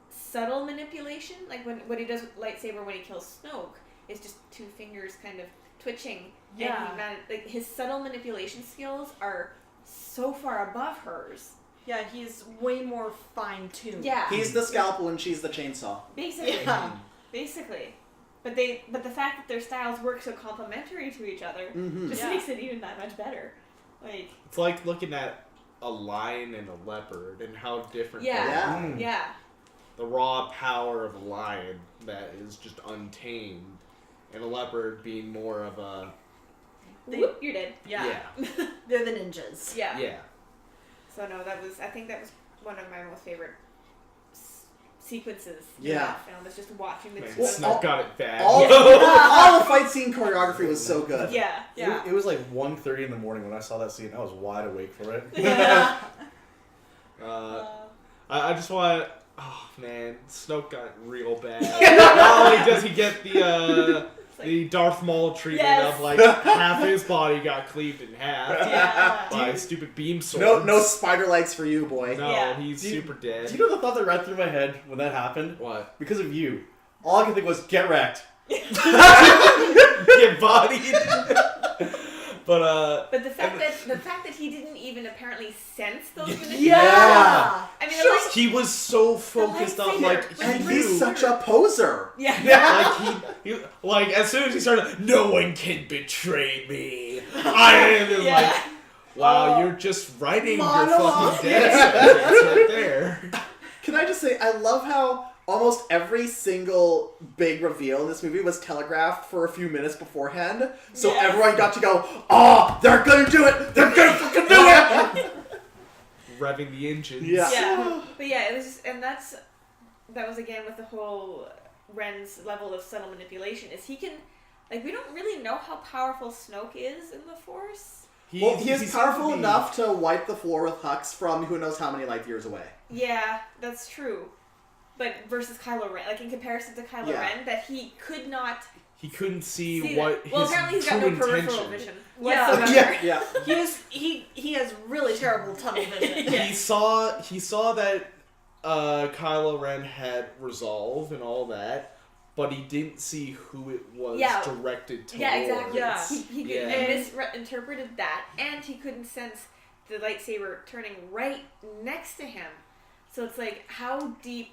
subtle manipulation, like when he does lightsaber when he kills Snoke, is just two fingers kind of twitching. Yeah. And his subtle manipulation skills are so far above hers. Yeah, he's way more fine-tuned. Yeah. He's the scalpel and she's the chainsaw. Basically. Yeah. Basically. But the fact that their styles work so complementary to each other just makes it even that much better. Like, it's like looking at a lion and a leopard and how different they are. Yeah. yeah. The raw power of a lion that is just untamed, and a leopard being more of a... Whoop, you're dead. Yeah. They're the ninjas. Yeah. Yeah. So no, I think that was one of my most favorite sequences in Yeah. that film. Is just watching the Man, two of them. Snoke got it bad. All the fight scene choreography was so good. Yeah. Yeah. It was like 1:30 in the morning when I saw that scene. I was wide awake for it. Yeah. I just want... Oh, man. Snoke got real bad. Not only does he get the Darth Maul treatment Yes. of, like, half his body got cleaved in half Yeah. by a stupid beam sword. No spider legs for you, boy. No, Yeah. he's Do you- super dead. Do you know the thought that ran through my head when that happened? What? Because of you. All I could think was, get wrecked. Get bodied. But But the fact that he didn't even apparently sense those manipulations. Yeah. I mean, like, he was so focused on, like, lightsaber he And knew. he's such a poser. yeah. Like as soon as he started, no one can betray me. I am and Yeah. like, wow, you're just writing your Monologue. fucking death sentence right there. Can I just say, I love how almost every single big reveal in this movie was telegraphed for a few minutes beforehand, so Yes. everyone got to go, oh, they're gonna do it! They're gonna fucking do it! Revving the engines. Yeah. Yeah. But yeah, it was just, and that was again with the whole Ren's level of subtle manipulation, is he can, like, we don't really know how powerful Snoke is in the Force. He is seems powerful to be- enough to wipe the floor with Hux from who knows how many light years away. Yeah, that's true. But versus Kylo Ren, like in comparison to Kylo Yeah. Ren, that he could not He couldn't see see what that. Well, his apparently he's got true no peripheral intention. vision Yeah. whatsoever. Yeah. He has really terrible tunnel vision. He saw that Kylo Ren had resolve and all that, but he didn't see who it was Yeah. directed towards. Yeah, exactly. Yeah. He Yeah. misinterpreted that, and he couldn't sense the lightsaber turning right next to him. So it's like, how deep,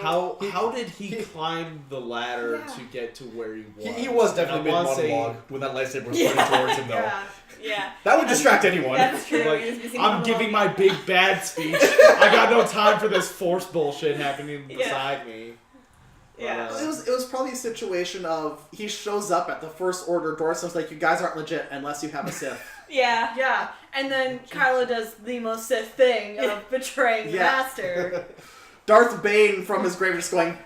How did he climb the ladder Yeah. to get to where he was? He was definitely I wanna say- mid-monologue when that lightsaber was pointing towards him, though. Yeah. Yeah. That would distract anyone. That's true. Like, He was missing I'm the giving monologue. my big bad speech. I got no time for this Force bullshit happening Yeah. beside me. Yeah. But, It was probably a situation of he shows up at the First Order door, so it's like, you guys aren't legit unless you have a Sith. Yeah. Yeah. And then Kylo does the most Sith thing of betraying the Yeah. master. Darth Bane from his grave just going,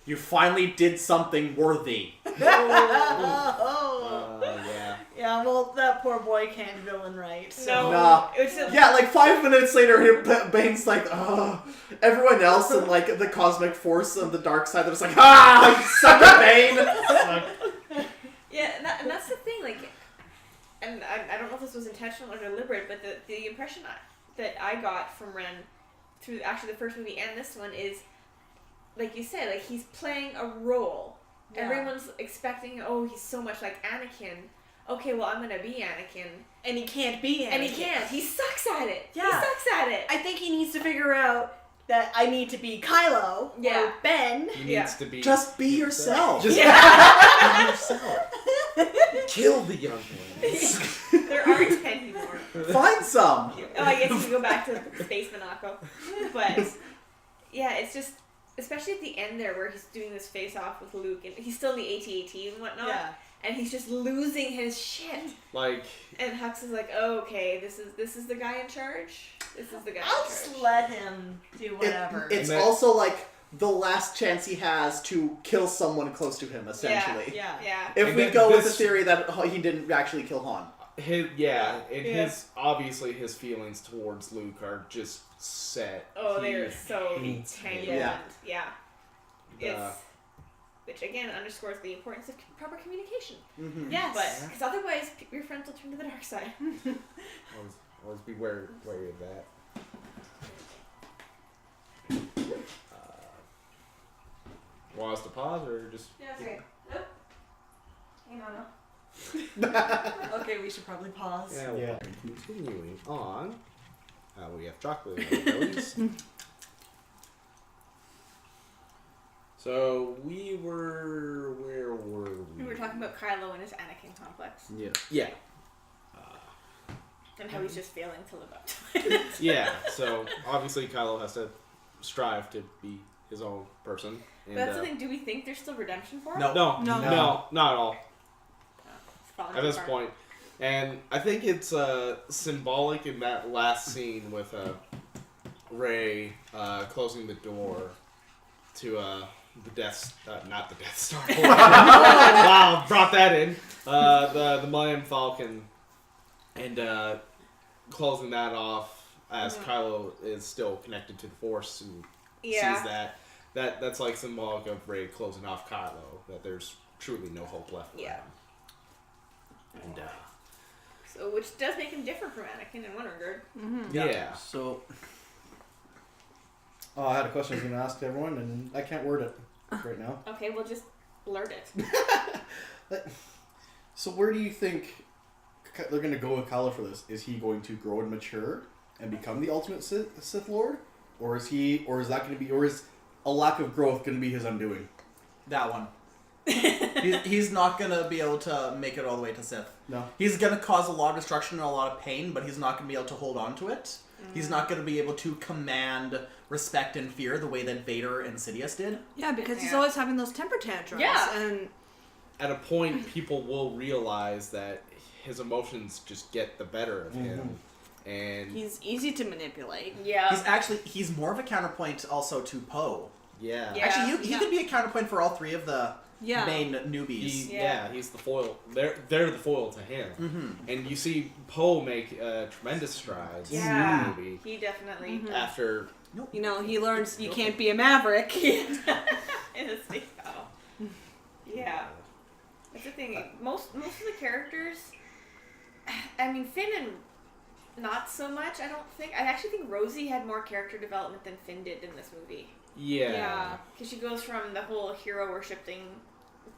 you finally did something worthy. Oh. yeah. Yeah, well, that poor boy can't villain right. So. No. Nah. It was Yeah, like 5 minutes later, Bane's like, oh. Everyone else in like the cosmic force of the dark side, they're just like, ah, you son of Bane. Yeah, and that's the thing, like, and I don't know if this was intentional or deliberate, but the impression that I got from Ren through actually the first movie and this one is, like you said, like, he's playing a role. Yeah. Everyone's expecting, oh, he's so much like Anakin. Okay, well, I'm gonna be Anakin. And he can't be Anakin. And he can't. He sucks at it. Yeah. He sucks at it. I think he needs to figure out that I need to be Kylo Yeah. or Ben. He Yeah. needs to be. Just be yourself. Just Yeah. be yourself. Kill the young ones. There aren't anymore. Find some. Oh, I guess you can go back to Space Monaco. But, yeah, it's just, especially at the end there where he's doing this face-off with Luke, and he's still in the AT-AT and whatnot, Yeah. and he's just losing his shit. Like, And Hux is like, oh, okay, this is the guy in charge? This is the guy I'll in just charge. let him do whatever. It's And that- also like the last chance he has to kill someone close to him, essentially. yeah. Yeah. If And we then go with the this- theory that he didn't actually kill Han. his obviously his feelings towards Luke are just set. Oh, they're so entangled. Yeah. Yeah. Which again underscores the importance of proper communication. Mm-hmm. Yes. But because otherwise, your friends will turn to the dark side. Always be wary of that. Want us to pause or just? Yeah. Okay. Nope. Hang on. Okay, we should probably pause. Yeah. Yeah. Continuing on. We have chocolate in our bellies. So where were we? We were talking about Kylo and his Anakin complex. Yeah. And how he's just failing to live up to it. Yeah. So obviously Kylo has to strive to be his own person. And, But that's the thing. Do we think there's still redemption for him? No. No, No. not at all. It's falling At this apart. point. And I think it's symbolic in that last scene with Rey closing the door to the Death, not the Death Star. Wow, brought that in. The Millennium Falcon, and closing that off as Kylo is still connected to the Force and sees that's like symbolic of Rey closing off Kylo, that there's truly no hope left for him. And So, which does make him different from Anakin in one regard. Mm-hmm. yeah. So, Oh, I had a question I was going to ask everyone, and I can't word it right now. Okay, we'll just blurt it. So where do you think they're going to go with Kylo for this? Is he going to grow and mature and become the ultimate Sith Lord, or is a lack of growth going to be his undoing? that one. He's not going to be able to make it all the way to Sith. No. He's going to cause a lot of destruction and a lot of pain, but he's not going to be able to hold on to it. He's not going to be able to command respect and fear the way that Vader and Sidious did. Yeah, because he's Yeah. always having those temper tantrums. Yeah. And At a point, people will realize that his emotions just get the better of him, and he's easy to manipulate. Yeah. He's more of a counterpoint also to Poe. yeah. Yeah. Actually, he could be a counterpoint for all three of the Yeah. main newbies. He's the foil. They're the foil to him, and you see Poe make tremendous strides in the movie He definitely after. You know, he learns you can't be a maverick. in a space battle. Yeah. That's the thing. Most of the characters, I mean, Finn and not so much. I don't think. I actually think Rosie had more character development than Finn did in this movie. Yeah. Because she goes from the whole hero worship thing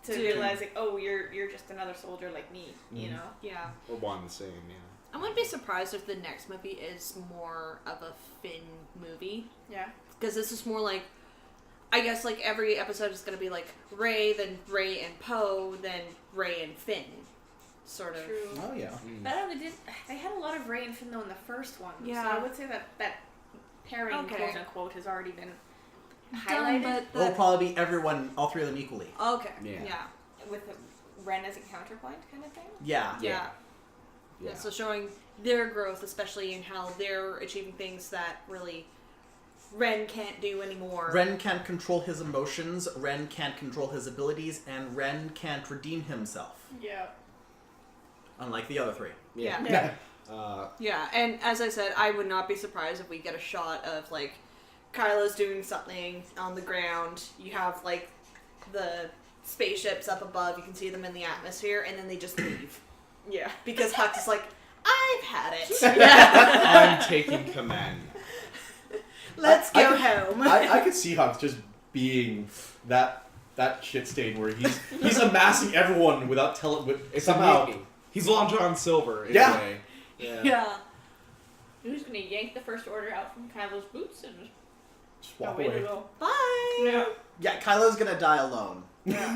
to realizing, oh, you're just another soldier like me. You know. Yeah. We're one and the same. Yeah. I wouldn't be surprised if the next movie is more of a Finn movie. Yeah. Because this is more like, I guess, like, every episode is going to be like Rey, then Rey and Poe, then Rey and Finn. Sort of. True. Oh, yeah. But I don't know, they had a lot of Rey and Finn though in the first one. Yeah. So I would say that pairing, Okay. quote unquote, has already been Done, highlighted but It'll probably be everyone, all three of them equally. Okay. Yeah. with Ren as a counterpoint kind of thing. Yeah. Yeah. So showing their growth, especially in how they're achieving things that really Ren can't do anymore. Ren can't control his emotions, Ren can't control his abilities, and Ren can't redeem himself. Yeah. Unlike the other three. Yeah. Uh, Yeah, and as I said, I would not be surprised if we get a shot of, like, Kylo's doing something on the ground. You have, like, the spaceships up above. You can see them in the atmosphere, and then they just leave. Yeah. Because Hux is like, I've had it. I'm taking command. Let's I go could- home. I could see Hux just being that shit stain where he's amassing everyone without telling. It's Somehow. a He's Long John Silver in Yeah. a way. Yeah. Yeah. You're just gonna yank the First Order out from Kylo's boots and Just walk away away. they go. Bye. Yeah. Yeah, Kylo's gonna die alone. Yeah.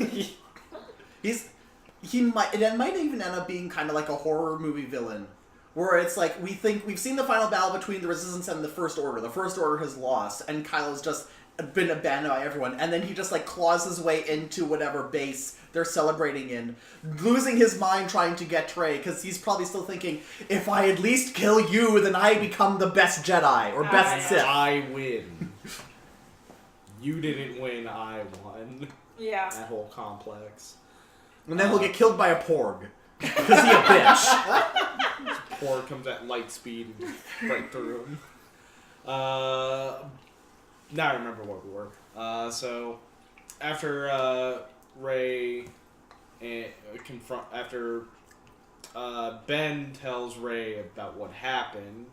It might even end up being kind of like a horror movie villain, where it's like we've seen the final battle between the Resistance and the First Order. The First Order has lost, and Kylo's just been abandoned by everyone, and then he just like claws his way into whatever base they're celebrating in, losing his mind trying to get Rey, because he's probably still thinking, if I at least kill you, then I become the best Jedi, or best Sith. I win. You didn't win, I won. Yeah. That whole complex. And then he'll get killed by a Porg. Because he a bitch. Poor comes at light speed and right through him. Now I remember what we were. So after Rey after Ben tells Rey about what happened,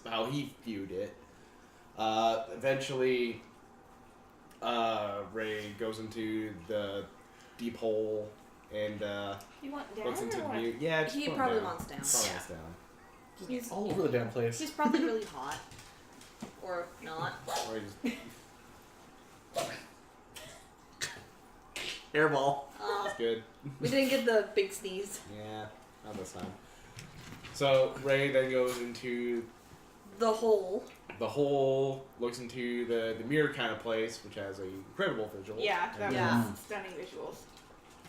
how he viewed it. Eventually, Rey goes into the deep hole and You want down looks into or the what? mute. Yeah, just He put him probably down. wants down. Probably Yeah. wants down. He's, All over the damn place. he's probably really hot. Or not. Or he just, Airball. that's good. We didn't get the big sneeze. Yeah, not this time. So Rey then goes into The hole. the hole, looks into the mirror kind of place, which has a incredible visual. Yeah, that Yeah. was stunning visuals.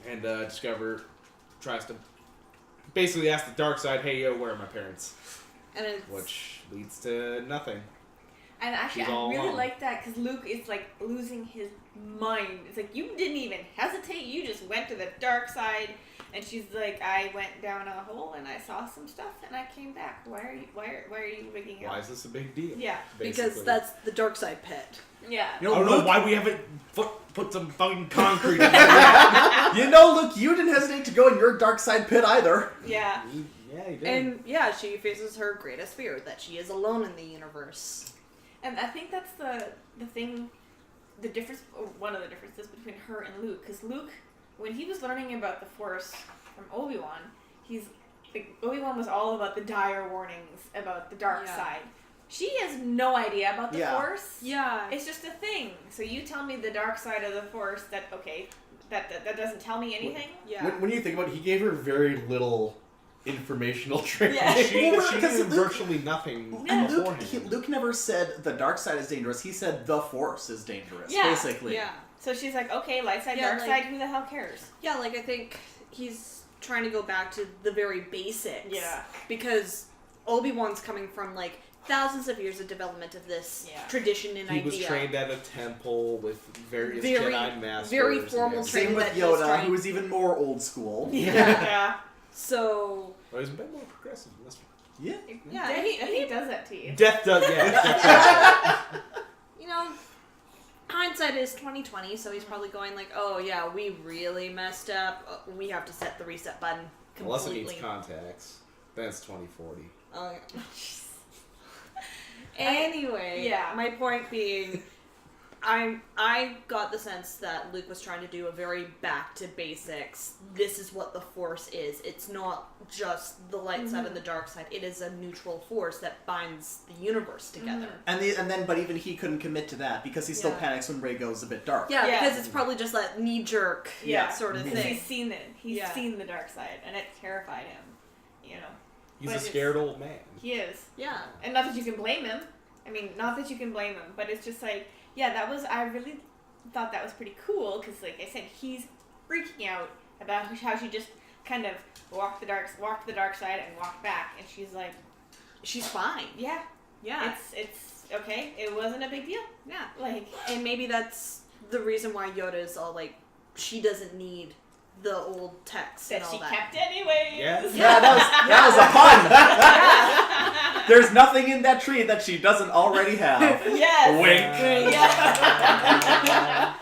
And tries to basically ask the dark side, "Hey, yo, where are my parents?" And it's Which leads to nothing. And actually, She's I all really alone. like that because Luke is like losing his mind. It's like you didn't even hesitate; you just went to the dark side. And she's like, "I went down a hole and I saw some stuff and I came back. Why are you wigging out?" Why is this a big deal? Yeah, Basically. because that's the dark side pit. yeah. You I know, don't know Luke, why we haven't put some fucking concrete in there. you know, Luke, you didn't hesitate to go in your dark side pit either. Yeah. Yeah, he did. And yeah, she faces her greatest fear, that she is alone in the universe. And I think that's the thing, the difference, or one of the differences between her and Luke. Because Luke, when he was learning about the Force from Obi-Wan, Obi-Wan was all about the dire warnings about the dark Yeah. side. She has no idea about the Yeah. Force. Yeah. It's just a thing. So you tell me the dark side of the Force, that doesn't tell me anything? Yeah. When you think about it, he gave her very little informational training. Yeah. she Well, knew because Luke- virtually nothing And beforehand. Luke never said the dark side is dangerous. He said the Force is dangerous, Yeah. basically. Yeah. So she's like, okay, light side, Yeah, dark like- side, who the hell cares? Yeah, like I think he's trying to go back to the very basics. Yeah. Because Obi-Wan's coming from like thousands of years of development of this Yeah. tradition and He idea. was trained at a temple with various Very- Jedi masters. very and formal everything. training. Same with that he was Yoda, trying- who was even more old school. Yeah. So Well, he's a bit more progressive in this one. Yeah. yeah, Death, he- I think does that to you. Death does, yeah. you know, hindsight is 2020, so he's probably going like, "Oh yeah, we really messed up. We have to set the reset button Unless it completely." needs contacts, then it's 2040. Oh, yeah. Anyway, Yeah. my point being, I got the sense that Luke was trying to do a very back to basics. This is what the Force is. It's not just the light side and the dark side. It is a neutral force that binds the universe together. But even he couldn't commit to that because he still Yeah. panics when Rey goes a bit dark. Yeah, Yeah. because it's probably just that knee jerk Yeah. sort of Because thing. he's seen it. He's Yeah. seen the dark side, and it terrified him. You know, He's But a scared old man. he is. Yeah. And not that you can blame him. I mean, not that you can blame him, but it's just like, yeah, I really thought that was pretty cool, because like I said, he's freaking out about how she just kind of walked to the dark side and walked back, and she's like, She's fine. yeah, Yeah. it's okay, it wasn't a big deal. Yeah. Like, And maybe that's the reason why Yoda is all like, she doesn't need the old text that and all she that. kept anyways. Yes. Yeah, that was a pun. There's nothing in that tree that she doesn't already have. Yes. Wink. Yeah.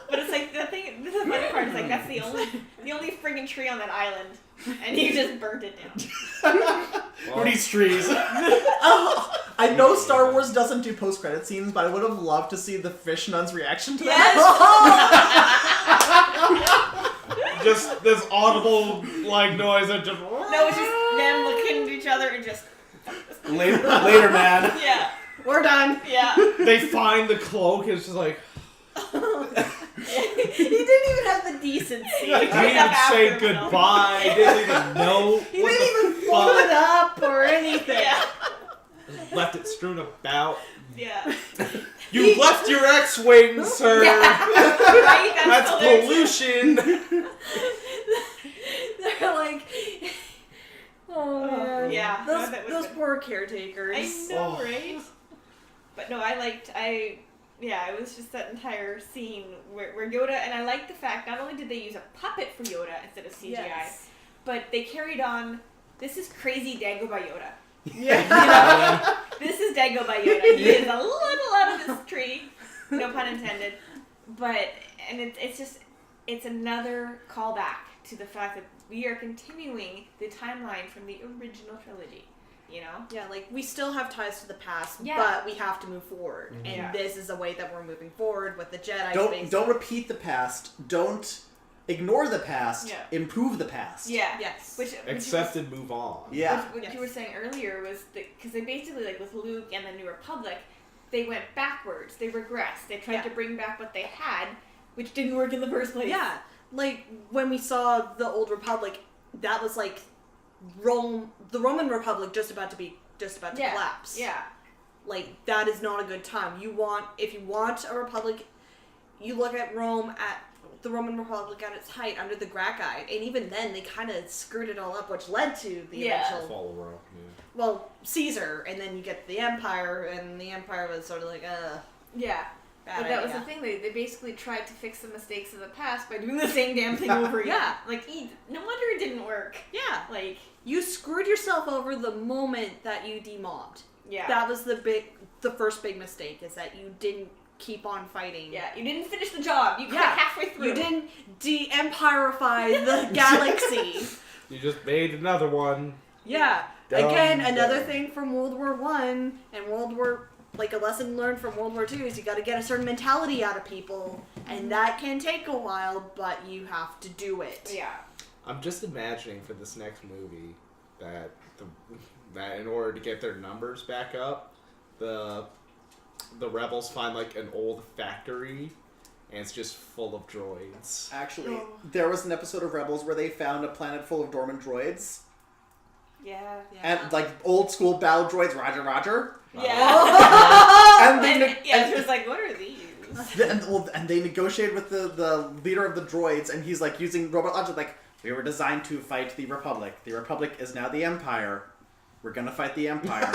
But it's like the thing. This is the funny part. Is like that's the only friggin' tree on that island, and you just burnt it down. Who needs trees? I know Star Wars doesn't do post-credit scenes, but I would have loved to see the fish nun's reaction to Yes. Just this audible like noise that just. No, it's just them looking at each other and just later, man. yeah, We're done. yeah. They find the cloak. It's just like He didn't even have the decency. he didn't even say goodbye. He didn't even know He what didn't the even fold it fuck. up or anything. Yeah, Left it strewn about. yeah. You left your X-wing, sir. Right? That's so there's- pollution. They're like, oh man. Yeah, Those that was those good. poor caretakers. I know, Oh. right? But no, Yeah, it was just that entire scene where Yoda, and I like the fact not only did they use a puppet for Yoda instead of CGI, but they carried on, this is crazy Dagobah Yoda. Yeah. This is Dagobah Yoda. He is a little out of this tree, no pun intended. But, and it's another callback to the fact that we are continuing the timeline from the original trilogy. You know? Yeah, like, we still have ties to the past, Yeah. but we have to move forward. Mm-hmm. And Yeah. this is a way that we're moving forward with the Jedi. Don't repeat the past. Don't ignore the past. Yeah. Improve the past. Yeah. Yes. Which Accept and move on. Yeah. What you were saying earlier was that, because they basically, like with Luke and the New Republic, they went backwards. They regressed. They tried to bring back what they had, which didn't work in the first place. Yeah. Like, when we saw the Old Republic, that was like the Roman Republic just about to collapse. Yeah. Like, that is not a good time. If you want a republic, you look at the Roman Republic at its height under the Gracchi, and even then they kind of screwed it all up, which led to the eventual, Fall of Rome, well, Caesar, and then you get the Empire, and the Empire was sort of like, Yeah. bad But that was idea. the thing. They basically tried to fix the mistakes of the past by doing the same damn thing over again. Yeah. Like, no wonder it didn't work. Yeah. Like, You screwed yourself over the moment that you demobbed. yeah. That was the first big mistake, is that you didn't keep on fighting. Yeah, you didn't finish the job. You quit Yeah. halfway through. You didn't de-empirify the galaxy. You just made another one. Yeah. Dumb, Again, another dumb. thing from World War One and a lesson learned from World War II is you got to get a certain mentality out of people, and that can take a while, but you have to do it. Yeah. I'm just imagining for this next movie that in order to get their numbers back up, the rebels find like an old factory, and it's just full of droids. Actually, there was an episode of Rebels where they found a planet full of dormant droids. Yeah. And, like, old school battle droids, Roger, Roger. Yeah. And they She was like, what are these? and they negotiated with the leader of the droids, and he's, like, using robot logic, like, we were designed to fight the Republic. The Republic is now the Empire. We're gonna fight the Empire.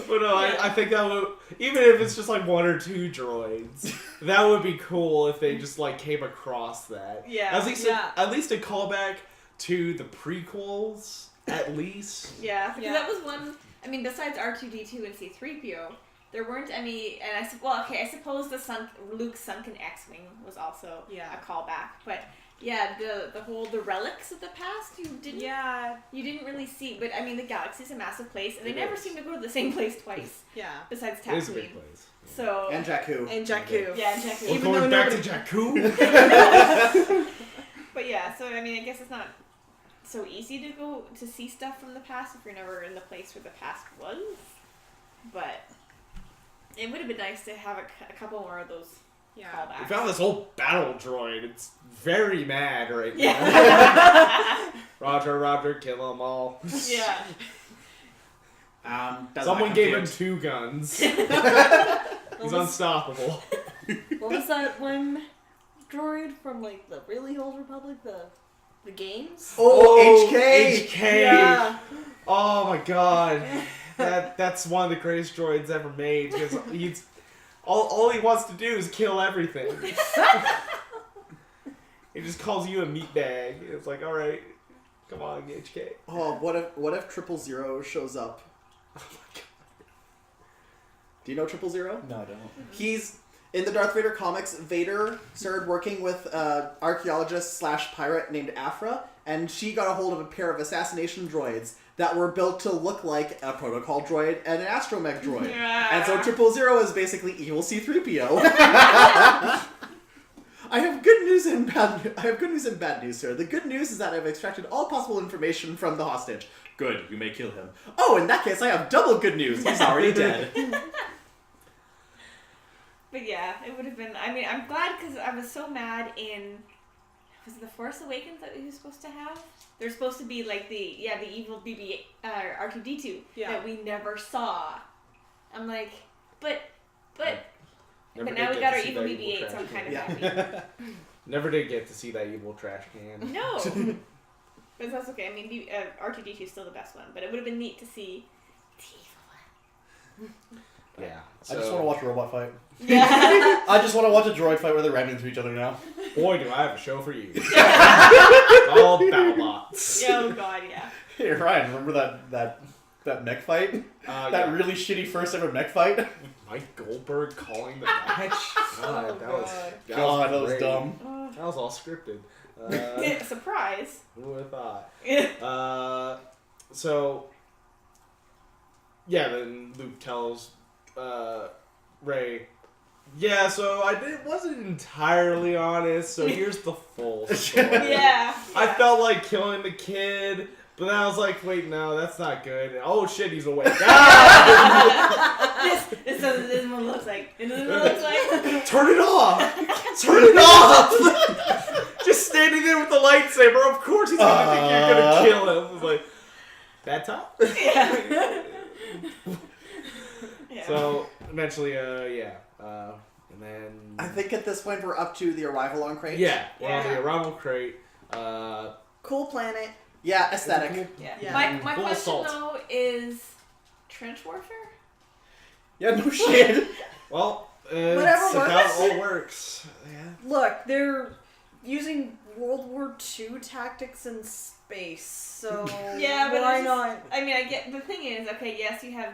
But no, I think that would, even if it's just like one or two droids, that would be cool if they just like came across that. Yeah. At least a callback to the prequels, at least. Yeah, because Yeah. that was one. I mean, besides R2D2 and C3PO, there weren't any. And I suppose Luke's sunken X-wing was also a callback. But yeah, the relics of the past you didn't really see. But I mean, the galaxy's a massive place, and they never seem to go to the same place twice. Yeah. Besides It is a big Tatooine. place. So And Jakku. And Jakku. yeah, Jakku. We're Even going though back to nobody- Jakku. But yeah, so I mean, I guess it's not so easy to go to see stuff from the past if you're never in the place where the past was. But it would have been nice to have a couple more of those callbacks. We found this old battle droid. It's very mad right now. Yeah. Roger, Roger, kill them all. Yeah. Someone gave him 2 guns. He's unstoppable. What was that one droid from like the really old Republic, the games? Oh, HK! HK! Yeah. Oh my god. That's one of the greatest droids ever made, because he's all he wants to do is kill everything. He just calls you a meatbag. It's like, alright, come on, HK. Oh, what if 000 shows up? Oh my god. Do you know 000? No, I don't. He's in the Darth Vader comics. Vader started working with archaeologist / pirate named Afra, and she got a hold of a pair of assassination droids that were built to look like a protocol droid and an astromech droid. Yeah. And so 000 is basically evil C-3PO. I have good news and bad news, sir. The good news is that I've extracted all possible information from the hostage. Good, you may kill him. Oh, in that case, I have double good news. He's already dead. But yeah, it would have been. I mean, I'm glad because I was so mad in. Was it The Force Awakens that he was supposed to have? There's supposed to be like the evil BB R2D2 that we never saw. I'm like, but Never now did we get got to our see evil that BB-8, so I'm trash kind of can. happy. Never did get to see that evil trash can. No, but that's okay. I mean, R2D2 is still the best one, but it would have been neat to see the evil one. Yeah. I just want to watch a robot fight. Yeah. I just want to watch a droid fight where they're ramming into each other now. Boy, do I have a show for you. All BattleBots. Oh god, yeah. Hey Ryan, remember that mech fight? That really shitty first ever mech fight? Mike Goldberg calling the match. God, that was God, that was great. dumb. That was all scripted. Surprise. Who would have thought? So, yeah, then Luke tells Rey, yeah, so wasn't entirely honest, so here's the full story. Yeah. I felt like killing the kid, but then I was like, wait, no, that's not good. And, oh shit, he's awake. Ah! This is what this one looks like. This is what it looks like. Turn it off! Turn it off! Just standing there with the lightsaber, of course he's gonna think you're gonna kill him. It's like, bad time? Yeah. Yeah. So, eventually, and then... I think at this point we're up to the arrival on crate. Yeah, we're on Yeah. the arrival crate. Cool planet. Yeah, aesthetic. Yeah. Yeah. My Full question assault. though is trench warfare? Yeah, no shit. Well, Whatever it's works. how it all works. Yeah. Look, they're using World War II tactics in space, so Yeah, but why it's just- not? I mean, I get the thing is, okay, yes, you have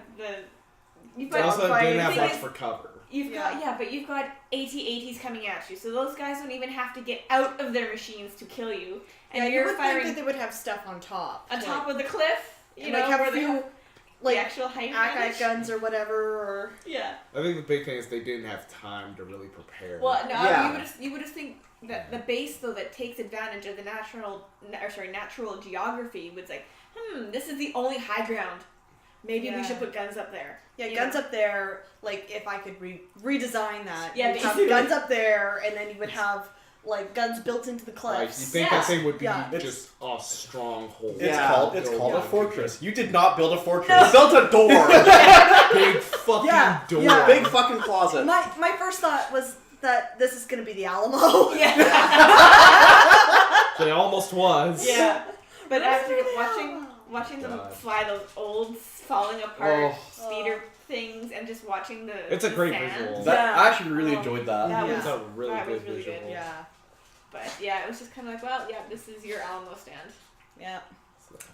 you've They got also didn't have thing much is, for cover. but you've got AT-ATs coming at you, so those guys don't even have to get out of their machines to kill you, and Yeah, you you're would firing think that they would have stuff on top. on top of the cliff. You know, like have where a they few have like the actual height Akai advantage. guns or whatever, or Yeah. I think the big thing is they didn't have time to really prepare. Well, no, Yeah. you would just think that the base though that takes advantage of the natural geography was like, this is the only high ground. Maybe we Yeah. should put guns up there. yeah, You guns know? up there. Like if I could redesign that, Yeah, you'd have basically. guns up there, and then you would have like guns built into the Like, you cliffs. think Yeah. that thing would be Yeah. just a stronghold. It's Yeah. called Built a on fortress. You did not build a fortress. You built a door. Big fucking Yeah, door. yeah. Big fucking closet. My first thought was that this is going to be the Alamo. Yeah. It almost was. Yeah. But after Yeah. watching them God. fly those old falling apart Oh. speeder things and just watching the It's a the great sand. visual. That, I actually really Oh. enjoyed that. That Yeah. It's a really That was good really visual. good, Yeah, But yeah, it was just kind of like, well, yeah, this is your Alamo stand. yeah.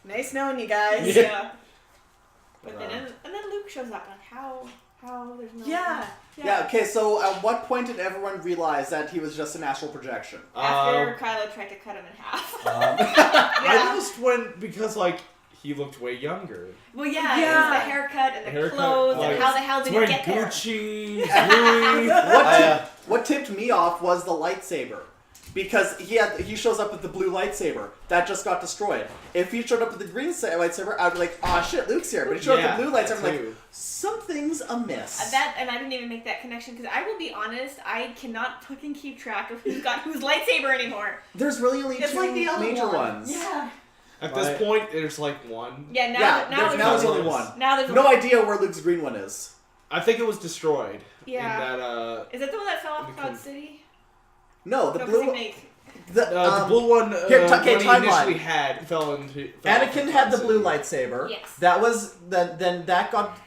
Nice knowing you guys. Yeah. But then and then Luke shows up and how there's no Yeah. Yeah, okay, so at what point did everyone realize that he was just an astral projection? After Kylo tried to cut him in half. I just went because like he looked way younger. Well, yeah, it Yeah. was the haircut and the Haircut, clothes like, and how the hell He's did he wearing get there? Gucci, Louis. What tipped me off was the lightsaber. Because he shows up with the blue lightsaber. That just got destroyed. If he showed up with the green lightsaber, I'd be like, aw shit, Luke's here. But he showed up with the blue lightsaber, I'm like, too. something's amiss. And I didn't even make that connection because I will be honest, I cannot fucking keep track of who's got whose lightsaber anymore. There's really only It's two like the other major one. ones. Yeah. At this Right. point, there's like one. Yeah. Now Yeah, now there's there's only one. Now there's No one. idea where Luke's green one is. I think it was destroyed. Yeah. In that Is that the one that fell off in the Cloud con- City? No, the No, 'cause blue he one. make. the blue one. here, One he timeline. initially had fell into. Anakin had the blue lightsaber. Yes. That was then that got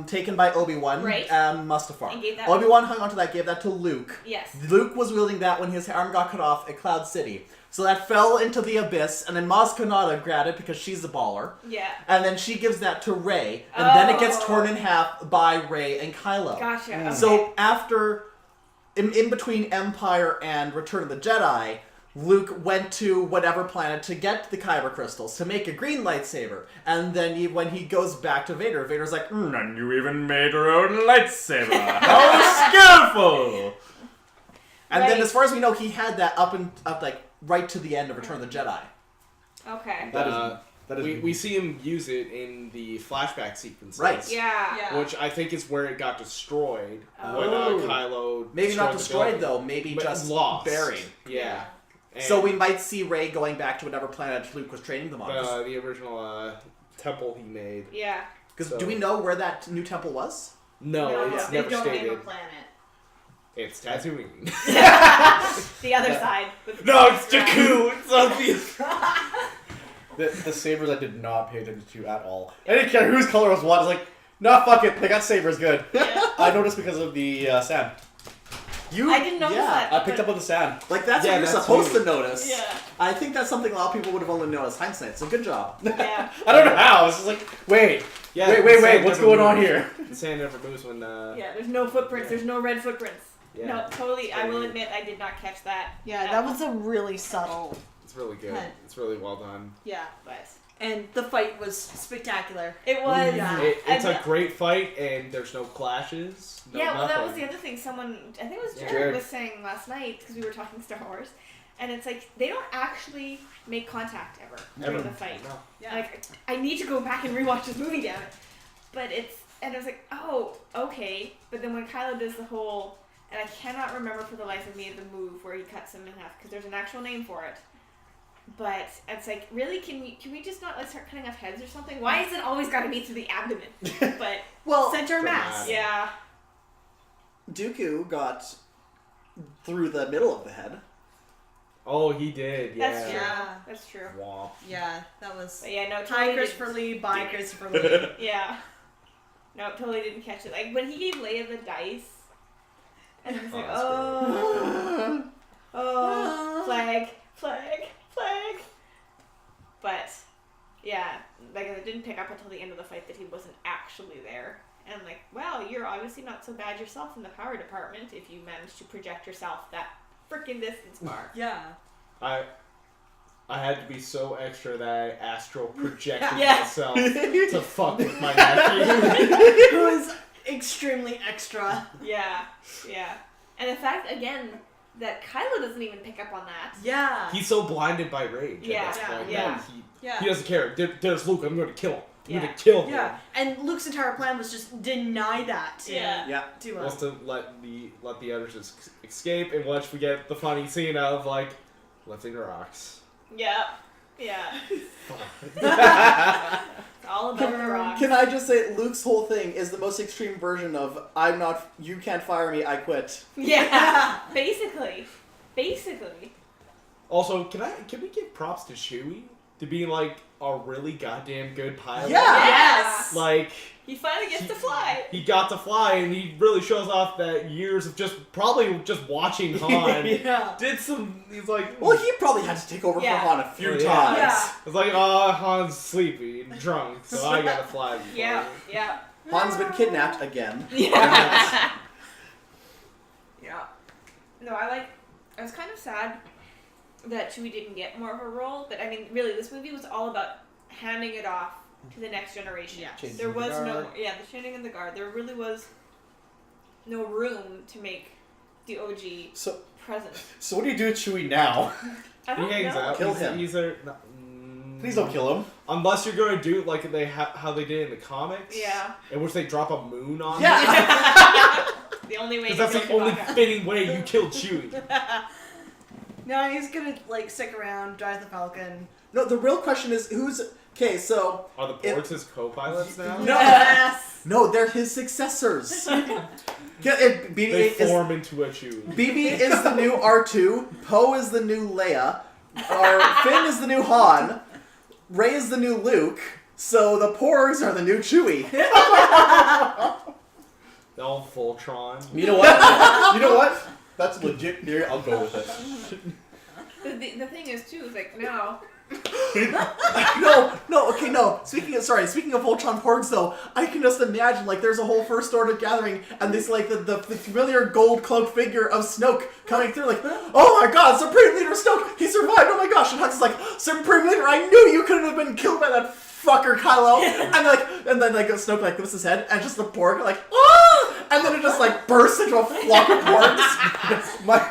taken by Obi-Wan Right. and Mustafar. And gave that- Obi-Wan hung onto that, gave that to Luke. Yes. Luke was wielding that when his arm got cut off at Cloud City. So that fell into the abyss, and then Maz Kanata grabbed it because she's a baller. Yeah. And then she gives that to Rey, and then it gets Oh. torn in half by Rey and Kylo. Gotcha. Okay. So after, in between Empire and Return of the Jedi, Luke went to whatever planet to get the Kyber crystals to make a green lightsaber, and then when he goes back to Vader, Vader's like, "And you even made your own lightsaber. How skillful!" And then, Right. as far as we know, he had that up like right to the end of Return of the Jedi. Okay. That is we see him use it in the flashback sequences. Right. Yeah. Yeah. Which I think is where it got destroyed when Oh. Kylo. Maybe not the destroyed building. though. Maybe But just lost. buried. Yeah. So we might see Rey going back to whatever planet Luke was training them on. the original temple he made. Yeah. Because do we know where that new temple was? No, No, it's They never don't name a stated. planet. It's Tatooine. The other side. With No, it's Jakku. It's obvious. the sabers I did not pay attention to at all. I didn't care whose color was what. I was like, nah, fuck it. They got sabers, good. Yeah. I noticed because of the sand. I didn't notice that. I picked up on the sand. Like, that's Yeah, what you're that's supposed weird. to notice. Yeah. I think that's something a lot of people would have only noticed. Hindsight, so good job. Yeah. I don't know how. It's just like, wait, Yeah, wait, the sand what's never going on moves. here? The sand never moves when. Yeah, there's no footprints. There's no red footprints. Yeah. No, totally. It's I will really- admit I did not catch that. Yeah, that was a really subtle. It's really good. Huh. It's really well done. Yeah, But and the fight was spectacular. it was. Yeah. It's And a great fight, and there's no clashes. No yeah, well, that nothing. was the other thing. Someone, I think it was Yeah. Jared, was saying last night because we were talking Star Wars, and it's like they don't actually make contact ever during Ever. the fight. No. Yeah. Like I need to go back and rewatch this movie, damn it. But and I was like, oh, okay. But then when Kylo does the whole, and I cannot remember for the life of me the move where he cuts him in half because there's an actual name for it. But it's like, really, can we just not start cutting off heads or something? Why is it always got to be through the abdomen? But Well, Center mass. yeah, Dooku got through the middle of the head. Oh, he did. Yeah. that's true. Yeah. That's true. Womp. Yeah, that was. But yeah, no, Hi, totally Christopher didn't- Lee. Bye, Christopher Lee. Yeah. No, totally didn't catch it. Like when he gave Leia the dice, and I was like, Oh, oh, flag. But yeah, like I didn't pick up until the end of the fight that he wasn't actually there. And I'm like, well, you're obviously not so bad yourself in the power department if you managed to project yourself that freaking distance far. Yeah. I had to be so extra that I astral projected Yeah. myself to fuck with my nephew. It was extremely extra. Yeah, yeah. And the fact again that Kylo doesn't even pick up on that. Yeah. He's so blinded by rage Yeah, at this point. yeah. that Yeah. He doesn't care. There's Luke. I'm going to kill him. I'm Yeah. going to kill him. Yeah, and Luke's entire plan was just deny that to, Yeah. Yeah. to Was us. to let the others just escape and watch we get the funny scene of like lifting rocks. Yeah, yeah. It's all about the rocks. Can I just say, Luke's whole thing is the most extreme version of you can't fire me, I quit. Yeah, basically. Also, can we give props to Chewie to being like a really goddamn good pilot? Yeah. Yes. Like He finally gets to fly. he got to fly, and he really shows off that years of probably just watching Han Yeah. did some. He's like, Well, he probably had to take over Yeah. for Han a few Oh, times. yeah. Yeah. It's like, oh, Han's sleepy and drunk, so I gotta fly. before Yeah, you." yeah. Han's been kidnapped again. Yeah. Yeah. No, I was kind of sad that Chewie didn't get more of a role, but I mean, really, this movie was all about handing it off to the next generation. Yeah. Changing There the was guard. the changing of the guard. There really was no room to make the OG So present. what do you do with Chewie now? I He don't hangs know. out. Kill he's, him. He's a, Please don't kill him. Unless you're going to do it like how they did in the comics. Yeah. In which they drop a moon on him. Yeah. The only way. Because that's the only fitting way you kill Chewie. No, he's gonna stick around, drive the Falcon. No, the real question is who's... Okay, so... Are the ports his co-pilots now? No. Yes. No, they're his successors. BB They is form into a Chewie. BB is the new R2, Poe is the new Leia, Finn is the new Han, Rey is the new Luke, so the Porgs are the new Chewie. The old Voltron. You know what? You know what? That's legit theory. I'll go with it. The thing is too is now. No. Speaking of Voltron Porgs though, I can just imagine there's a whole First Order gathering and this the familiar gold cloaked figure of Snoke coming through oh my god, Supreme Leader Snoke, he survived, oh my gosh, and Hux is Supreme Leader, I knew you couldn't have been killed by that fucker Kylo, and then Snoke lifts his head and just the Porg ah! And then it just bursts into a flock of Porgs. my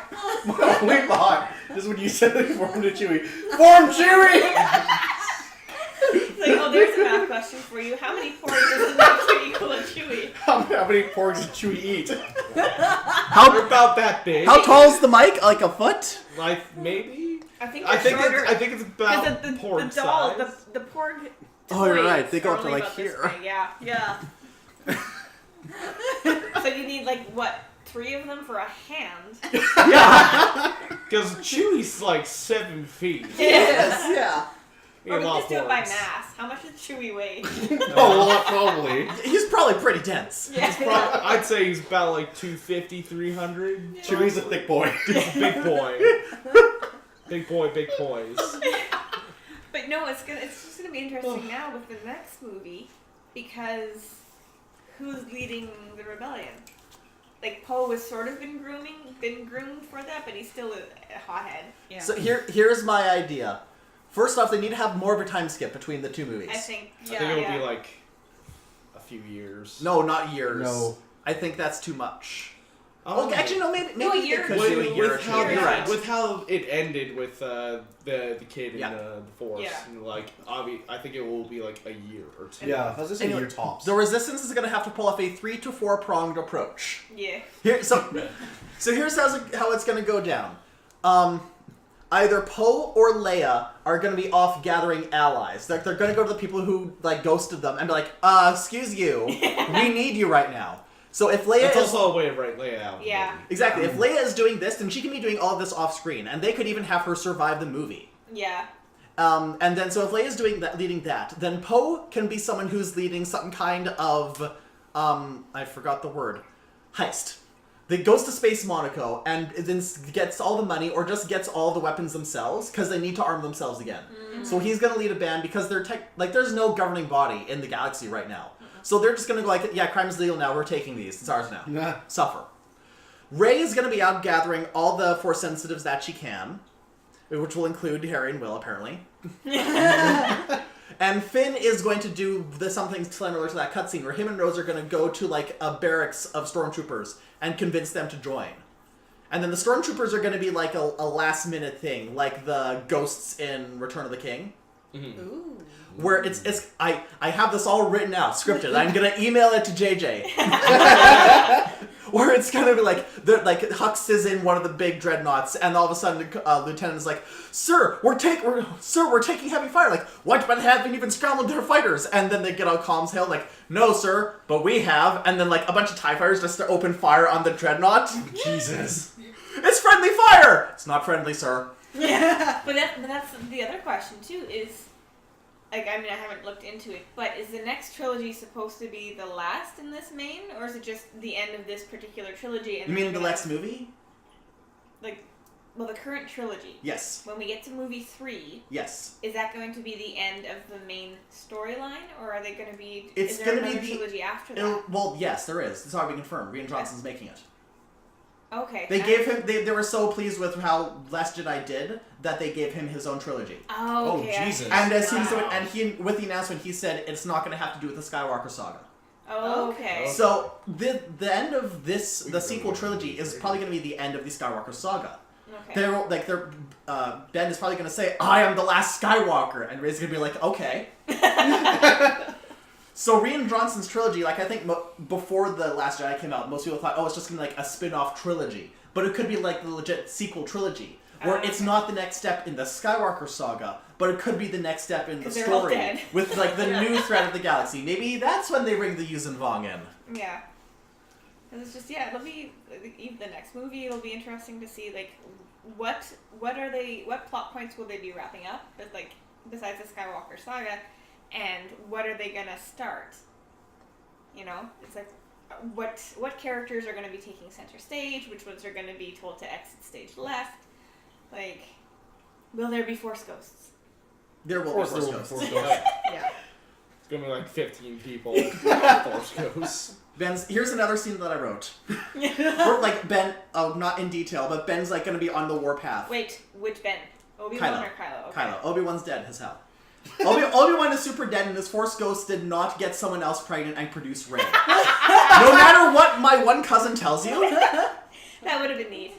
only thought is when you said they formed a Chewie. Form Chewie! It's oh, there's a math question for you. How many porgs does it actually equal a Chewie? How many porgs did Chewie eat? They're about that big. How tall is the mic? Like a foot? Maybe. I think I they're think shorter. it's about the porg doll, size. the porg. Oh, you're toys right. They go are up to, only like, about this here. big, Yeah. Yeah. So you need 3 of them for a hand. Yeah. Because Chewie's 7 feet. Yes, yeah. Need Or a we lot just of do it by forms. mass. How much does Chewie weigh? Oh, well, probably. He's probably pretty dense. Yeah. I'd say he's about like 250, 300. Chewie's a thick boy. Big boy. Big boy, big boys. But no, it's just gonna be interesting now with the next movie because who's leading the rebellion? Like Poe has sort of been groomed for that, but he's still a hothead. Yeah. So here's my idea. First off, they need to have more of a time skip between the two movies. I think. I think it'll be like a few years. No, not years. No. I think that's too much. Oh, Okay, actually, no, maybe No, a they year could or do a two. year or two. how, You're right. with how it ended with the kid Yeah. in the Force, Yeah. and like I think it will be like a year or two. Yeah, that's just a Anyway, year tops. The Resistance is going to have to pull off a 3 to 4 pronged approach. Yeah. So here's how it's going to go down. Either Poe or Leia are going to be off gathering allies. They're going to go to the people who like ghosted them and be like, excuse you, we need you right now. So if Leia It's is also a way of laying out. Yeah. exactly, if Leia is doing this, then she can be doing all of this off screen, and they could even have her survive the movie. Yeah. And then, so if Leia's leading that, then Poe can be someone who's leading some kind of, I forgot the word, heist. That goes to Space Monaco and then gets all the money or just gets all the weapons themselves because they need to arm themselves again. So he's going to lead a band because they're there's no governing body in the galaxy right now. So they're just going to go like, yeah, crime is legal now, we're taking these, it's ours now. Nah. Suffer. Rey is going to be out gathering all the Force sensitives that she can, which will include Harry and Will, apparently. And Finn is going to do something similar to that cutscene where him and Rose are going to go to like a barracks of stormtroopers and convince them to join. And then the stormtroopers are going to be like a last minute thing, like the ghosts in Return of the King. Ooh. Where I have this all written out, scripted. I'm gonna email it to JJ. Where it's gonna be like Hux is in one of the big dreadnoughts, and all of a sudden Lieutenant is like, "Sir, we're taking heavy fire. Like, what? But haven't even scrambled their fighters." And then they get on comms hail like, "No, sir, but we have." And then like a bunch of TIE fighters just open fire on the dreadnought. Jesus. It's friendly fire. It's not friendly, sir. Yeah. But that's the other question too is, like, I mean, I haven't looked into it, but is the next trilogy supposed to be the last in this main, or is it just the end of this particular trilogy? And You then mean the they're gonna next movie? Well, the current trilogy. Yes. When we get to movie 3, Yes. is that going to be the end of the main storyline, or are they going to be? It's is there gonna be another the- trilogy after that? Well, yes, there is. It's already been confirmed. Rian Johnson's making it. Okay. They gave him. They were so pleased with how Last Jedi did that they gave him his own trilogy. Oh, okay. Oh, Jesus. And as soon as Wow. he with the announcement, he said it's not going to have to do with the Skywalker saga. Oh, okay. So the end of the sequel trilogy is probably going to be the end of the Skywalker saga. Okay. Ben is probably going to say, "I am the last Skywalker," and Rey's going to be like, "Okay." So Rian Johnson's trilogy, like I think before the Last Jedi came out, most people thought, "Oh, it's just going to be like a spin-off trilogy," but it could be like the legit sequel trilogy, where it's Okay. not the next step in the Skywalker saga, but it could be the next step in the 'Cause they're all story dead. with like the new threat of the galaxy. Maybe that's when they bring the Yuuzhan Vong in. Yeah. 'Cause it's just it'll be the next movie. It'll be interesting to see like what plot points will they be wrapping up? But like besides the Skywalker saga, and what are they gonna start? You know, it's like what characters are gonna be taking center stage? Which ones are gonna be told to exit stage left? Like, will there be Force ghosts? There will be Force Ghosts. Yeah. It's gonna be like 15 people. Force Ghosts. Here's another scene that I wrote. Where, like Ben, not in detail, but Ben's like going to be on the warpath. Wait, which Ben? Obi-Wan Kylo. or Kylo? Okay. Kylo. Obi-Wan's dead as hell. Obi-Wan is super dead, and this Force Ghost did not get someone else pregnant and produce Rey. No matter what my one cousin tells you. That would have been neat.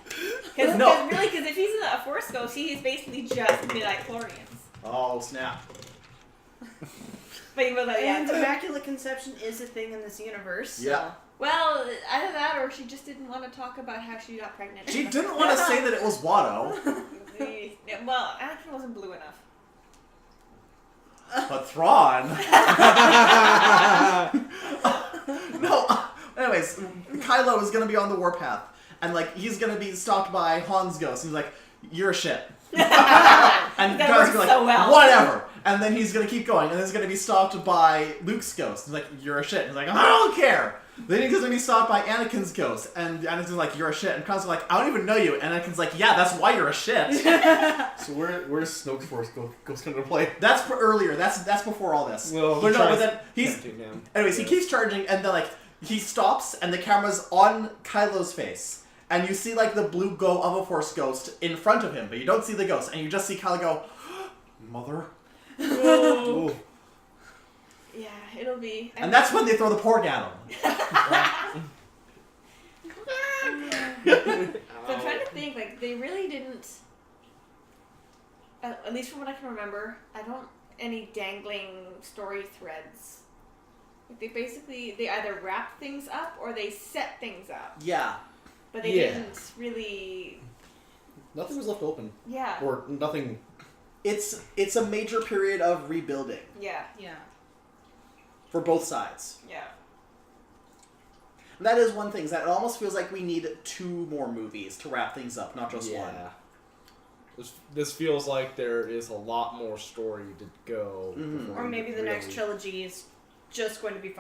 Because No. if he's a Force Ghost, he is basically just midi-chlorians. Oh, snap. But And Immaculate Conception is a thing in this universe. So. Yeah. well, either that or she just didn't want to talk about how she got pregnant. She didn't want to say that it was Watto, Well, Anakin wasn't blue enough. but Thrawn. No. Anyways, Kylo is going to be on the warpath, and like he's going to be stopped by Han's ghost. He's like, "You're a shit." And That Kylo's works gonna be like, so well. "Whatever." And then he's gonna keep going, and then he's gonna be stopped by Luke's ghost. He's like, "You're a shit." He's like, "I don't care." Then he's gonna be stopped by Anakin's ghost, and Anakin's like, "You're a shit." And Kylo's like, "I don't even know you." And Anakin's like, "Yeah, that's why you're a shit." So where's Snoke's Force Ghost coming to play? That's earlier. That's before all this. Well, but no, but then anyways, he keeps charging, and then like he stops, and the camera's on Kylo's face, and you see like the blue glow of a Force ghost in front of him, but you don't see the ghost, and you just see Kylo go, "Mother." Ooh. Yeah, it'll be. And that's when they throw the pork at him. So I'm trying to think, like, they really didn't, at least from what I can remember, I don't, any dangling story threads. Like, they either wrap things up or they set things up. Yeah. But they didn't really... Nothing was left open. Yeah. Or nothing... It's a major period of rebuilding. Yeah. Yeah. For both sides. Yeah. And that is one thing, is that it almost feels like we need 2 more movies to wrap things up, not just one. This feels like there is a lot more story to go. Mhm. Or maybe the next trilogy is just going to be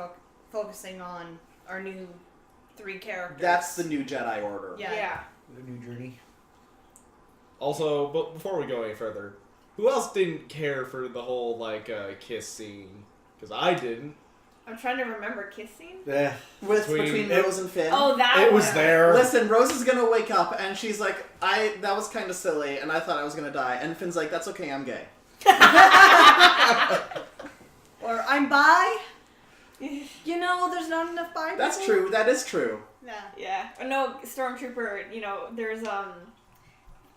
focusing on our new 3 characters. That's the new Jedi Order. Yeah. The new journey. Also, but before we go any further, who else didn't care for the whole like kiss scene? Because I didn't. I'm trying to remember kissing. Yeah. Between Rose and Finn. Oh, that It one. was there. Listen, Rose is gonna wake up and she's like, that was kind of silly, and I thought I was gonna die. And Finn's like, "That's okay, I'm gay." Or I'm bi. You know, there's not enough bi. That's people. true. That is true. Yeah. Yeah. No, Stormtrooper, you know, there's,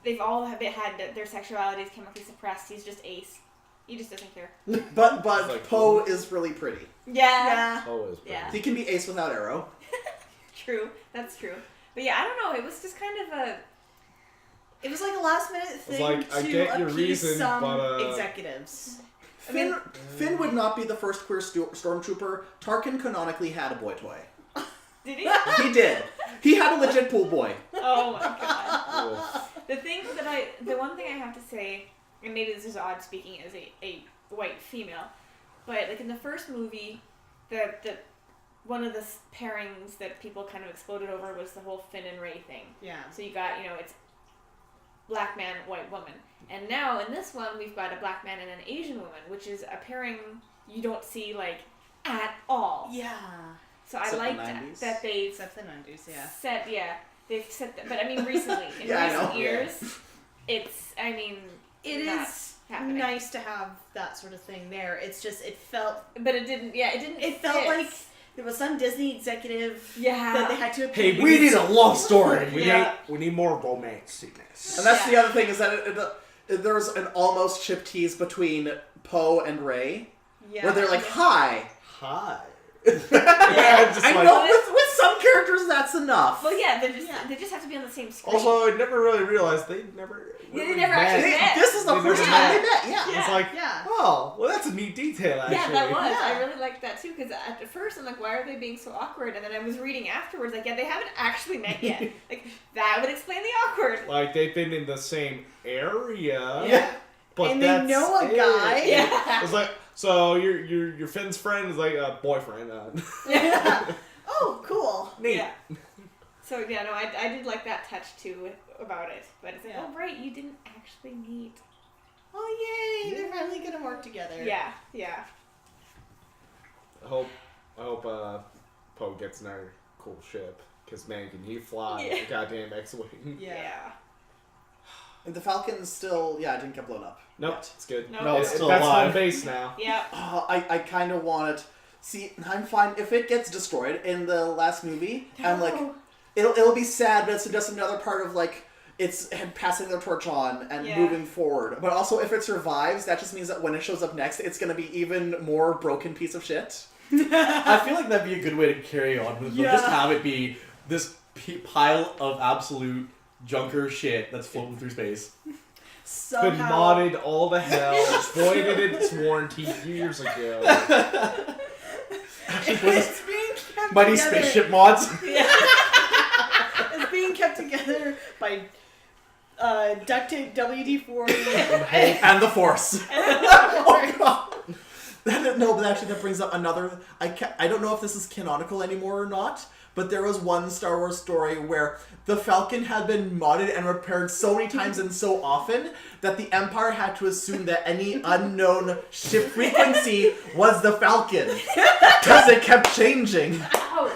they've all had their sexualities chemically suppressed. He's just ace. He just doesn't care. But like, Poe is really pretty. Yeah. Always. Yeah. He can be ace without arrow. True. That's true. But yeah, I don't know. It was just kind of a... It was like a last minute thing like, I to get your appease reason, some but, executives. Finn would not be the first queer stormtrooper. Tarkin canonically had a boy toy. Did he? He did. He had a legit pool boy. Oh my god. The one thing I have to say, and maybe this is odd speaking as a white female, but like in the first movie, the one of the pairings that people kind of exploded over was the whole Finn and Rey thing. Yeah. So you got, it's black man, white woman. And now in this one, we've got a black man and an Asian woman, which is a pairing you don't see, like, at all. Yeah. So Except I the like 90s. that they've Except the 90s, yeah. they've set that, but I mean recently, in Yeah, I recent know. years, it's, I mean, It not is happening. nice to have that sort of thing there. It's just, it felt But it didn't It felt fit. like there was some Disney executive Yeah. that they had to Hey, appease. We need a love story. We need more romanciness. And that's the other thing, is that there's an almost ship tease between Poe and Rey, Yeah. where they're like, "Hi." Hi. Just I like- know with some characters that's enough. Well, yeah, they just have to be on the same screen. Also, I never really realized they never. Yeah, they never actually met. This is the They first never time met. they met. Yeah. Yeah. It's like, Yeah. oh, well, that's a neat detail, actually. Yeah, that was. Yeah. I really liked that too, because at first I'm like, why are they being so awkward? And then I was reading afterwards, like, yeah, they haven't actually met yet. Like, that would explain the awkward. Like, they've been in the same area. Yeah. But And they that's know a it. guy. Yeah. It's like, so your Finn's friend is like a boyfriend. Oh, cool. Neat. Yeah. So yeah, no, I did like that touch too about it, but it's like, Yeah. oh right, you didn't actually meet. Oh, yay. They're finally going to work together. Yeah, yeah. I hope Poe gets another cool ship, because man, can he fly Yeah. with the goddamn X-wing? Yeah. And the Falcon's still, didn't get blown up. Nope, yet. it's good. No, it's still that's alive. home base now. Yeah. I kind of want it. See, I'm fine if it gets destroyed in the last movie. I'm like, it'll be sad, but it's just another part of like it's passing the torch on and Yeah. moving forward. But also, if it survives, that just means that when it shows up next, it's gonna be even more broken piece of shit. I feel like that'd be a good way to carry on with them. Yeah. Just have it be this pile of absolute junker shit that's floating through space. Been Somehow. modded all to hell, voided its warranty years ago. It's being kept Mighty together. spaceship mods. It's being kept together by duct tape, WD-40, And the Force. Oh, God. But actually that brings up another... I don't know if this is canonical anymore or not, but there was one Star Wars story where the Falcon had been modded and repaired so many times and so often that the Empire had to assume that any unknown ship frequency was the Falcon. Because it kept changing. Oh,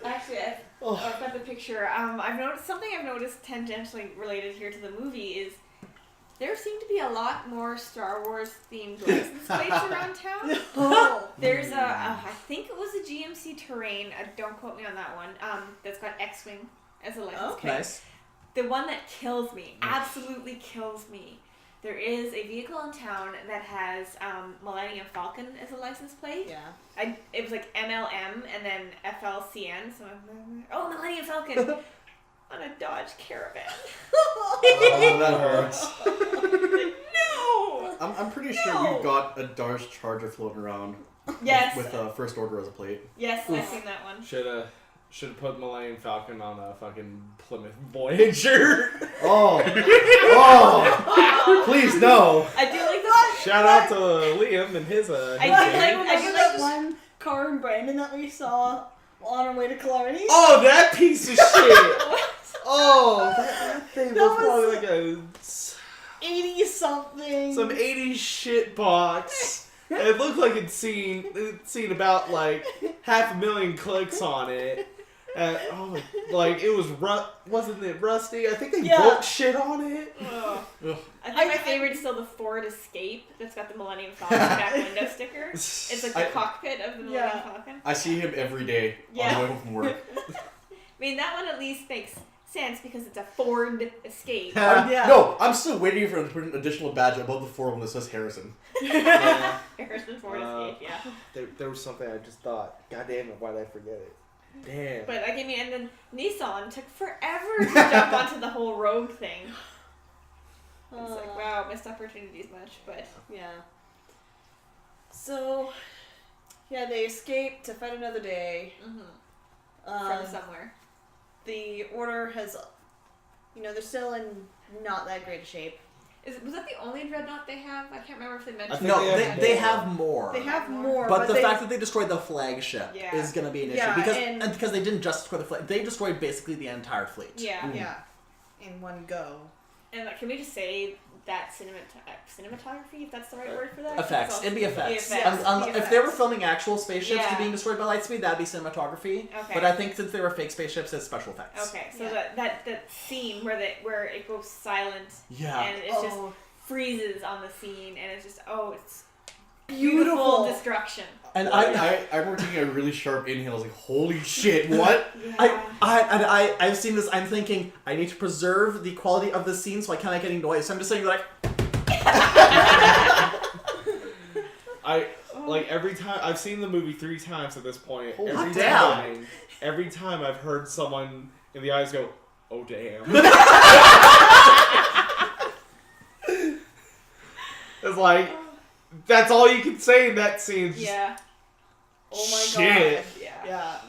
actually, I've got the picture. I've noticed tangentially related here to the movie is there seem to be a lot more Star Wars themed license plates around town. Oh. There's I think it was a GMC Terrain. Don't quote me on that one. That's got X-wing as a license plate. Nice. The one that kills me, absolutely kills me. There is a vehicle in town that has Millennium Falcon as a license plate. Yeah. It was like MLM and then FLCN. So Millennium Falcon on a Dodge Caravan. Oh, that hurts. No. I'm pretty sure we've got a Dodge Charger floating around. Yes. With First Order as a plate. Yes, I've seen that one. Should have put Millennium Falcon on a fucking Plymouth Voyager. Oh. Please, no. I do like the Shout out to Liam and his I do Remember like that one car in Brandon that we saw on our way to Killarney? Oh, that piece of shit. Oh, that thing That was was probably like a 80-something. some 80s shit box. And it looked like it'd seen about like 500,000 clicks on it. And it was wasn't it rusty? I think they broke shit on it. Oh. I think my favorite is still the Ford Escape that's got the Millennium Falcon back window sticker. It's like the cockpit of the Millennium Falcon. I see him every day on the way home from work. I mean, that one at least makes sense because it's a Ford Escape. No, I'm still waiting for him to put an additional badge above the Ford one that says Harrison. Yeah. Harrison Ford Escape, yeah. There was something I just thought, God damn it, why did I forget it? Damn. But and then Nissan took forever to jump onto the whole Rogue thing. It's like, wow, missed opportunities much, but yeah. So, yeah, they escaped to fight another day. from somewhere. The Order has, they're still in not that great a shape. Was that the only dreadnought they have? I can't remember if they mentioned. No, they have more. They have more, but the fact that they destroyed the flagship Yeah. is going to be an issue Yeah, because they didn't just destroy the flag; they destroyed basically the entire fleet. Yeah. Yeah, in one go. And can we just say that cinematography, if that's the right word for that? Effects. It'd be effects. The If they were filming actual spaceships Yeah. being destroyed by lightspeed, that'd be cinematography. Okay. But I think since they were fake spaceships, it's special effects. Okay, so that scene where it goes silent Yeah. and it just freezes on the scene and it's just it's Beautiful. destruction. And I remember taking a really sharp inhale. I was like, holy shit, what? Yeah. I've seen this. I'm thinking I need to preserve the quality of the scene so I can't make any noise. So I'm just saying like. Every time I've seen the movie 3 times at this point. Holy Every time I've heard someone in the eyes go, "Oh damn." It's like that's all you can say in that scene. Yeah. Oh my Shit. god. Yeah.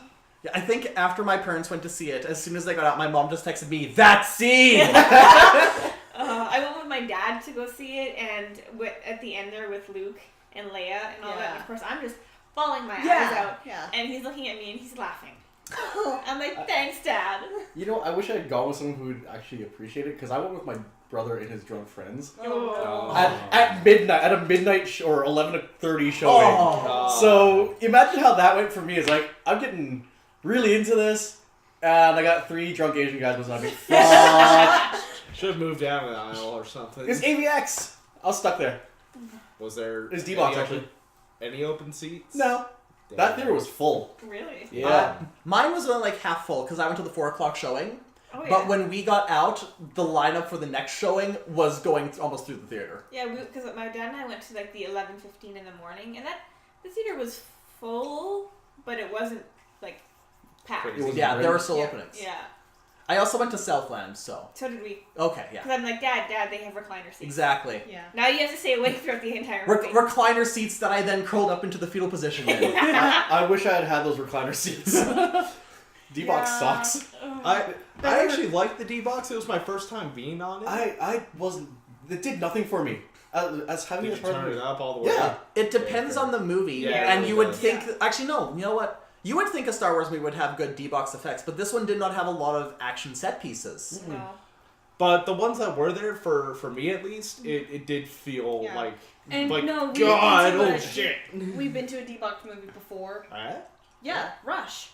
Yeah, I think after my parents went to see it, as soon as they got out, my mom just texted me, "That scene!" I went with my dad to go see it, and at the end there with Luke and Leia and all that. And of course, I'm just bawling my eyes out, and he's looking at me and he's laughing. I'm like, "Thanks, Dad." I wish I had gone with someone who would actually appreciate it, because I went with my brother and his drunk friends. At midnight, at a midnight or 11:30 showing. So imagine how that went for me. It's like, I'm getting really into this, and I got 3 drunk Asian guys beside me. Fuck. Should have moved down the aisle or something. It's AVX. I was stuck there. Was there It's D-Box, actually. any open seats? No. Damn. That theater was full. Really? Yeah. Mine was only like half full because I went to the 4:00 showing. Oh yeah. But when we got out, the lineup for the next showing was going almost through the theater. Yeah, because my dad and I went to like the 11:15 in the morning, and the theater was full, but it wasn't like packed. Crazy. Yeah, there were still Yeah. openings. Yeah. I also went to Southland, so. So did we. Okay, yeah. Because I'm like, Dad, they have recliner seats. Exactly. Yeah. Now you have to stay awake throughout the entire movie. Recliner seats that I then curled up into the fetal position in. I wish I had had those recliner seats. D-Box sucks. I actually liked the D-Box. It was my first time being on it. I wasn't. It did nothing for me. As having Did a you part turn of it it. up all the way? Yeah. It depends on the movie, Yeah, and it you would does. think. Actually, no. You know what? You would think a Star Wars movie would have good D-Box effects, but this one did not have a lot of action set pieces. No. But the ones that were there, for me at least, it did feel Yeah. like, And like no, we've God, been to oh a- shit. We've been to a debunked movie before. Huh? Yeah, Rush.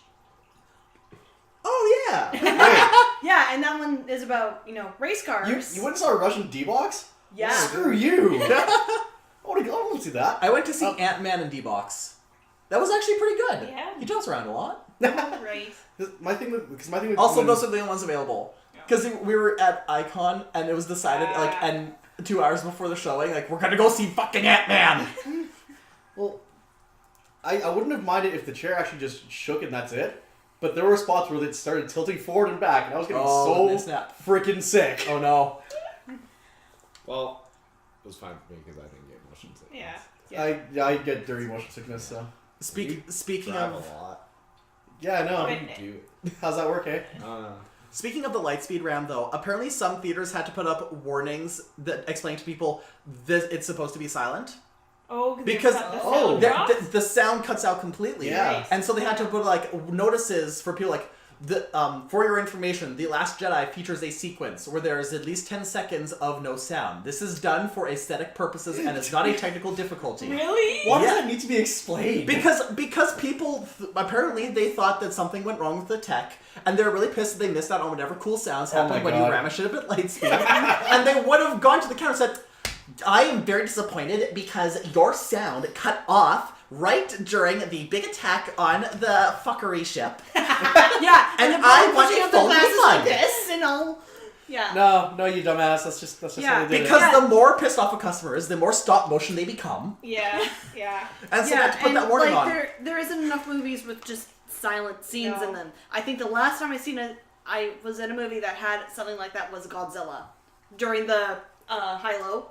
Oh yeah. Wait, Yeah, and that one is about, race you cars. went and saw a Russian D-Box? Yeah. Screw you. I want to see that. I went to see Oh. Ant-Man in D-Box. That was actually pretty good. Yeah. He jumps around a lot. Right. My thing with Also, when- those are the only ones available. Because we were at Icon, and it was decided, and 2 hours before the showing, we're gonna go see fucking Ant-Man! Well, I wouldn't have minded if the chair actually just shook and that's it. But there were spots where it started tilting forward and back, and I was getting so snap. freaking sick. Oh no. Well, it was fine for me because I didn't get motion sickness. Yeah. I get dirty motion sickness, so. Speaking Drive of a lot. Yeah, I know. Right. Do How's that work, eh? Speaking of the Lightspeed RAM, though, apparently some theaters had to put up warnings that explain to people this it's supposed to be silent. Oh, Because the the sound cuts out completely. Yeah. Right. And so they had to put notices for people for your information, The Last Jedi features a sequence where there is at least 10 seconds of no sound. This is done for aesthetic purposes and it's not a technical difficulty. Really? Why Yeah. does that need to be explained? Because people apparently they thought that something went wrong with the tech, and they're really pissed that they missed out on whatever cool sounds Oh happened my when God. you ram a ship at light speed. And they would have gone to the counter and said, "I am very disappointed because your sound cut off right during the big attack on the fuckery ship." Yeah, And they're I probably want pushing a up their full glasses like refund. this and all. Yeah. No, you dumbass. That's just Yeah, how they did Because it. the more pissed off a customer is, the more stop motion they become. Yeah. Yeah. And so they had to put that warning on. there isn't enough movies with just silent scenes No. in them. I think the last time I was in a movie that had something like that was Godzilla. During the high-low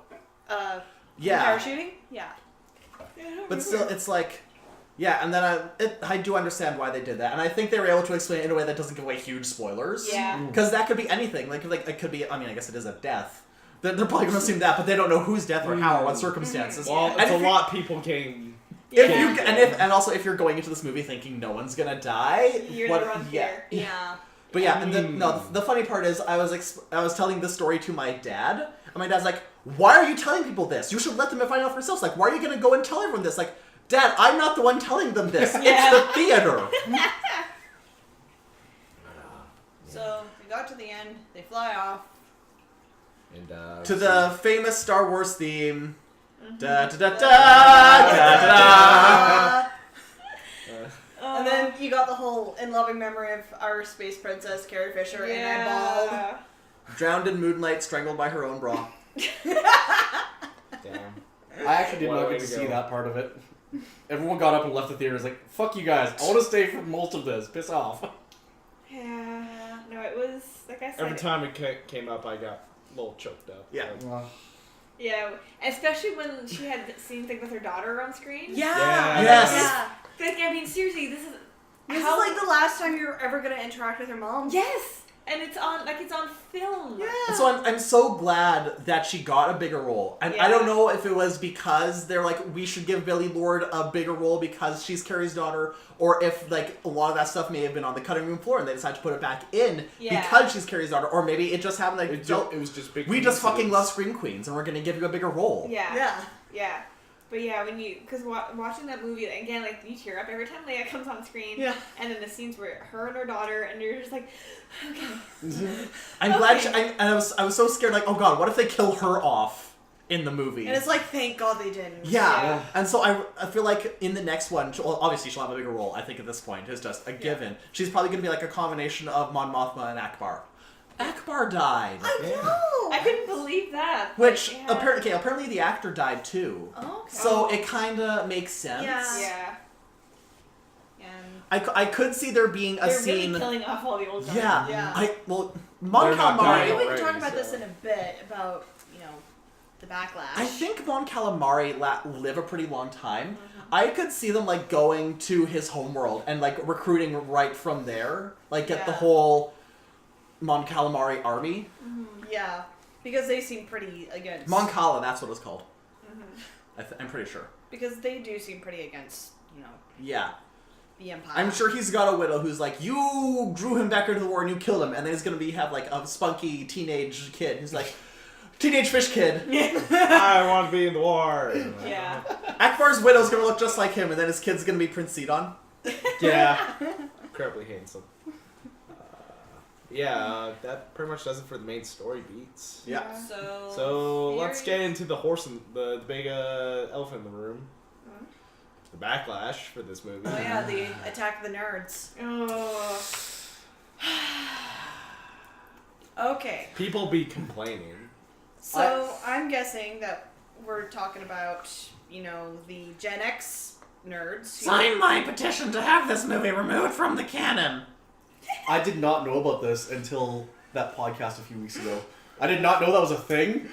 Yeah. parachuting. Yeah. But still, it's yeah, and then I do understand why they did that, and I think they were able to explain it in a way that doesn't give away huge spoilers. Yeah. Because that could be anything. Like it could be. I mean, I guess it is a death. They're probably going to assume that, but they don't know whose death or how or what circumstances. Well, And it's a if you- lot people came. If Yeah. you and also if you're going into this movie thinking no one's gonna die, You're what? the wrong Yeah. fear. Yeah. But yeah, and the funny part is I was telling this story to my dad, and my dad's like, "Why are you telling people this? You should let them find out for themselves. Like, why are you gonna go and tell everyone this? Like, Dad, I'm not the one telling them this. Yeah. It's the theater." So we got to the end. They fly off. And, To the famous Star Wars theme. Da da da da Uh, da da. And then you got the whole in loving memory of our space princess Carrie Fisher, and I bawled. Drowned in moonlight, strangled by her own bra. Damn. I actually did What a not way get to to see go. that part of it. Everyone got up and left the theater. It's like, fuck you guys. I want to stay for most of this. Piss off. Yeah. No, it was like I said. Every time it came up, I got a little choked up. Yeah. Yeah, especially when she had scenes like with her daughter on screen. Yeah. Yes. Yeah. Like, I mean, seriously, this is This how- is like the last time you're ever gonna interact with your mom. Yes, and it's on film. Yeah. And so I'm so glad that she got a bigger role. And I don't Yeah. know if it was because they're like, we should give Billie Lourd a bigger role because she's Carrie's daughter, or if like a lot of that stuff may have been on the cutting room floor and they decided to put it back in Yeah. because she's Carrie's daughter, or maybe it just happened like, It was just big. we just fucking coincidence. love Scream Queens and we're gonna give you a bigger role. Yeah. Yeah. Yeah. But yeah, because watching that movie again, like you tear up every time Leia comes on screen. Yeah. And then the scenes where her and her daughter, and you're just like, okay. I'm glad I was so scared, like, oh god, what if they kill her off in the movie? And it's like, thank God they didn't. Yeah. Yeah. And so I feel like in the next one, well, obviously she'll have a bigger role, I think at this point, is just a given. She's probably going to be like a combination of Mon Mothma and Akbar. Akbar died. I know. I couldn't believe that. Which, Yeah. apparently the actor died too. Oh, okay. So it kind of makes sense. Yeah. Yeah. And I could see there being a They're scene... really killing off all the old guys. Yeah. Mon They're not Calamari... dying maybe we can already, talk about so- this in a bit about the backlash. I think Mon Calamari live a pretty long time. I could see them like going to his homeworld and like recruiting right from there. Like get the Yeah. whole Mon Calamari army. Yeah, because they seem pretty against... Mon Cala, that's what it's called. Mm-hmm. I'm pretty sure. Because they do seem pretty against, Yeah. the Empire. I'm sure he's got a widow who's like, you drew him back into the war and you killed him, and then he's gonna have like a spunky teenage kid who's like, teenage fish kid. I want to be in the war. Yeah. Akbar's widow's gonna look just like him, and then his kid's gonna be Prince Sidon. Yeah. Incredibly handsome. That pretty much does it for the main story beats. Yeah. So let's get into the horse and the big elephant in the room. The backlash for this movie. Oh yeah, the Attack of the Nerds. Oh. Okay. People be complaining. So I'm guessing that we're talking about, the Gen X nerds. Sign my petition to have this movie removed from the canon. I did not know about this until that podcast a few weeks ago. I did not know that was a thing,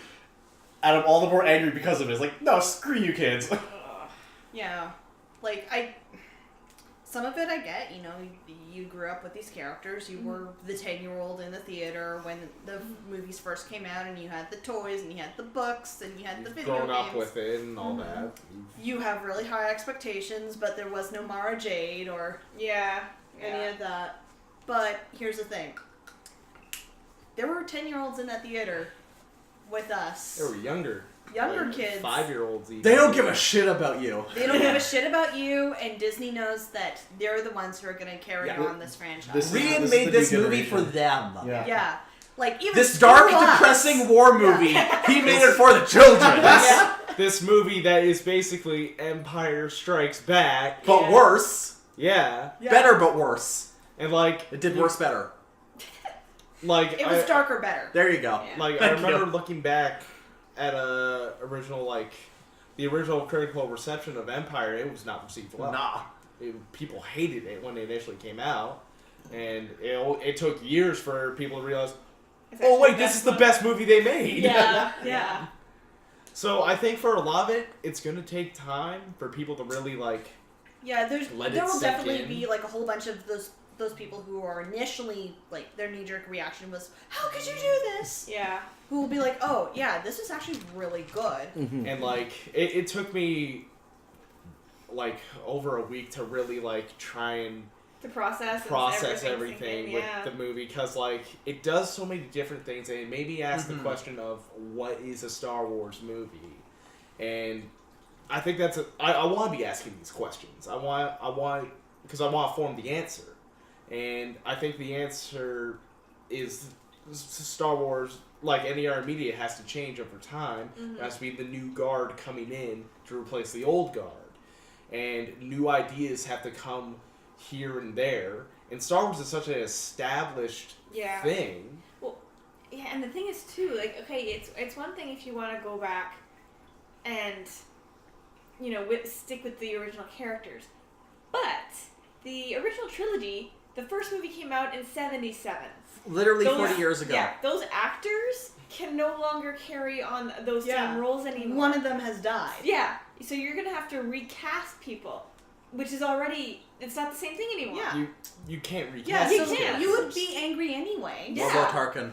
and I'm all the more angry because of it. It's like, no, screw you kids. Yeah. Some of it I get, you grew up with these characters, you were the 10-year-old in the theater when the movies first came out, and you had the toys, and you had the books, and you had the video games. Grown up with it and all that. You have really high expectations, but there was no Mara Jade or any of that. But here's the thing. There were 10-year-olds in that theater with us. They were younger. Younger kids. 5-year-olds even. They don't give a shit about you. They don't give a shit about you, and Disney knows that they're the ones who are going to carry on this franchise. Rian made this movie for them. Yeah. Even this dark, depressing war movie, he made it for the children. This movie that is basically Empire Strikes Back. But worse. Yeah. Better, but worse. And it did worse better. It was darker better. There you go. Yeah. I remember looking back at the original critical reception of Empire. It was not received well. Nah. People hated it when it initially came out, and it took years for people to realize, oh wait, this is the best movie they made. Yeah. So I think for a lot of it, it's gonna take time for people to really Yeah, there will sink definitely in. be a whole bunch of those people who are initially their knee-jerk reaction was, how could you do this? Yeah. Who will be like, oh yeah, this is actually really good. And it took me over a week to really try and To process everything with the movie, because it does so many different things, and it made me ask the question of what is a Star Wars movie, and I think that's I want to be asking these questions. I want because I want to form the answer, and I think the answer is Star Wars. Like any other media, has to change over time. There has to be the new guard coming in to replace the old guard, and new ideas have to come here and there. And Star Wars is such an established thing. Well, yeah, and the thing is too, it's one thing if you want to go back and stick with the original characters, but the original trilogy, the first movie came out in 1977. Literally 40 years ago. Yeah, those actors can no longer carry on those same roles anymore. One of them has died. Yeah, so you're gonna have to recast people, which is already, it's not the same thing anymore. Yeah. You can't recast. Yeah, you so can't. you would be angry anyway. Mordo Tarkin.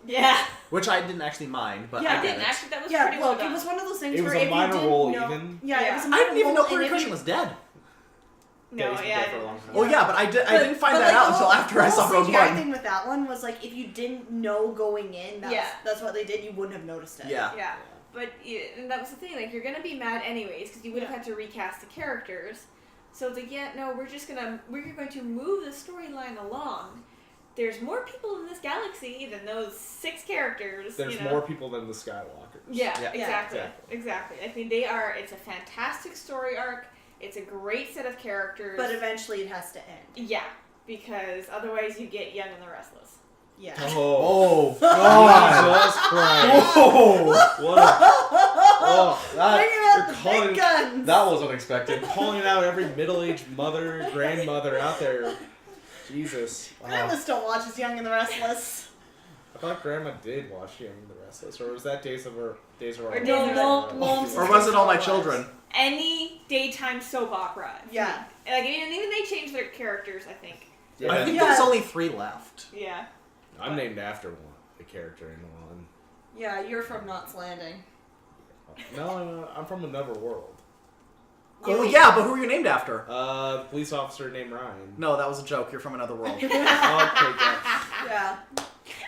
Yeah. Which I didn't actually mind, but Yeah, I I didn't get it. actually. That was Yeah, pretty well look, done. it was one of those things It was where a if you minor didn't role know, even. Yeah, it was a I minor didn't even role, know Peter and if Cushing you- was dead. No, he's been yeah. dead for a long time. Well, yeah, but I didn't find that but out the until whole- after I saw The whole Rogue CGI One. thing with that one was if you didn't know going in, that's what they did, you wouldn't have noticed it. Yeah. Yeah, but and that was the thing. You're gonna be mad anyways because you would have had to recast the characters. So it's we're going to move the storyline along. There's more people in this galaxy than those 6 characters. There's more people than the Skywalkers. Yeah, Yeah. exactly. I mean, it's a fantastic story arc. It's a great set of characters. But eventually it has to end. Yeah, because otherwise you get Young and the Restless. Yeah. Oh, God. Jesus Christ! Whoa! What a, Bringing out you're the calling- big guns! That was unexpected. calling out every middle-aged mother, grandmother out there. Jesus. Grandma still watches Young and the Restless. I thought Grandma did watch Young and the Restless, or was that Days of Our Days of Our Lives. Or was it All My Children? Any daytime soap opera. Yeah. And even they changed their characters, I think. Yeah. I think Yeah. there's only 3 left. Yeah. I'm named after a character in one. Yeah, you're from Knots Landing. No, I'm from another world. Oh yeah, but who are you named after? The police officer named Ryan. No, that was a joke. You're from another world. Okay, gosh. Yeah.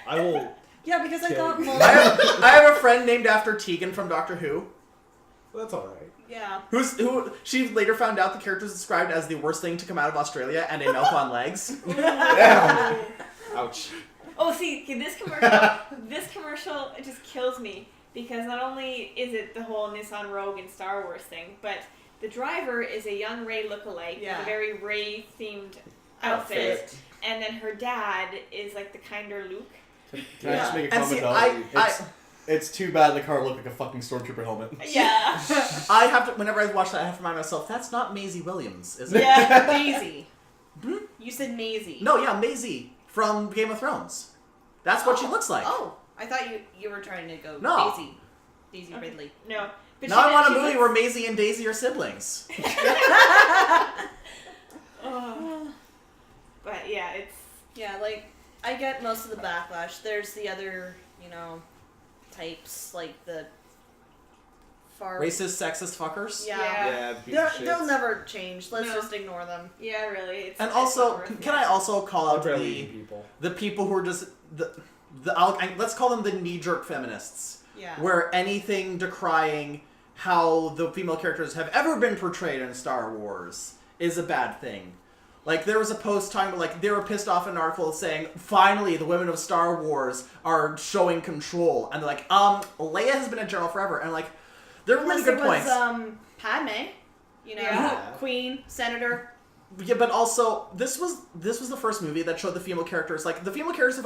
I will. Yeah, because I Okay. thought I have a friend named after Tegan from Doctor Who. That's all right. Yeah. Who she later found out the character is described as the worst thing to come out of Australia and a milk on legs. Ouch. Oh, see, okay, this commercial, it just kills me because not only is it the whole Nissan Rogue and Star Wars thing, but the driver is a young Rey lookalike with a very Rey themed outfit, and then her dad is like the kinder Luke. Can I just make a And comment see, though? It's too bad the car looked like a fucking stormtrooper helmet. Yeah. I have to. Whenever I watch that, I have to remind myself that's not Maisie Williams, is it? Yeah, Maisie. You said Maisie. No, yeah, Maisie from Game of Thrones. That's what she looks like. Oh, I thought you were trying to go No. Daisy Ridley. No. But Now I want a she movie looks- where Maisie and Daisy are siblings. But yeah, it's... Yeah, like, I get most of the backlash. There's the other, types, like the far... Racist, sexist fuckers. Yeah. Yeah, piece of shit. They'll never change. Let's No. just ignore them. Yeah, really. It's, And it's also, not worth can it. I also call I'll out barely the eat people. people who are just let's call them the knee-jerk feminists. Yeah. Where anything decrying how the female characters have ever been portrayed in Star Wars is a bad thing. Like, there was a post talking about, like, they were pissed off in an article saying, finally, the women of Star Wars are showing control. And they're like, Leia has been a general forever. And, like, they're really Unless good it was, points. Padme. Yeah. Queen, Senator. Yeah, but also, this was the first movie that showed the female characters. Like, the female characters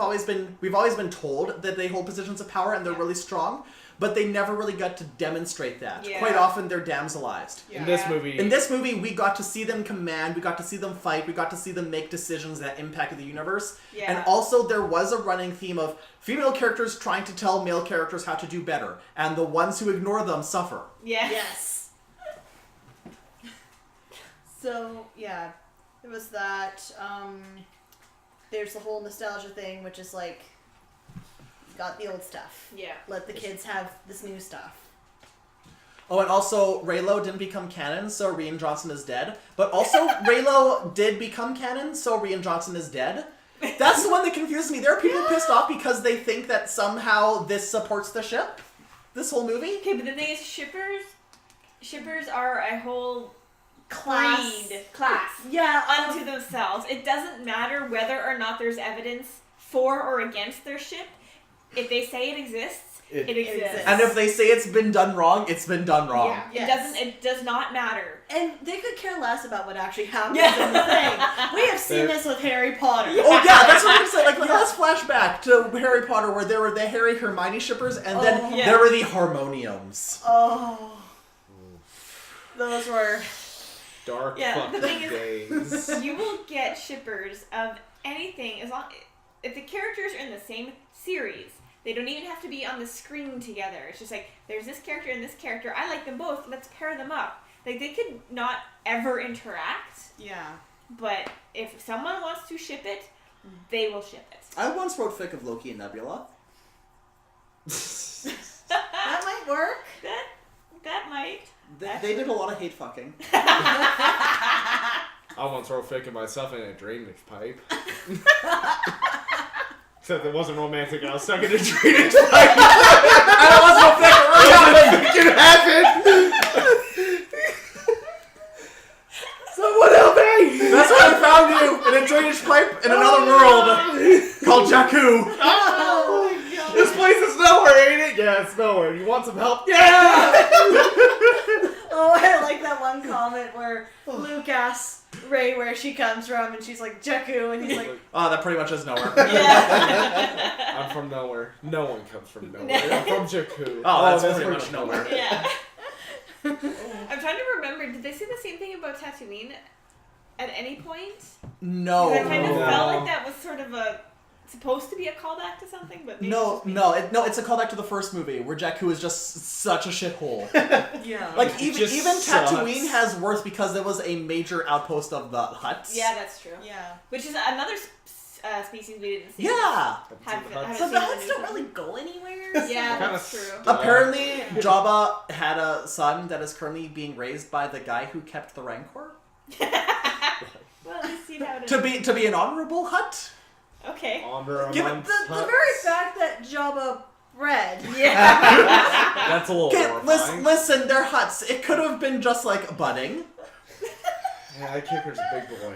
we've always been told that they hold positions of power and they're really strong, but they never really got to demonstrate that. Yeah. Quite often, they're damselized. Yeah. In this movie. In this movie, we got to see them command, we got to see them fight, we got to see them make decisions that impacted the universe. Yeah. And also, there was a running theme of female characters trying to tell male characters how to do better, and the ones who ignore them suffer. Yes. Yes. So, yeah. It was that. There's the whole nostalgia thing, which is like, got the old stuff. Yeah. Let the kids have this new stuff. Oh, and also, Reylo didn't become canon, so Rian Johnson is dead. But also, Reylo did become canon, so Rian Johnson is dead. That's the one that confused me. There are people pissed off because they think that somehow this supports the ship. This whole movie. Okay, but the thing is, shippers are a whole Class. class Yeah, unto themselves. It doesn't matter whether or not there's evidence for or against their ship. If they say it exists, it exists. And if they say it's been done wrong, it's been done wrong. Yeah, Yes. it does not matter. And they could care less about what actually happens Yeah. in the thing. We have seen this with Harry Potter. Oh yeah, that's what I'm saying. Like, let's flash back to Harry Potter, where there were the Harry Hermione shippers, and then yeah. there were the Harmoniums. Oh. Those were... Dark Yeah, fucking the thing is- days. You will get shippers of anything as long if the characters are in the same series. They don't even have to be on the screen together. It's just like, there's this character and this character. I like them both. Let's pair them up. Like, they could not ever interact, Yeah. but if someone wants to ship it, they will ship it. I once wrote fic of Loki and Nebula. That might work. That might. They did a lot of hate fucking. I once wrote fic of myself in a drainage pipe. Except it wasn't romantic. I was stuck in a drainage pipe. And it wasn't a fic. It happened. Someone help me! That's why I found you in a drainage pipe in another world called Jakku. Oh my god! This place is nowhere, ain't it? Yeah, it's nowhere. You want some help? Yeah! Oh, I like that one comment where Luke asks Rey where she comes from, and she's like, Jakku, and he's like, Oh, that pretty much is nowhere. Yeah. I'm from nowhere. No one comes from nowhere. I'm from Jakku. Oh, that's pretty where much I'm nowhere. from. Yeah. I'm trying to remember, did they say the same thing about Tatooine at any point? No. 'Cause I kind of No. felt like that was sort of supposed to be a callback to something, but maybe No, it's just me. it's a callback to the first movie where Jakku is just such a shithole. yeah. Like, It even just sucks. Tatooine has worse because there was a major outpost of the Hutts. Yeah, that's true. yeah. Which is another species we didn't see. Yeah. Haven't But seen the the Huts new don't one. really go anywhere. Yeah, Kinda that's true. Apparently, Jabba had a son that is currently being raised by the guy who kept the Rancor. Well, at least you know To be an honorable Hutt. Okay. Honor Give it amongst The Hutts. very fact that Jabba bred. Yeah. That's a little Okay, horrifying. listen, they're Hutts. It could have been just like budding. Yeah, that kicker's a big boy.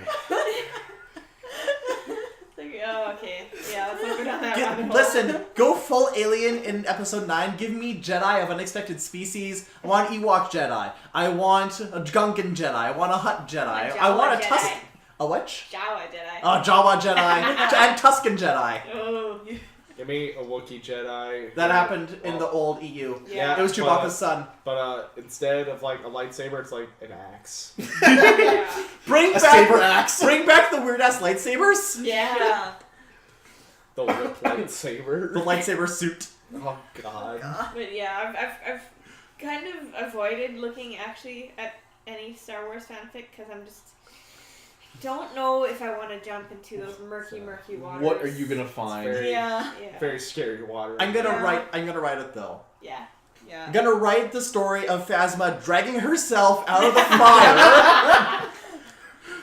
Oh, okay. Yeah, let's not go down that rabbit hole. Listen, go full alien in episode 9. Give me Jedi of unexpected species. I want Ewok Jedi. I want a Gungan Jedi. I want a Hutt Jedi. I want a Jawa Tusk. Jedi. A what? Jawa Jedi. Oh, Jawa Jedi and Tusken Jedi. Oh. Give me a Wookiee Jedi. That happened in the old EU. Yeah. It was Chewbacca's son. But instead of like a lightsaber, it's like an axe. Yeah. Bring A back saber axe. Bring back the weird ass lightsabers. Yeah. The whip lightsaber. The lightsaber suit. Oh god. But yeah, I've kind of avoided looking actually at any Star Wars fanfic because I'm just don't know if I want to jump into those murky waters. What are you gonna find? Very- Yeah. Very scary water. I'm gonna Yeah. write it though. Yeah. Yeah. I'm gonna write the story of Phasma dragging herself out of the fire.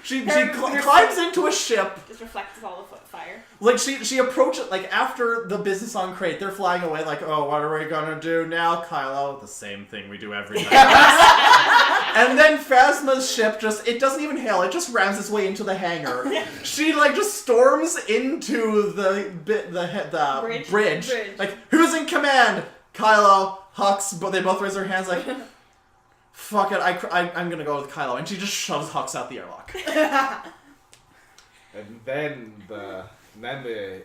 She Her climbs into a ship. Just reflects all the fire. Like she approaches like after the business on Crate, they're flying away. Like, oh, what are we gonna do now, Kylo? The same thing we do every night. And then Phasma's ship it doesn't even hail. It just rams its way into the hangar. She like just storms into the bridge. Like, who's in command? Kylo, Hux, but they both raise their hands like, fuck it, I'm gonna go with Kylo, and she just shoves Hux out the airlock. And then the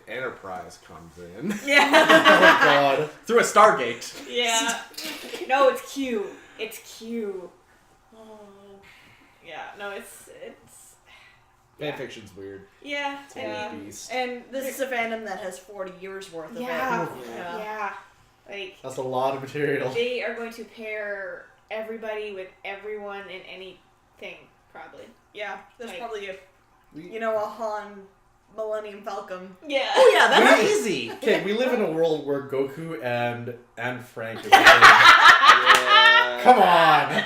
Enterprise comes in. Yeah. Oh god. Through a Stargate. Yeah. No, it's Q. It's Q. Oh. Yeah. No, it's. Fanfiction's weird. Yeah. It's a weird beast. And this is a fandom that has 40 years worth of Yeah. it. Yeah. Like That's a lot of material. they are going to pair everybody with everyone in anything, probably. Yeah, there's Like- probably a Han Millennium Falcon. Yeah. Oh yeah, that's easy. Okay, we live in a world where Goku and Frank is Yeah. Come on!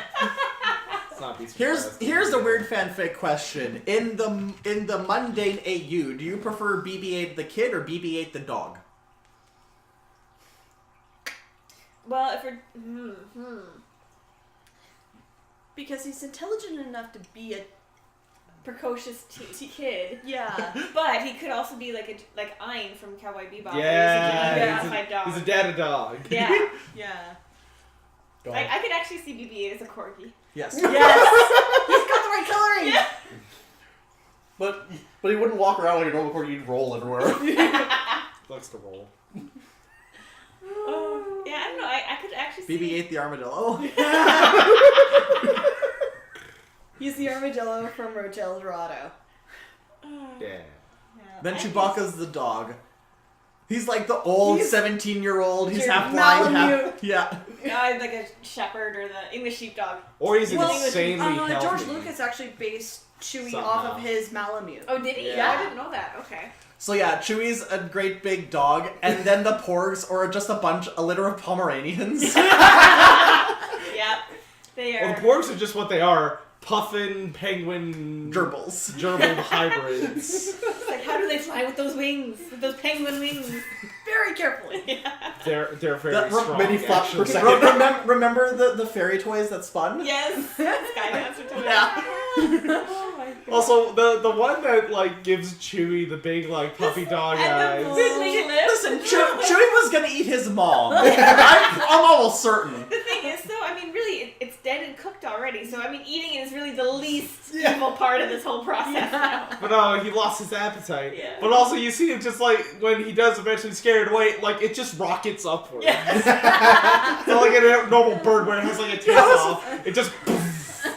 Let's not be Here's surprised. a weird fanfic question. In the mundane AU, do you prefer BB-8 the kid or BB-8 the dog? Well, if we're Because he's intelligent enough to be a precocious kid, yeah. but he could also be like Ein from Cowboy Bebop. Yeah, where he's, he's a dog. he's a dad dog. Yeah. Yeah. Dog. I could actually see BB-8 as a corgi. Yes. Yes. He's got the right coloring. Yeah. But he wouldn't walk around like a normal corgi, he'd roll everywhere. Likes to roll. Oh, yeah, I don't know. I could actually see. BB-8 the armadillo. He's the armadillo from Roach El Dorado. Yeah. Then Chewbacca's the dog. He's like the old He's 17-year-old. He's your half blind, Malamute. half yeah. Like a shepherd or the English sheepdog. Or he's Well, insanely healthy. George Lucas actually based Chewie Somehow. off of his Malamute. Oh, did he? Yeah. I didn't know that. Okay. So yeah, Chewie's a great big dog, and then the Porgs are just a litter of Pomeranians. Yeah, they are. Well, the Porgs are just what they are. Puffin, penguin, Gerbils. gerbil hybrids. It's like, how do they fly with those wings? With those penguin wings? Very carefully. Yeah. They're very That strong. many flaps per actually. second. Remember the fairy toys that spun? Yes. Skydancer toy. Yeah. Oh my god. Also, the one that like gives Chewie the big like puppy dog And the eyes. wiggly lips. Listen, Chewie was gonna eat his mom. I'm almost certain. The thing is, though, I mean, really, it's dead and cooked already. So, I mean, eating it is really the least evil part of this whole process. Now. But he lost his appetite. Yeah. But also, you see him just like when he does eventually scare it away, like it just rockets upwards. Yes. It's not like a normal bird where it has like a tail off. It just.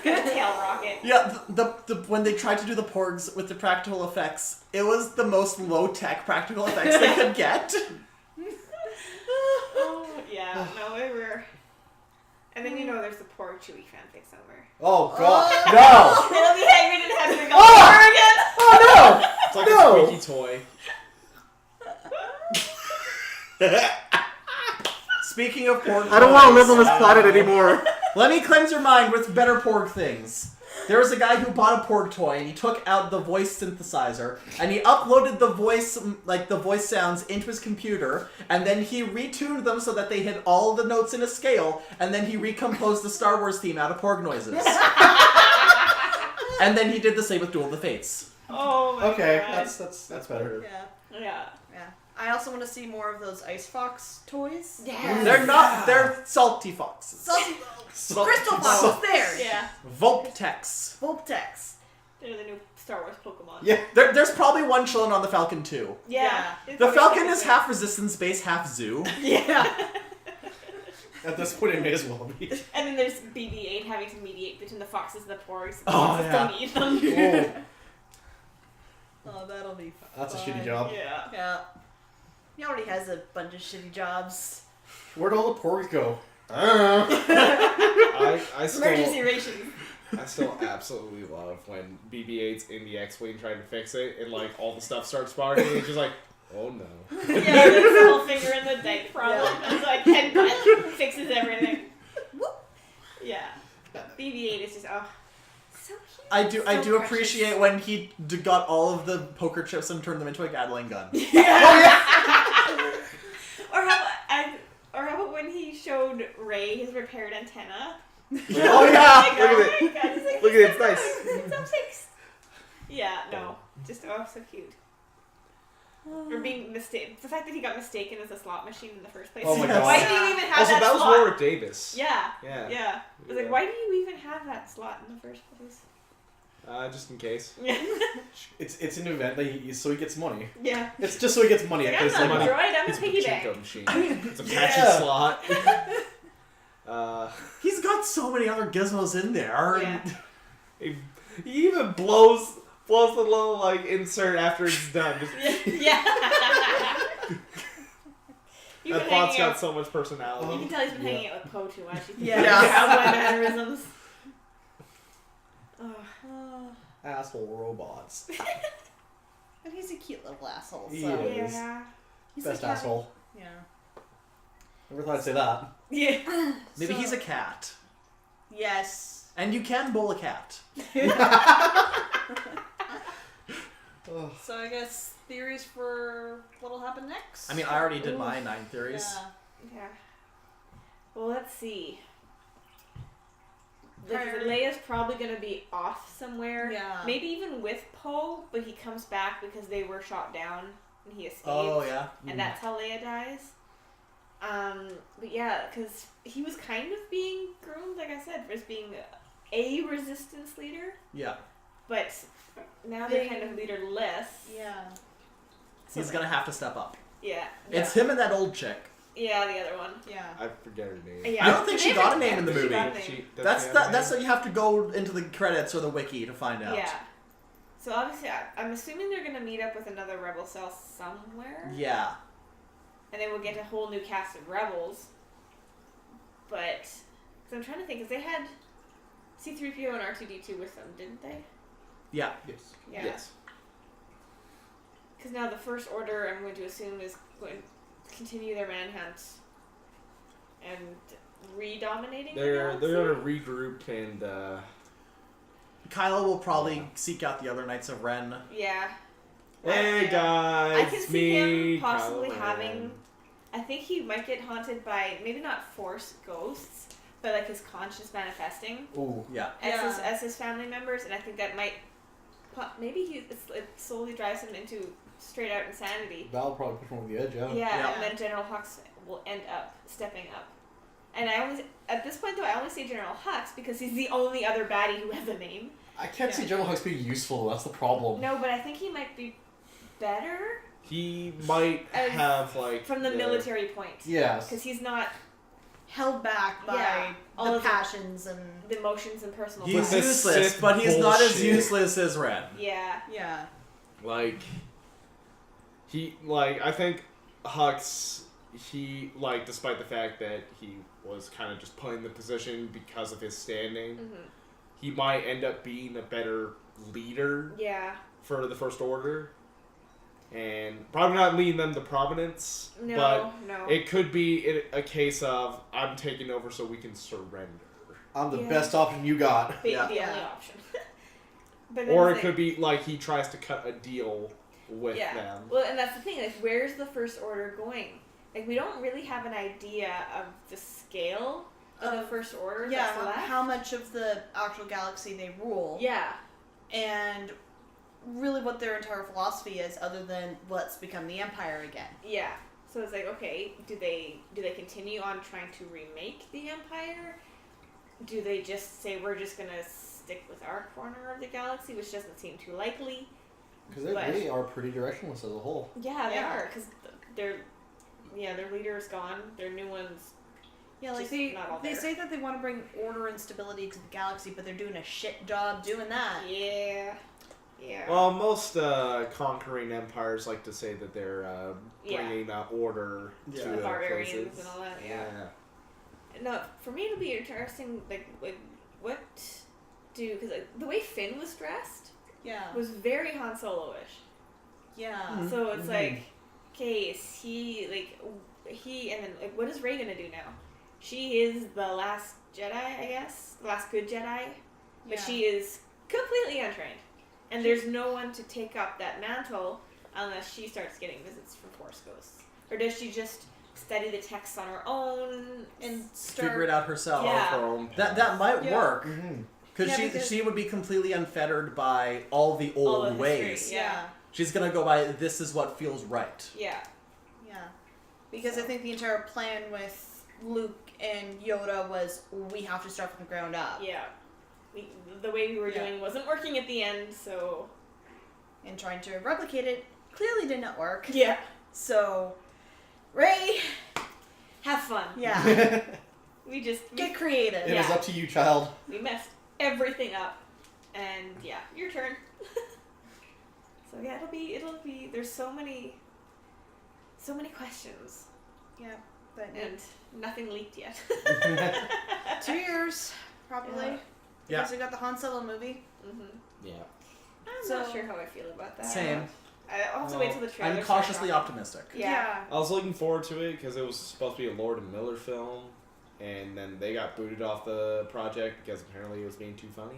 Got a tail rocket. Yeah, the when they tried to do the Porgs with the practical effects, it was the most low-tech practical effects they could get. Oh, yeah. No, we were. And then you know there's the poor Chewie fanfic somewhere. Oh god. No! It'll be Hagrid and Hedwig all Oh! over again. Oh It's like No! a squeaky toy. Speaking of porg I don't want to toys, live on this planet anymore. let me cleanse your mind with better porg things. There was a guy who bought a porg toy and he took out the voice synthesizer and he uploaded the voice sounds into his computer and then he retuned them so that they hit all the notes in a scale and then he recomposed the Star Wars theme out of porg noises. And then he did the same with Duel of the Fates. Oh my Okay, god. that's better. Yeah. Yeah. Yeah. I also want to see more of those Ice Fox toys. Yeah. They're not, they're salty foxes. Salty Crystal Fox was there. Yeah. Vulptex. Vulptex. They're the new Star Wars Pokemon. Yeah. There's probably one chilling on the Falcon too. Yeah. The Falcon is half resistance base, half zoo. Yeah. At this point, it may as well be. And then there's BB-8 having to mediate between the foxes and the porgs. The Oh, foxes yeah. don't eat them. Oh, that'll be fun. That's a shitty job. Yeah. Yeah. He already has a bunch of shitty jobs. Where'd all the porgs go? I Emergency still, rations. I still absolutely love when BB-8's in the X-Wing trying to fix it and like all the stuff starts sparking and it's just like, oh no. Yeah, there's the whole finger in the dike problem. It's like headbutt fixes everything. Yeah. BB-8 is just so cute. I do So precious. appreciate when he got all of the poker chips and turned them into a Gatling gun. Or how about when he showed Ray his repaired antenna? Oh Like, yeah! Look at oh it. my God, he's like, Look at it, it's nice. It's all fixed. Yeah, no. Just so cute. Or being mistaken. The fact that he got mistaken as a slot machine in the first place. Oh my God. Why do you even have Also, that that was slot? Warwick Davis. Yeah. Yeah. Yeah. I was like, why do you even have that slot in the first place? Just in case. Yeah. It's an event that so he gets money. Yeah. It's just so he gets money. Like, Because I'm not like, a droid, I'm a It's a piggyback. pachinko machine. It's a Yeah. patchy slot. He's got so many other gizmos in there. Yeah. He even blows the little like insert after it's done. Just, Yeah. You've that been bot's hanging got out. so much personality. You can tell he's been hanging out with Poe too much. He's Yeah. cowboy mannerisms. Oh. asshole robots. But he's a cute little asshole, so. He is. Yeah. He's Best like having- asshole. Yeah. Never thought I'd say that. Yeah. Maybe So- he's a cat. Yes. And you can bowl a cat. Ugh. So I guess theories for what'll happen next? I mean, I already did Ooh. my 9 theories. Yeah. Yeah. Well, let's see. Like, Priority. Leia's probably gonna be off somewhere. Yeah. Maybe even with Poe, but he comes back because they were shot down and he escaped. Oh, yeah. And that's how Leia dies. But yeah, because he was kind of being groomed, like I said, as being a resistance leader, Yeah. but now they're kind of leaderless. Yeah. So He's gonna have to step up. Yeah. It's him and that old chick. Yeah, the other one. Yeah. I forget her name. Yeah. I don't think she got a name in the She movie. got a name. She- That's the that's what you have to go into the credits or the wiki to find out. Yeah. So obviously, I'm assuming they're gonna meet up with another rebel cell somewhere, Yeah. and then we'll get a whole new cast of rebels. But because I'm trying to think, because they had C-3PO and R2-D2 with them, didn't they? Yeah. Yes. Yeah. Yes. Because now the First Order, I'm going to assume, is going to continue their manhunt and redominating the They're galaxy. gonna regroup and Kylo will probably seek out the other Knights of Ren. Yeah. hey I guys, can it's see me, him possibly Kylo Ren. having. I think he might get haunted by maybe not Force ghosts, but like his conscience manifesting Ooh. Yeah. as his family members, and I think that might maybe it slowly drives him into straight out insanity. That'll probably push him over the edge, yeah. Yeah, and then General Hux will end up stepping up. And at this point though, I only say General Hux because he's the only other baddie who has a name. I can't see General Hux being useful, that's the problem. No, but I think he might be better He might As- have like from the military point. Yes. Because he's not Held back by Yeah. All the of the- passions and the emotions and personal He's the pride. useless, Sith but he's not as bullshit. useless as Ren. Yeah. yeah. Like I think Hux, he like despite the fact that he was kind of just put in the position because of his standing, Mm-hmm. he might end up being a better leader Yeah. for the First Order. and probably not leading them to prominence. No, but no. it could be a case of I'm taking over so we can surrender, I'm the best option you got. The Yeah. only option. But or it could be like he tries to cut a deal with them. Well, and that's the thing. Like, where's the First Order going? Like, we don't really have an idea of the scale of the First Order. Yeah, that's left. how much of the actual galaxy they rule. Yeah. And really what their entire philosophy is, other than let's become the Empire again. Yeah. So it's like, okay, do they continue on trying to remake the Empire? Do they just say we're just gonna stick with our corner of the galaxy, which doesn't seem too likely? Because they really are pretty directionless as a whole. Yeah, they Yeah. are, because their leader is gone. Their new one's Yeah, like just not all they there. say that they want to bring order and stability to the galaxy, but they're doing a shit job doing that. Yeah. Yeah. Well, most conquering empires like to say that they're bringing order Yeah. to The barbarians places. and all that, yeah. No, for me it'll be interesting, like what do, because the way Finn was dressed Yeah. was very Han Solo-ish. Yeah. So it's like, okay, is he and then like, what is Rey gonna do now? She is the last Jedi, I guess, the last good Jedi, but Yeah. she is completely untrained, and there's no one to take up that mantle unless she starts getting visits from Force ghosts, or does she just study the texts on her own And start... Figure it out herself. Yeah. Her own That might Yeah. work. Mm-hmm. Yeah, Because because- she would be completely unfettered by all the All old the history, ways. Yeah. She's gonna go by this is what feels right. Yeah. Yeah. Because I So- think the entire plan with Luke and Yoda was we have to start from the ground up. Yeah. The way we were Yeah. doing wasn't working at the end, so And trying to replicate it clearly did not work. yeah. So, Rey, Have fun. yeah, We just get creative. It is up to you, child. we messed everything up, and yeah, your turn. So yeah, it'll be. There's so many questions, Yeah, but and nothing leaked yet. 2 years probably. Yeah. Yeah. Because we got the Han Solo movie. Yeah. I'm So- not sure how I feel about that. Same. I'll have to wait till the trailer. I'm starts cautiously dropping. optimistic. Yeah. I was looking forward to it because it was supposed to be a Lord and Miller film, and then they got booted off the project because apparently it was being too funny.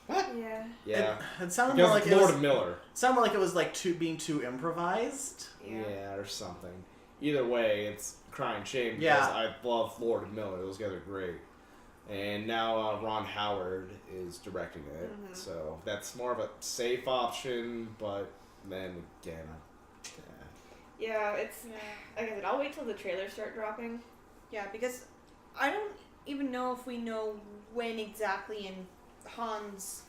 Yeah. Yeah. It sounded Because more like Lord it was. and Miller. Sounded like it was like being too improvised. Yeah. Or something. Either way, it's crying shame because Yeah. I love Lord and Miller. Those guys are great. And now Ron Howard is directing it, Mhm. so that's more of a safe option. But then again, Yeah. It's Yeah. like I said. I'll wait till the trailers start dropping. Yeah, because I don't even know if we know when exactly in Han's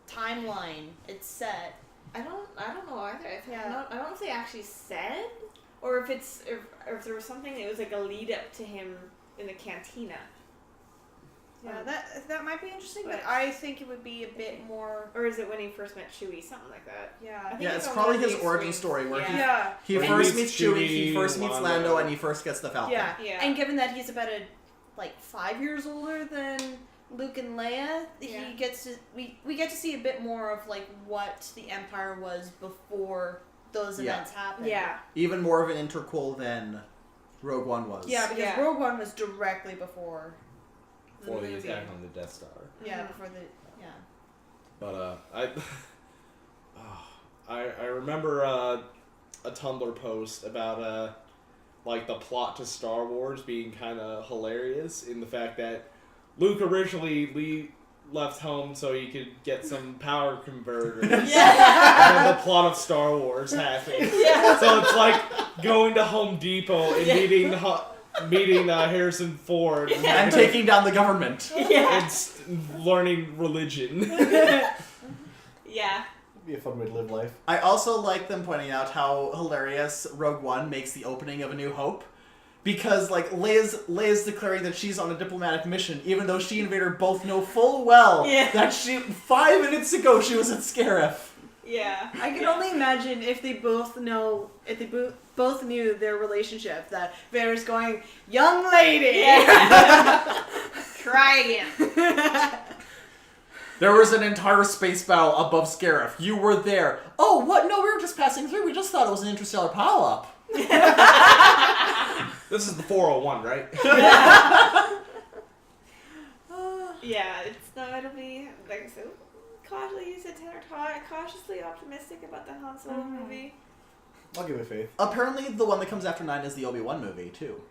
timeline it's set. I don't know either. Yeah. I don't know if they actually said, or if it's or if there was something that was like a lead up to him in the cantina, Yeah, that might be interesting, but But- I think it would be a bit more. or is it when he first met Chewie, something like that? I Yeah. think Yeah, it's on probably one of his the origin extremes. story where Yeah. he When first he meets meets Chewie, he Chewie, first meets Lando. Lando, and he first gets the Falcon. Yeah. Yeah. And given that he's about 5 years older than Luke and Leia, Yeah. he gets to we get to see a bit more of what the Empire was before those Yeah. events happened. Yeah. Even more of an interquel than Rogue One was. Yeah, because Yeah. Rogue One was directly before the for the movie. attack on the Death Star. Yeah, Mhm. before the But I remember a Tumblr post about like the plot to Star Wars being kind of hilarious in the fact that Luke originally left home so he could get some power converters. And then the plot of Star Wars happened. Yeah. So it's like going to Home Depot and meeting Harrison Ford and, And taking down the government. Yeah. learning religion. Yeah. It'd be a fun way to live life. I also like them pointing out how hilarious Rogue One makes the opening of A New Hope. Because, Leia's declaring that she's on a diplomatic mission, even though she and Vader both know full well Yeah. that 5 minutes ago she was at Scarif. Yeah. I can only imagine if they both both knew their relationship, that Vader's going, "Young lady!" Yeah. Try again. There was an entire space battle above Scarif. You were there. Oh, what? No, we were just passing through. We just thought it was an interstellar pileup. This is the 401, right? Yeah, it'll be like I said, cautiously you said Tanner cautiously optimistic about the Han Solo movie. I'll give it faith. Apparently, the one that comes after 9 is the Obi-Wan movie, too.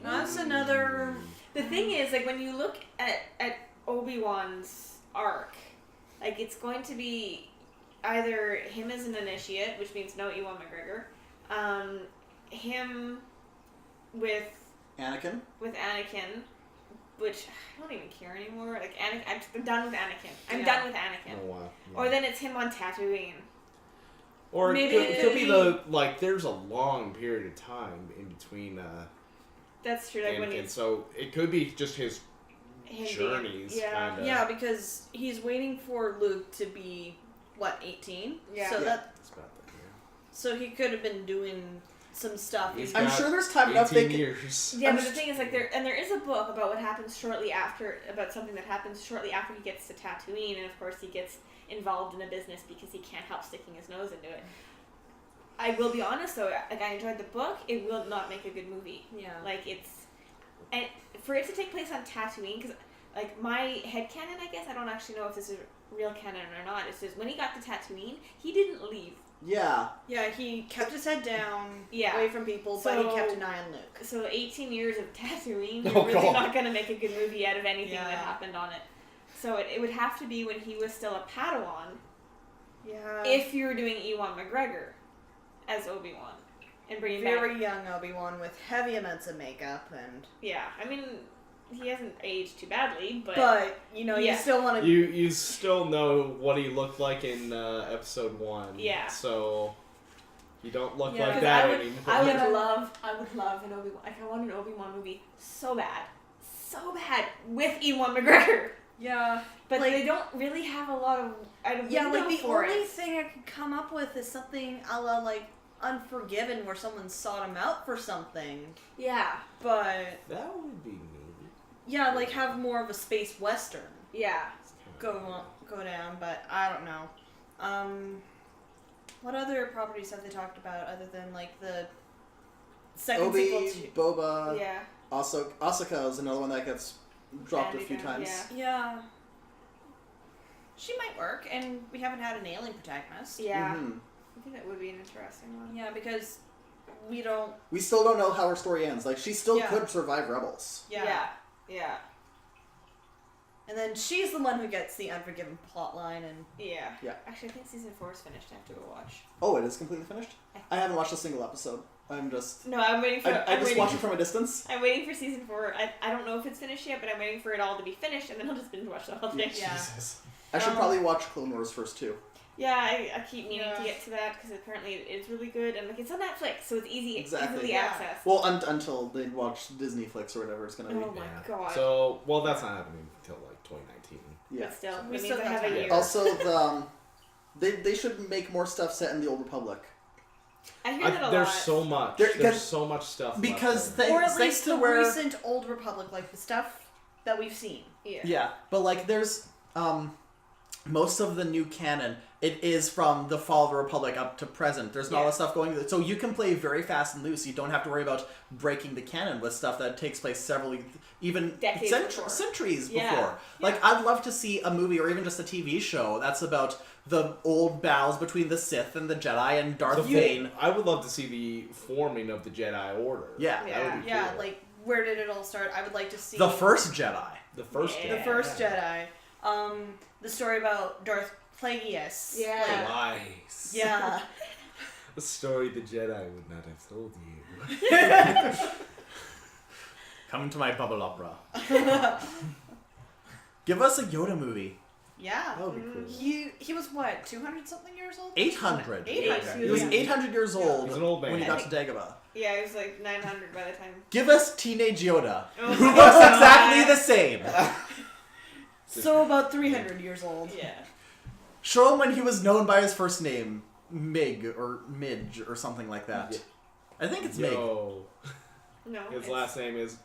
That's another... The thing is, like, when you look at Obi-Wan's arc, like, it's going to be either him as an initiate, which means no Ewan McGregor, him with Anakin? Which I don't even care anymore. Like, I'm done with Anakin. I'm Yeah. done with Anakin. Oh, wow. Yeah. Or then it's him on Tatooine. Or maybe it could be it'd the, like, there's a long period of time in between That's true. Like when Anakin, he's so it could be just his him journeys, being, kind of. Yeah, because he's waiting for Luke to be, 18? Yeah. So Yeah. It's about that, So he could have been doing some stuff. He's I'm got sure there's time enough 18 they can... years. Yeah, but the thing is, like, there is a book about what happens shortly after, about something that happens shortly after he gets to Tatooine, and of course he gets involved in a business because he can't help sticking his nose into it. I will be honest though, like, I enjoyed the book. It will not make a good movie. Yeah. Like, and for it to take place on Tatooine, because, like, my headcanon, I guess, I don't actually know if this is real canon or not, it says when he got to Tatooine, he didn't leave. Yeah. Yeah, he kept his head down, Yeah. away from people, but he kept an eye on Luke. So 18 years of Tatooine, Oh, you're really God. not going to make a good movie out of anything Yeah. that happened on it. So it would have to be when he was still a Padawan, Yeah. if you were doing Ewan McGregor as Obi-Wan. And bringing back... Very young Obi-Wan with heavy amounts of makeup and... Yeah, I mean, he hasn't aged too badly, but... But, you know, Yeah. you still want to... You still know what he looked like in episode 1. Yeah. So you don't look Yeah, like 'cause that I would anymore. I would love an Obi-Wan... Like, I want an Obi-Wan movie so bad. So bad. With Ewan McGregor. Yeah. But Like- they don't really have a lot of... Yeah, like, the for only it. thing I could come up with is something a la, like, Unforgiven, where someone sought him out for something. Yeah. But, That would be movie. yeah, like, have more of a space western Yeah. go down, but I don't know. What other properties have they talked about other than, like, the second sequel Obi, to... Boba, Yeah. Asuka is another one that gets dropped a few Anakin, times. yeah. Yeah. She might work, and we haven't had an alien protagonist. Yeah. Mhm. I think that would be an interesting one. Yeah, because we don't... We still don't know how her story ends. Like, she still Yeah. could survive Rebels. Yeah. Yeah. And then she's the one who gets the Unforgiven plotline, and... Yeah. Yeah. Actually, I think season 4 is finished. I have to go watch. Oh, it is completely finished? I haven't watched a single episode. I'm just... No, I'm waiting for. I just watch it from a distance. I'm waiting for season 4. I don't know if it's finished yet, but I'm waiting for it all to be finished, and then I'll just binge watch the whole thing. Yeah. Jesus. I should probably watch Clone Wars first, too. Yeah, I keep meaning Yeah. to get to that because apparently it is really good, and like it's on Netflix, so it's easily Exactly. Yeah. accessed. Well, until they watch Disney Flicks or whatever it's gonna be. Oh my god! So, well, that's not happening until like 2019. Yeah. But still, We that still means I got have a time. year. Also, they should make more stuff set in the Old Republic. I hear that a There's lot. so much. There- There's so much stuff. because left there. Or at thanks least to the where- recent Old Republic, like the stuff that we've seen. Yeah. Yeah, but like there's most of the new canon, it is from the fall of the Republic up to present. There's not a lot of stuff going, so you can play very fast and loose. You don't have to worry about breaking the canon with stuff that takes place several, even Decades before. centuries Yeah. before. Like I'd love to see a movie or even just a TV show that's about the old battles between the Sith and the Jedi and Darth Vader. I would love to see the forming of the Jedi Order. Yeah. That would be Yeah, cool. like, where did it all start? I would like to see... The first Jedi. the first. Yeah. The first Jedi. The story about Darth Plagueis. Yeah. Lies. Yeah. A story the Jedi would not have told you. Come to my bubble opera. Give us a Yoda movie. Yeah. That would be cool. He was what, 200-something years old? 800. 800. He was Yeah. 800 years old He's an old man. when he got to Dagobah. Yeah, it was like 900 by the time. Give us teenage Yoda, Oh who my looks God. exactly the same. So about 300 years old. Yeah. Show him when he was known by his first name, Mig or Midge or something like that. Yeah. I think it's Mig. Yo. No. His it's- last name is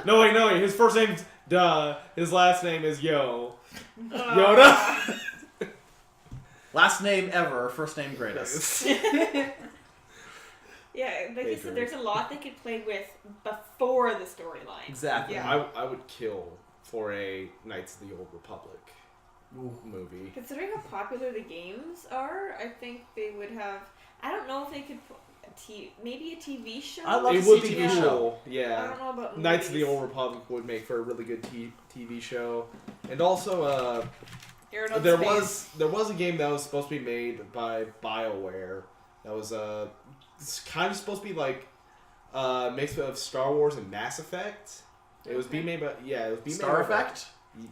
No, wait, no. His first name's Duh. His last name is Yo. Yoda. Last name ever, first name greatest. Yeah, like you said, there's a lot they could play with before the storyline. Exactly. Yeah. I would kill for a Knights of the Old Republic movie. Considering how popular the games are, I think they would have. I don't know if they could put maybe a TV show. I'd love It to would see be a TV cool. I Yeah. don't know about Knights of the movies. Old Republic would make for a really good TV show. And also, Gyarados there Space. was a game that was supposed to be made by BioWare that was it's kind of supposed to be like a mix of Star Wars and Mass Effect. It was being made by it was being Star made by, Effect?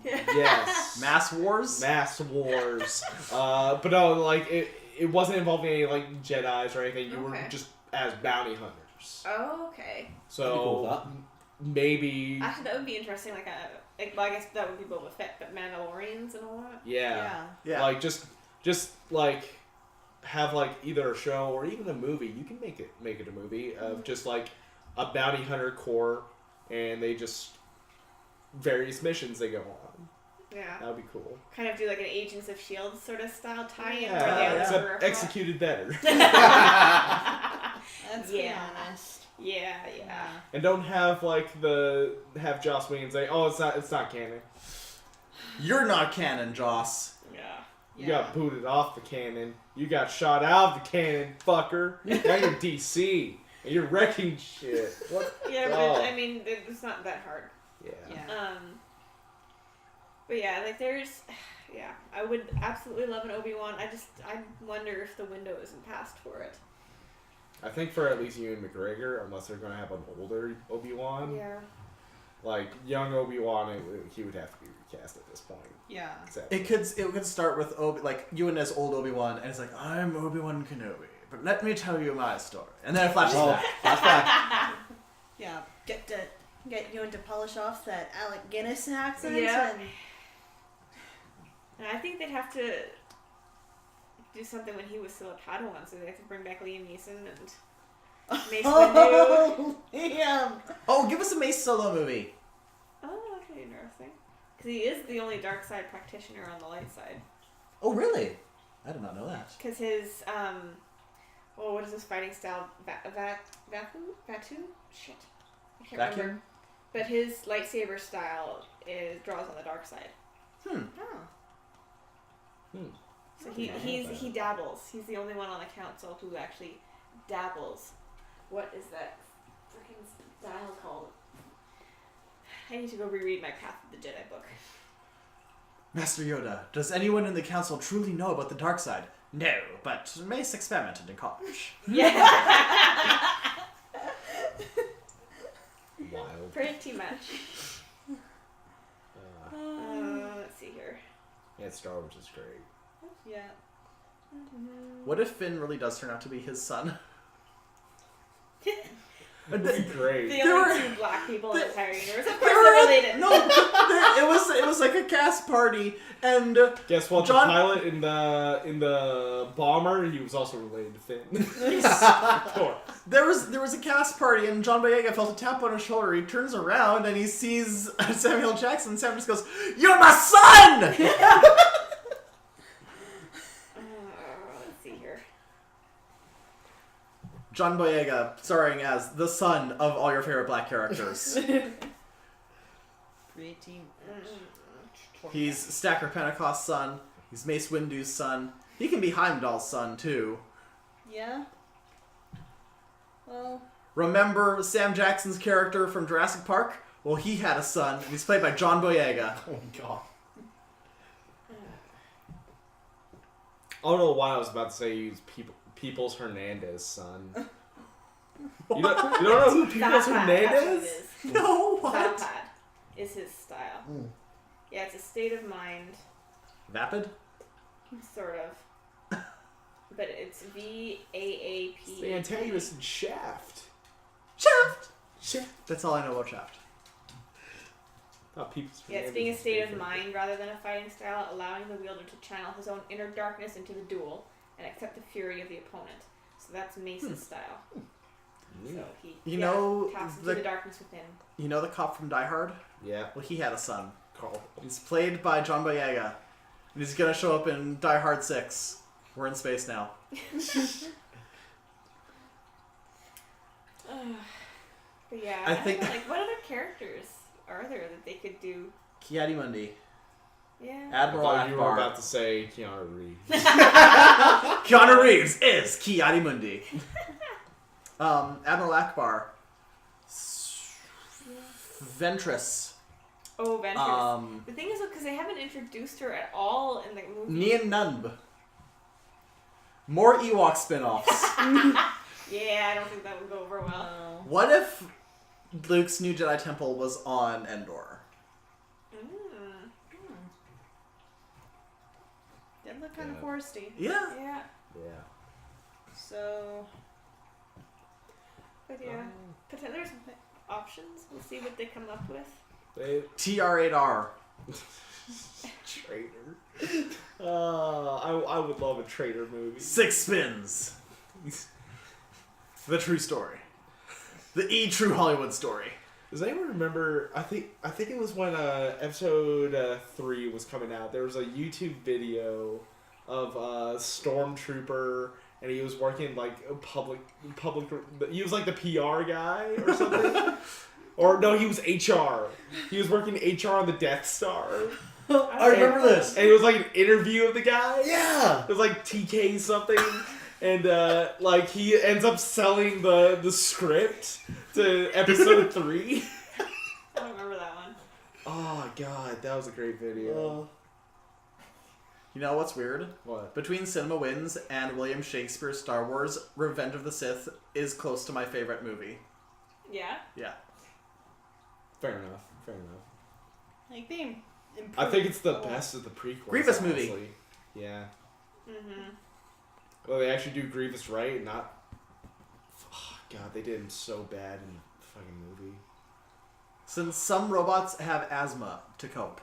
Yes. Mass Wars? Mass Wars. But no, like it wasn't involving any like Jedis or anything. You were Okay. just as bounty hunters. Oh, okay. So I'd be cool with that. maybe Actually, that would be interesting. Well, I guess that would be Boba Fett, but Mandalorians and all that. yeah. Yeah. Like just like have like either a show or even a movie. You can make it a movie of just like a bounty hunter corps, and they just various missions they go on. Yeah. That would be cool. Kind of do like an Agents of S.H.I.E.L.D. sort of style tie-in. Yeah, where they except were- executed better. Let's Yeah. be honest. Yeah. And don't have have Joss Whedon say, "Oh, it's not canon." You're not canon, Joss. Yeah. You got booted off the cannon. You got shot out of the cannon, fucker. Now you're DC and you're wrecking shit. What? Yeah, but Oh. I mean, it's not that hard. Yeah. Yeah. But yeah, like there's, yeah, I would absolutely love an Obi-Wan. I wonder if the window isn't passed for it. I think for at least Ewan McGregor, unless they're gonna have an older Obi-Wan, Yeah. like young Obi-Wan, he would have to be recast at this point. Yeah. Exactly. It could start with Ewan as old Obi-Wan, and it's like, I'm Obi-Wan Kenobi, but let me tell you my story. And then it flashes back. Flashback. Yeah. Get you to polish off that Alec Guinness accent. Yeah. And And I think they'd have to do something when he was still a Padawan, so they have to bring back Liam Neeson and Mace Windu. Oh, damn. Oh, give us a Mace Solo movie. Oh, that could be interesting. Because he is the only dark side practitioner on the light side. Oh, really? I did not know that. Because his, what is his fighting style? Vatu? Shit. I can't Vacuum? remember. But his lightsaber style draws on the dark side. Oh. So he dabbles. He's the only one on the council who actually dabbles. What is that freaking style called? I need to go reread my Path of the Jedi book. Master Yoda, does anyone in the council truly know about the dark side? No, but Mace experimented in college. Yeah. Wild. Pretty much. Let's see here. Yeah, Star Wars is great. Yeah. What if Finn really does turn out to be his son? It's great. The There only were- two black people in the entire universe. Of course There they're were- related. No, it was like a cast party, and Guess what? John- The pilot in the bomber, he was also related to Finn. Of course. there was a cast party, and John Boyega felt a tap on his shoulder. He turns around and he sees Samuel Jackson. Sam just goes, "You're my son!" Let's see here. John Boyega, starring as the son of all your favorite black characters. Preteen. He's Stacker Pentecost's son. He's Mace Windu's son. He can be Heimdall's son too. Yeah. Well. Remember Sam Jackson's character from Jurassic Park? Well, he had a son, and he's played by John Boyega. Oh my god. I don't know why I was about to say he's Peoples Hernandez's son. You don't know who Peoples Zapad, Hernandez that's what it is? is. No, what? Zapad is his style. Mm. Yeah, it's a state of mind, Vapid? sort of. But it's VAAP. It's the antagonist in Shaft. Shaft! Shaft. That's all I know about Shaft. Oh, Peoples Yeah, it's Hernandez being a is state of different. mind rather than a fighting style, allowing the wielder to channel his own inner darkness into the duel and accept the fury of the opponent. So that's Mace's style. So he You know taps into the- the darkness within. You know the cop from Die Hard? Yeah. Well, he had a son. Carl. He's played by John Boyega. And he's gonna show up in Die Hard 6. We're in space now. But yeah, I think- don't know, like what other characters are there that they could do? Ki-Adi-Mundi. Yeah. I Admiral thought you were Akbar. about to say Keanu Reeves. Keanu Reeves is Ki-Adi-Mundi. Admiral Akbar. Ventress. Oh, Ventress. The thing is, because they haven't introduced her at all in the movie. Nien Nunb. More Ewok spin-offs. Yeah, I don't think that would go over well. What if Luke's new Jedi Temple was on Endor? Did look kind of Yeah. foresty. Yeah. Yeah, Yeah. So, but yeah, there's options. We'll see what they come up with. They TR8R. traitor. I would love a traitor movie. 6 spins. The true story. The true Hollywood story. Does anyone remember? I think it was when episode 3 was coming out. There was a YouTube video of a stormtrooper, and he was working like a public. He was like the PR guy or something. Or no, he was HR. He was working HR on the Death Star. I remember this. And it was like an interview of the guy. Yeah. It was like TK something. And like he ends up selling the script to episode 3. I don't remember that one. Oh god, that was a great video. You know what's weird? What? Between Cinema Wins and William Shakespeare's Star Wars, Revenge of the Sith is close to my favorite movie. Yeah. Yeah. Fair enough. like they improved. I think it's the a lot. best of the prequels. Grievous movie. honestly. Yeah. Mm-hmm. Well, they actually do Grievous right, and not. Oh, god, they did him so bad in the fucking movie. Since some robots have asthma to cope.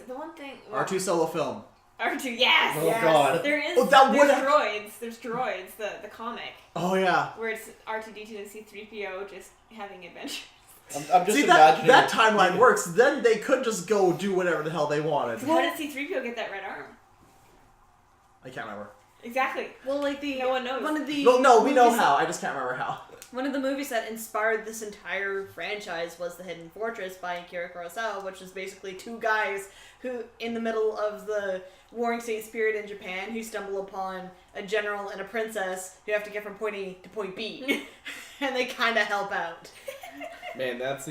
The one thing. R2 solo film. R2, yes! Oh, yes. God. There is. Oh, that there's would have- droids. There's droids. The comic Oh yeah. where it's R2D2 and C3PO just having adventures. I'm just See, that imagining timeline works. Then they could just go do whatever the hell they wanted. How did C3PO get that red arm? I can't remember. Exactly. Well, like the No one knows. one of the Well, no, we know movies- how. I just can't remember how. One of the movies that inspired this entire franchise was The Hidden Fortress by Akira Kurosawa, which is basically two guys who, in the middle of the Warring States period in Japan, who stumble upon a general and a princess who have to get from point A to point B, and they kind of help out. Man, that's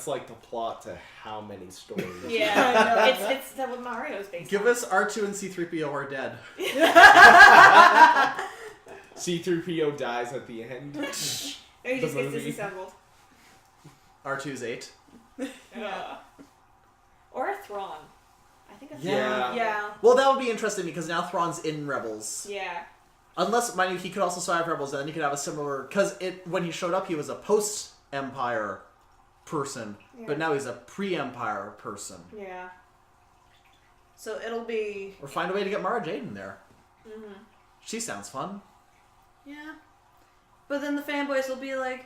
like the plot to how many stories. Yeah, it's that what Mario's based Give on. us R2 and C3PO are dead. C3PO dies at the end. Or he the just gets movie. disassembled. R2's 8. Yeah. Or a Thrawn. I think a Thrawn. Yeah. Yeah. Well, that would be interesting because now Thrawn's in Rebels. Yeah. Unless, mind you, he could also survive Rebels, and then you could have a similar... Because when he showed up, he was a post-Empire person, Yeah. but now he's a pre-Empire person. Yeah. So it'll be Or find a way to get Mara Jade in there. Mm-hmm. She sounds fun. yeah. But then the fanboys will be like,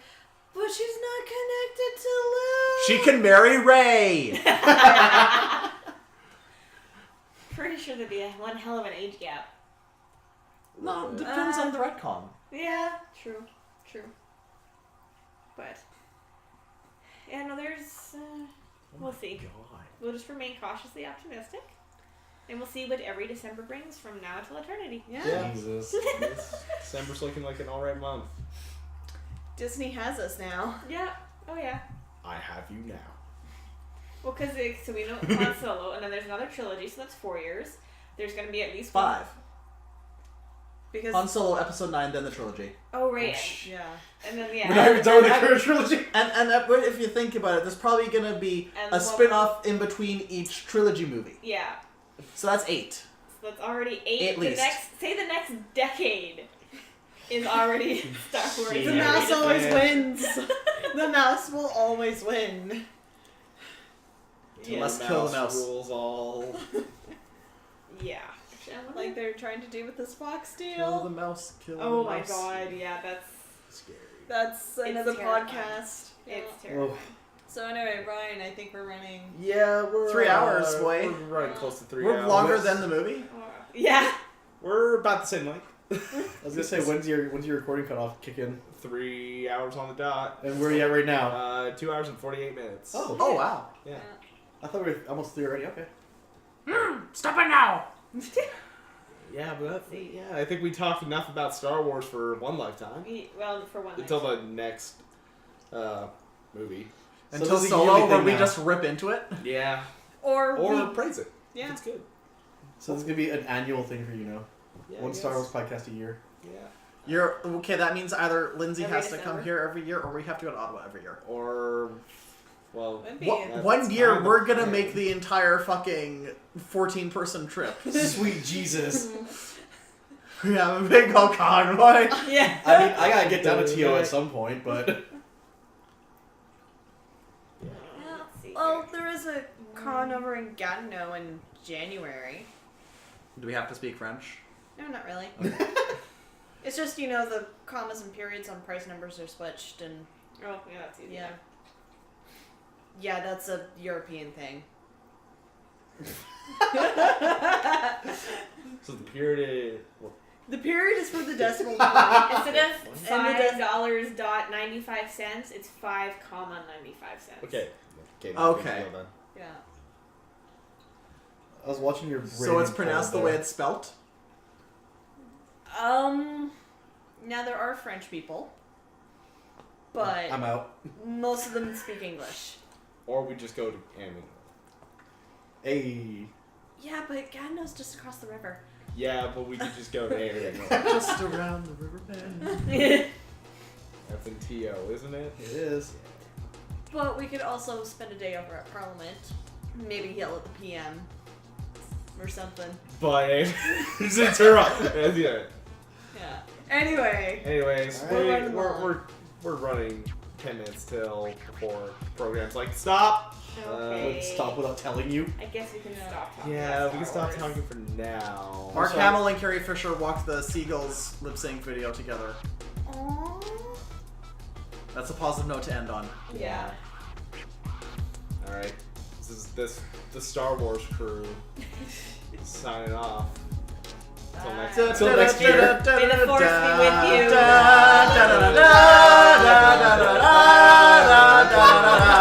but she's not connected to Luke. She can marry Rey! Pretty sure there'd be one hell of an age gap. No, depends on the retcon. Yeah. True. But yeah, no, there's. We'll see. God. We'll just remain cautiously optimistic, and we'll see what every December brings from now till eternity. Yeah. Jesus. December's looking like an alright month. Disney has us now. Yeah. Oh yeah. I have you now. Well, because so we know Han Solo, and then there's another trilogy, so that's 4 years. There's gonna be at least 5. Because Han Solo, Episode 9, then the trilogy. Oh right. yeah. And then We're not even done with the current trilogy. And if you think about it, there's probably going to be And a one- spin-off in between each trilogy movie. Yeah. So that's 8. So that's already 8. At least. The next decade is already Star Wars. Shit. The Yeah. mouse always Yeah. wins. The mouse will always win. Let's kill the mouse. Rules all. Yeah. like they're trying to do with this fox Kill deal. the mouse. Kill Oh the my mouse. god, yeah, that's Scary. That's another terrifying. podcast. Yeah. it's terrible. So anyway, Ryan, I think we're running. Yeah, we're 3 hours, boy. We're running close to 3 We're hours. longer than the movie. Yeah. We're about the same length. I was gonna say, when's your recording cutoff kick in? 3 hours on the dot. And where are you at right now? 2 hours and 48 minutes. Oh. Oh wow. Yeah. I thought we were almost 3 already. Okay. Stop it now. Yeah, but I think we talked enough about Star Wars for one lifetime. Well, for one Until night. the next movie. Until this is a Solo, yearly where thing we now. just rip into it. Yeah. Or Or we, praise it. yeah. It's good. So this is gonna be an annual thing for you now. Yeah, One I Star Wars guess. podcast a year. Yeah. You're okay. That means either Lindsay Every has to December? come here every year, or we have to go to Ottawa every year. Or, well, Would be. One year, kind of we're gonna fair. make the entire fucking 14-person trip. Sweet Jesus. We have a big old convoy. Yeah. I mean, I gotta get down to TO at some point, but Let's see Well, here. there is a con over in Gatineau in January. Do we have to speak French? No, not really. It's just, the commas and periods on price numbers are switched, and Oh, yeah, that's easy. yeah. Yeah, that's a European thing. So the period. The period is for the decimal point. Instead of And it does- $5.95, it's 5.95 cents. Okay. Okay. Then. Yeah. I was watching your. So it's rating pronounced the poll way there. it's spelt. Now there are French people, but I'm out. most of them speak English. Or we just go to Amityville. Hey. Yeah, but Gatineau's just across the river. Yeah, but we could just go to Amityville. Just around the river bend. That's in TO, isn't it? It is. But we could also spend a day over at Parliament. Maybe yell at the PM. Or something. But just interrupt. Yeah. Yeah. Anyway. Anyways, All right. we're running 10 minutes till before programs like stop. Okay. Stop without telling you. I guess we can stop talking. Yeah, about we can Star stop Wars. talking for now. Mark sorry. Hamill and Carrie Fisher walked the Seagulls lip sync video together. Aww. That's a positive note to end on. Yeah. All right, this is the Star Wars crew signing off. Until next year. May the force be with you. Da, da, da, da, da, da, da, da, da, da, da, da, da, da.